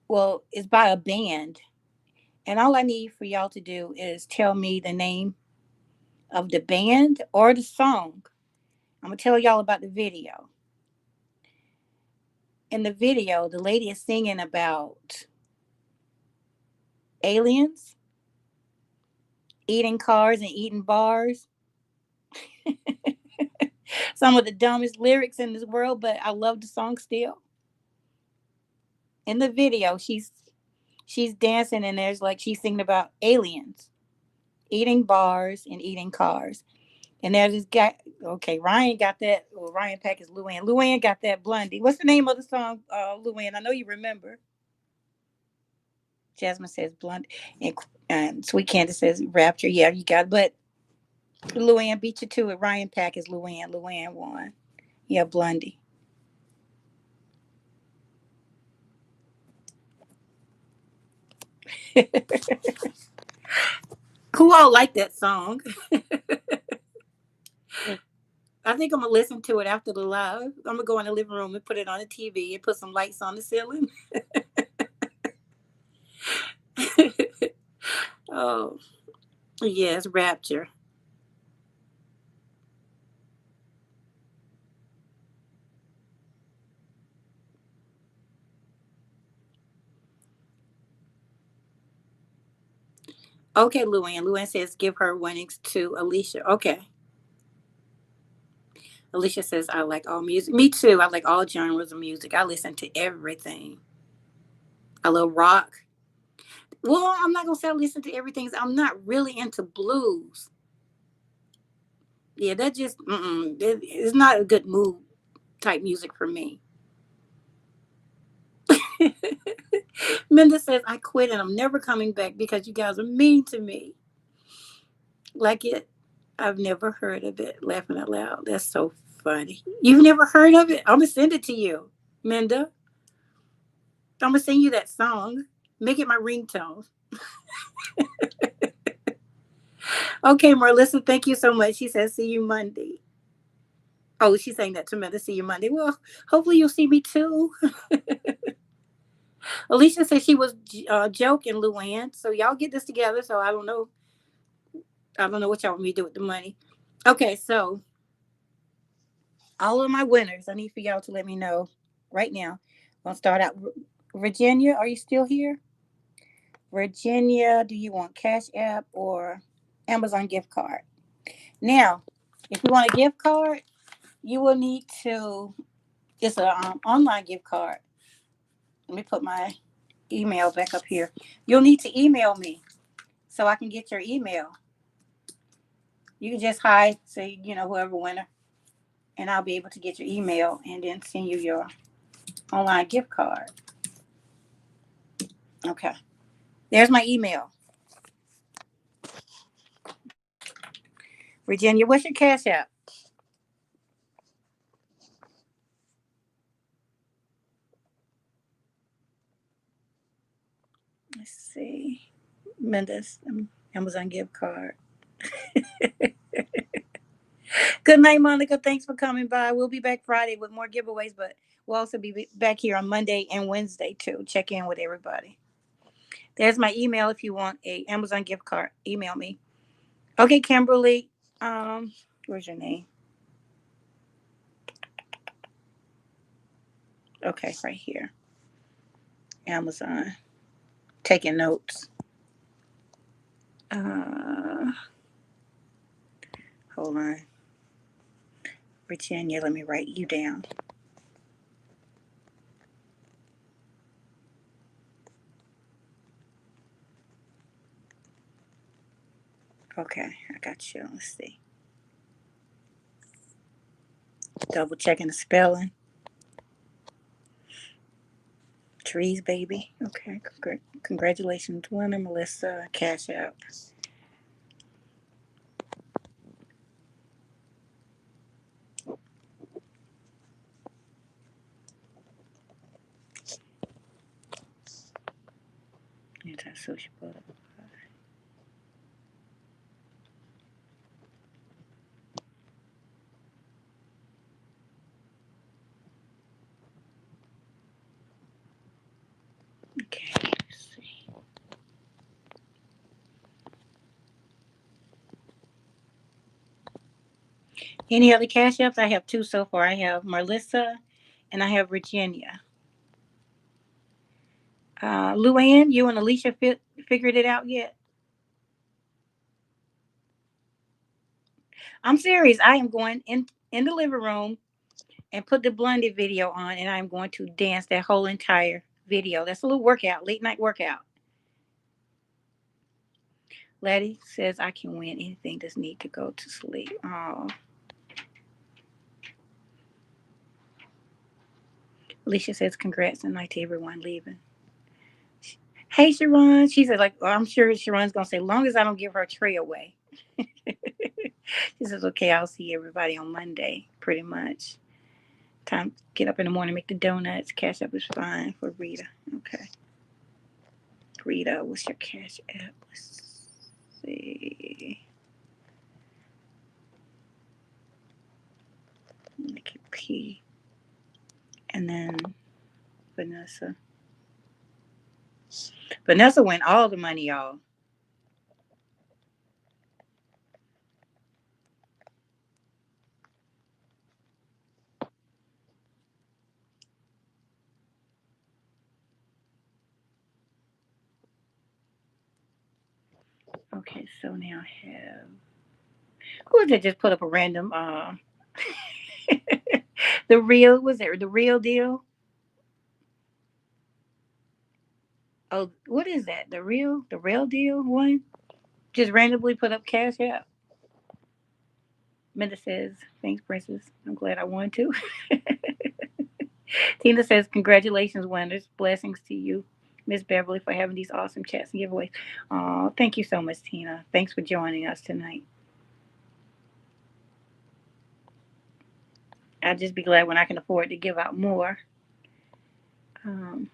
Well, it's by a band. And all I need for y'all to do is tell me the name of the band or the song. I'm gonna tell y'all about the video. In the video, the lady is singing about aliens, eating cars and eating bars. Some of the dumbest lyrics in this world, but I love the song still. In the video, she's dancing and there's like she's singing about aliens, eating bars and eating cars. And there's this guy. Okay, Ryan got that. Well, Ryan Pack is Luann. Luann got that Blondie. What's the name of the song, Luann? I know you remember. Jasmine says Blondie, and Sweet Candace says Rapture. Yeah, you got it. But Luann beat you to it. Ryan Pack is Luann. Luann won. Yeah, Blondie. Who all like that song? I think I'm gonna listen to it after the live. I'm gonna go in the living room and put it on the TV and put some lights on the ceiling. Oh, yes, Rapture. Okay, Luann. Luann says give her winnings to Alicia. Okay. Alicia says I like all music. Me too. I like all genres of music. I listen to everything. I love rock. Well, I'm not gonna say I listen to everything. I'm not really into blues. Yeah, that just it's not a good mood type music for me. Minda says I quit and I'm never coming back because you guys are mean to me. Like it, I've never heard of it. Laughing out loud. That's so funny. You've never heard of it? I'm gonna send it to you, Minda. I'm gonna send you that song. Make it my ringtone. Okay, Marlissa, thank you so much. She says, see you Monday. Oh, she's saying that to Minda, see you Monday. Well, hopefully you'll see me too. Alicia said she was joking, Luann. So y'all get this together. So I don't know. I don't know what y'all want me to do with the money. Okay, so all of my winners, I need for y'all to let me know right now. I'm gonna start out. Virginia, are you still here? Virginia, do you want Cash App or Amazon gift card? Now, if you want a gift card, you will need to. It's an online gift card. Let me put my email back up here. You'll need to email me so I can get your email. You can just hide, say, whoever winner, and I'll be able to get your email and then send you your online gift card. Okay. There's my email. Virginia, what's your Cash App? Let's see. Mendes, Amazon gift card. Good night, Monica. Thanks for coming by. We'll be back Friday with more giveaways, but we'll also be back here on Monday and Wednesday too. Check in with everybody. There's my email if you want a Amazon gift card. Email me. Okay, Kimberly. Where's your name? Okay, right here. Amazon. Taking notes. Uh, Hold on. Virginia, let me write you down. Okay, I got you. Let's see. Double checking the spelling. Trees, baby. Okay, congratulations, winner, Melissa. Cash out. Anti-social butterfly. Okay, let's see. Any other cash apps? I have two so far. I have Melissa and I have Virginia. Luann, you and Alicia figured it out yet? I'm serious. I am going in the living room and put the blended video on, and I'm going to dance that whole entire video. That's a little workout, late night workout. Letty says I can win anything. Just need to go to sleep. Oh, Alicia says congrats and night to everyone leaving. Hey, Sharon. She said, I'm sure Sharon's gonna say, long as I don't give her tray away. She says, okay, I'll see everybody on Monday, pretty much. Time to get up in the morning, make the donuts. Cash up is fine for Rita. Okay. Rita, what's your cash app? Let's see. Make it P. And then Vanessa. Vanessa went all the money, y'all. Okay, so now I have. Who is it? Just put up a random. The real was there? The real deal. Oh, what is that? The real deal one. Just randomly put up cash app. Minda says, "Thanks, Princess. I'm glad I won too." Tina says, "Congratulations, winners. Blessings to you, Miss Beverly, for having these awesome chats and giveaways." Oh, thank you so much, Tina. Thanks for joining us tonight. I'll just be glad when I can afford to give out more. Um,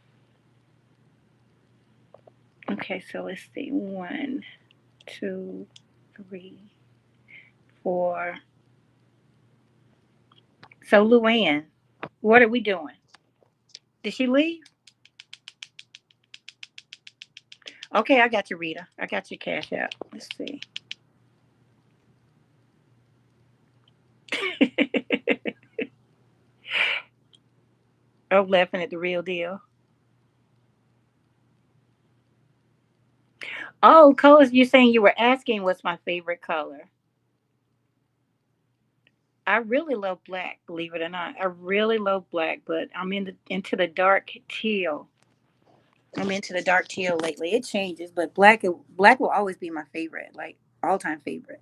okay, so let's see. 1, 2, 3, 4. So Luann, what are we doing? Did she leave? Okay, I got you, Rita. I got your cash out. Let's see. I'm laughing at the real deal. Oh, colors. You're saying you were asking what's my favorite color? I really love black. Believe it or not, I really love black. But into the dark teal. I'm into the dark teal lately. It changes, but black will always be my favorite, like all time favorite.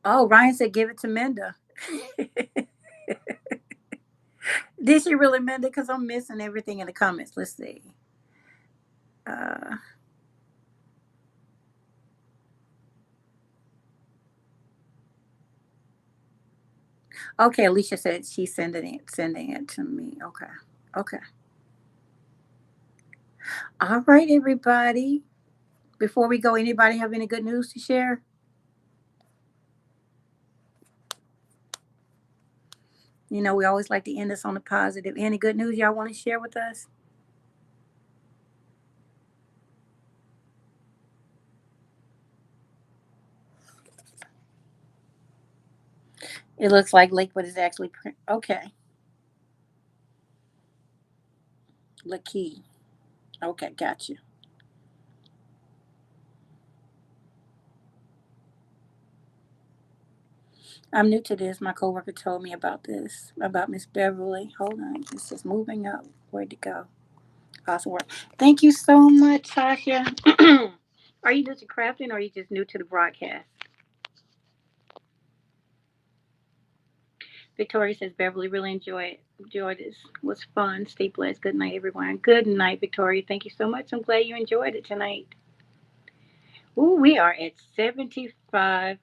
Oh, Ryan said give it to Minda. Did she really, Minda? Because I'm missing everything in the comments. Let's see. Uh, okay, Alicia said she's sending it to me. Okay, okay. All right, everybody. Before we go, anybody have any good news to share? You know, we always like to end this on a positive. Any good news y'all want to share with us? It looks like Lakewood is actually okay. Lakey. Okay, got you. I'm new to this. My coworker told me about this, about Miss Beverly. Hold on. This is moving up. Where'd it go? Awesome work. Thank you so much, Tasha. Are you new to crafting or are you just new to the broadcast? Victoria says Beverly really enjoyed this. Was fun. Stay blessed. Good night, everyone. Good night, Victoria. Thank you so much. I'm glad you enjoyed it tonight. Ooh, we are at 75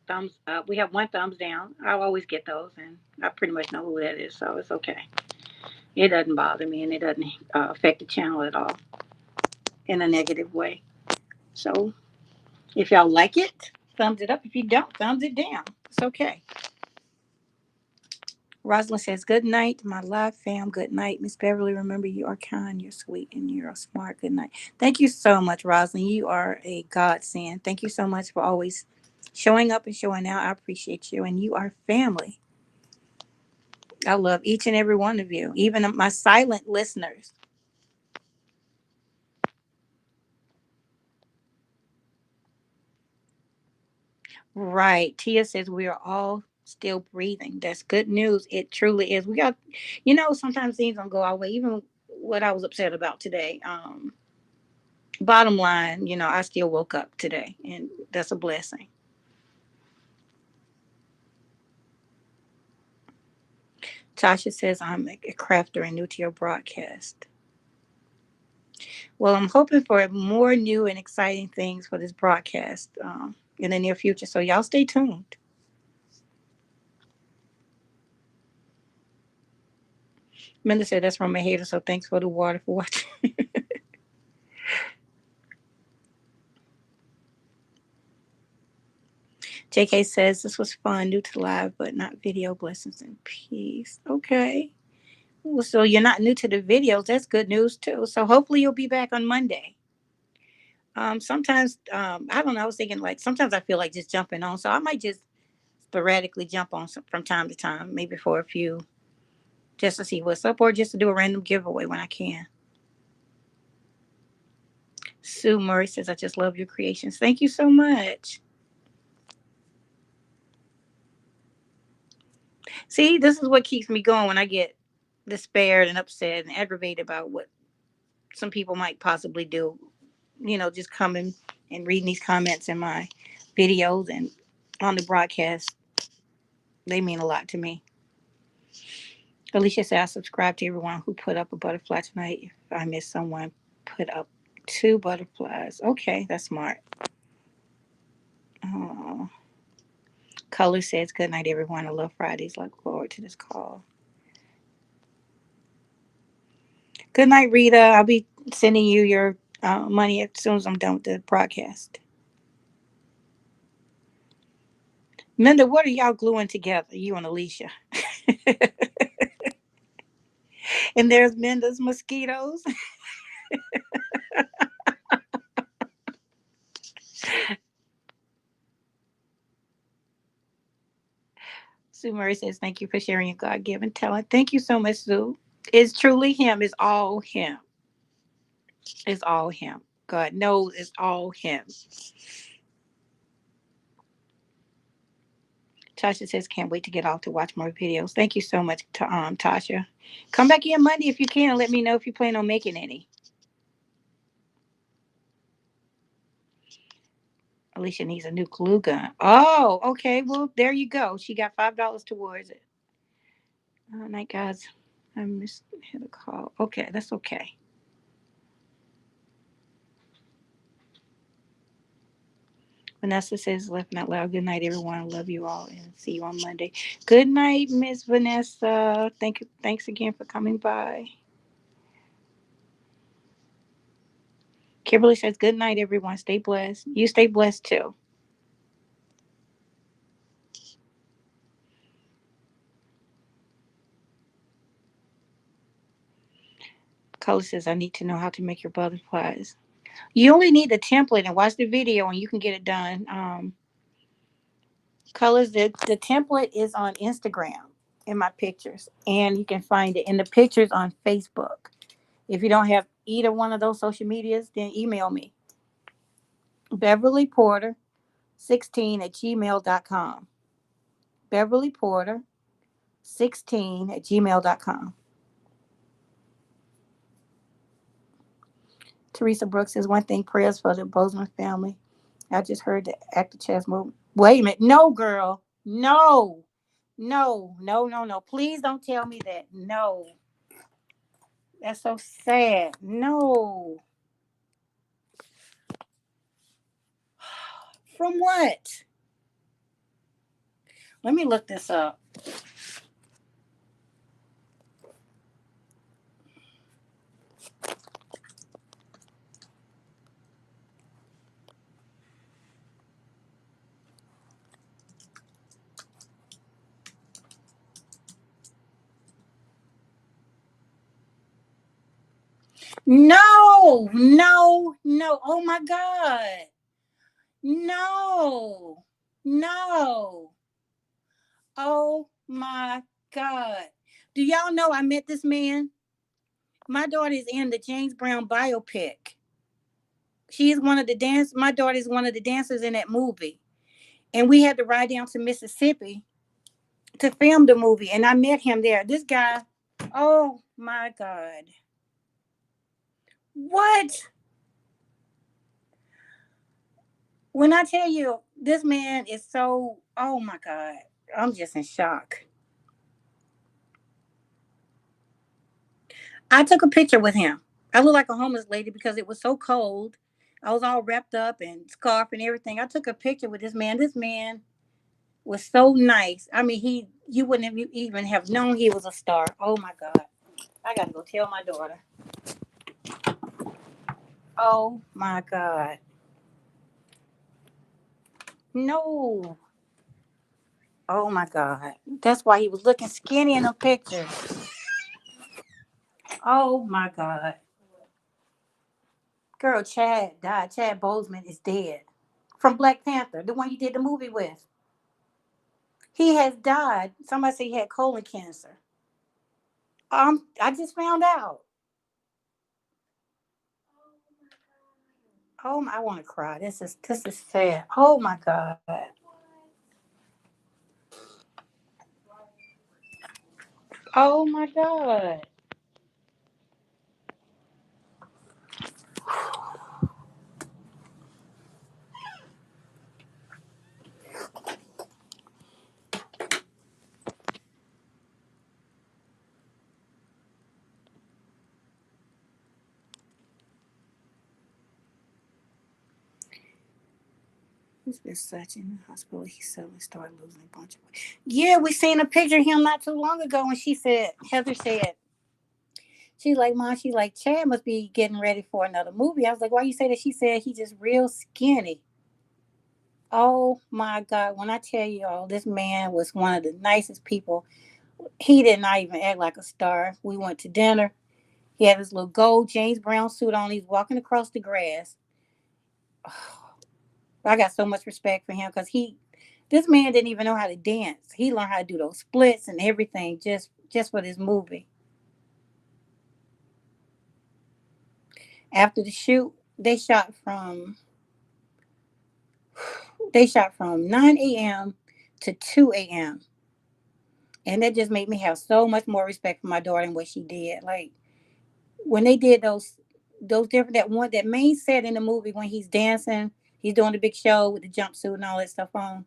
thumbs up. We have one thumbs down. I'll always get those, and I pretty much know who that is, so it's okay. It doesn't bother me, and it doesn't affect the channel at all in a negative way. So if y'all like it, thumbs it up. If you don't, thumbs it down. It's okay. Rosalind says, good night, my love fam. Good night. Miss Beverly, remember you are kind, you're sweet, and you're smart. Good night. Thank you so much, Rosalind. You are a godsend. Thank you so much for always showing up and showing out. I appreciate you. And you are family. I love each and every one of you, even my silent listeners. Right. Tia says we are all still breathing. That's good news. It truly is. We got, sometimes things don't go our way. Even what I was upset about today. Bottom line, I still woke up today, and that's a blessing. Tasha says I'm a crafter and new to your broadcast. Well, I'm hoping for more new and exciting things for this broadcast in the near future. So y'all stay tuned. Minda said that's from a hater, so thanks for the water for watching. JK says this was fun, new to live, but not video. Blessings and peace. Okay. Well, so you're not new to the videos. That's good news too. So hopefully you'll be back on Monday. Sometimes I don't know. I was thinking like sometimes I feel like just jumping on, so I might just sporadically jump on from time to time, maybe for a few, just to see what's up, or just to do a random giveaway when I can. Sue Murray says, "I just love your creations. Thank you so much." See, this is what keeps me going when I get despaired and upset and aggravated about what some people might possibly do. Just coming and reading these comments in my videos and on the broadcast, they mean a lot to me. Alicia said, I subscribe to everyone who put up a butterfly tonight. If I miss someone, put up two butterflies. Okay, that's smart. Oh. Color says, good night, everyone. I love Fridays. Look forward to this call. Good night, Rita. I'll be sending you your money as soon as I'm done with the broadcast. Minda, what are y'all gluing together, you and Alicia? And there's Menda's mosquitoes. Sue Murray says, thank you for sharing your God given talent. Thank you so much, Sue. It's truly Him. It's all Him. It's all Him. God knows it's all Him. Tasha says, can't wait to get off to watch more videos. Thank you so much, Tasha. Come back in Monday if you can and let me know if you plan on making any. Alicia needs a new glue gun. Oh, okay. Well, there you go. She got $5 towards it. Night, guys. I missed hit a call. Okay, that's okay. Vanessa says, laughing out loud. Good night, everyone. I love you all and see you on Monday. Good night, Miss Vanessa. Thank you. Thanks again for coming by. Kimberly says, good night, everyone. Stay blessed. You stay blessed too. Color says, I need to know how to make your butterflies. You only need the template and watch the video and you can get it done. Colors, the template is on Instagram in my pictures, and you can find it in the pictures on Facebook. If you don't have either one of those social medias, then email me. Beverly Porter 16 at gmail.com. Beverly Porter 16 at gmail.com. Teresa Brooks says, one thing, prayers for the Boseman family. I just heard the actor chest move. Wait a minute. No, girl. No. No, no, no, no. Please don't tell me that. No. That's so sad. No. From what? Let me look this up. No, no, no. Oh my God. No, no. Oh my God. Do y'all know I met this man? My daughter is in the James Brown Biopic. She's one of the dance. My daughter is one of the dancers in that movie, and we had to ride down to Mississippi to film the movie, and I met him there. This guy. Oh my God. What? When I tell you this man is so, oh my God, I'm just in shock. I took a picture with him. I looked like a homeless lady because it was so cold. I was all wrapped up and scarf and everything. I took a picture with this man. This man was so nice. I mean, you wouldn't have even have known he was a star. Oh my God. I gotta go tell my daughter. Oh my God. No. Oh my God. That's why he was looking skinny in the picture. Oh my God. Girl, Chad died. Chad Boseman is dead. From Black Panther, the one you did the movie with. He has died. Somebody said he had colon cancer. I just found out. Oh my, I want to cry. This is sad. Oh my God. Oh my God. He's been such in the hospital. He suddenly started losing a bunch of weight. Yeah, we seen a picture of him not too long ago, and Heather said, she's like, Mom, she's like, Chad must be getting ready for another movie. I was like, why you say that? She said he just real skinny. Oh my God. When I tell you all, this man was one of the nicest people. He did not even act like a star. We went to dinner. He had his little gold James Brown suit on. He's walking across the grass. I got so much respect for him because this man didn't even know how to dance. He learned how to do those splits and everything just for this movie. After the shoot, they shot from 9 a.m. to 2 a.m. And that just made me have so much more respect for my daughter and what she did. Like when they did those different that main set in the movie when he's dancing, he's doing the big show with the jumpsuit and all that stuff on.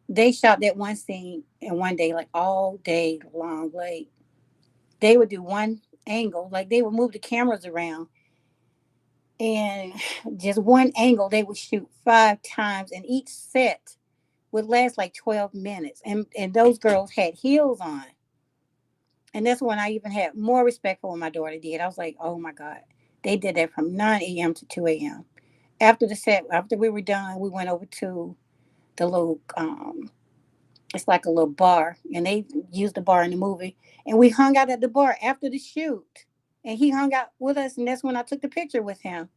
They shot that one scene in one day, like all day long. Like they would do one angle, like they would move the cameras around and just one angle they would shoot 5 times, and each set would last like 12 minutes. And those girls had heels on. And that's when I even had more respect for what my daughter did. I was like, oh my God. They did that from 9 a.m. to 2 a.m. After we were done, we went over to the little, it's like a little bar, and they used the bar in the movie. And we hung out at the bar after the shoot. And he hung out with us, and that's when I took the picture with him.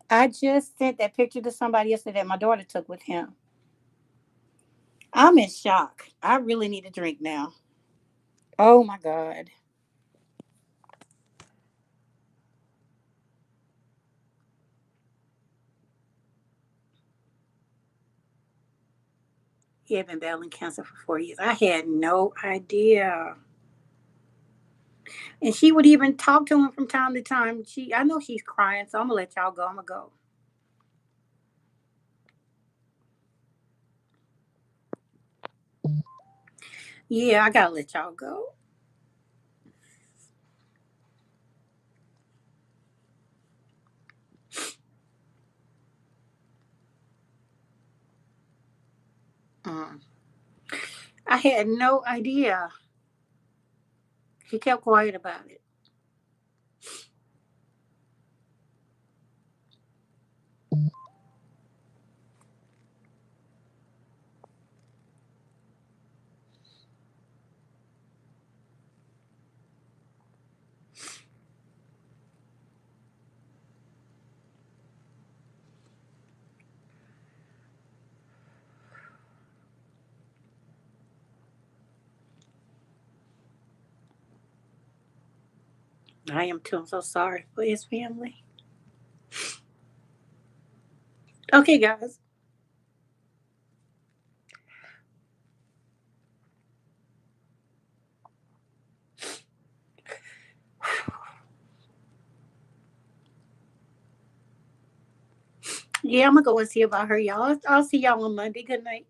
I just sent that picture to somebody yesterday that my daughter took with him. I'm in shock. I really need a drink now. Oh my God. He had been battling cancer for 4 years. I had no idea. And she would even talk to him from time to time. I know she's crying, so I'm gonna let y'all go. I'm gonna go. Yeah, I gotta let y'all go. Mm. I had no idea. She kept quiet about it. I am too. I'm so sorry for his family. Okay, guys. Yeah, I'm gonna go and see about her, y'all. I'll see y'all on Monday. Good night.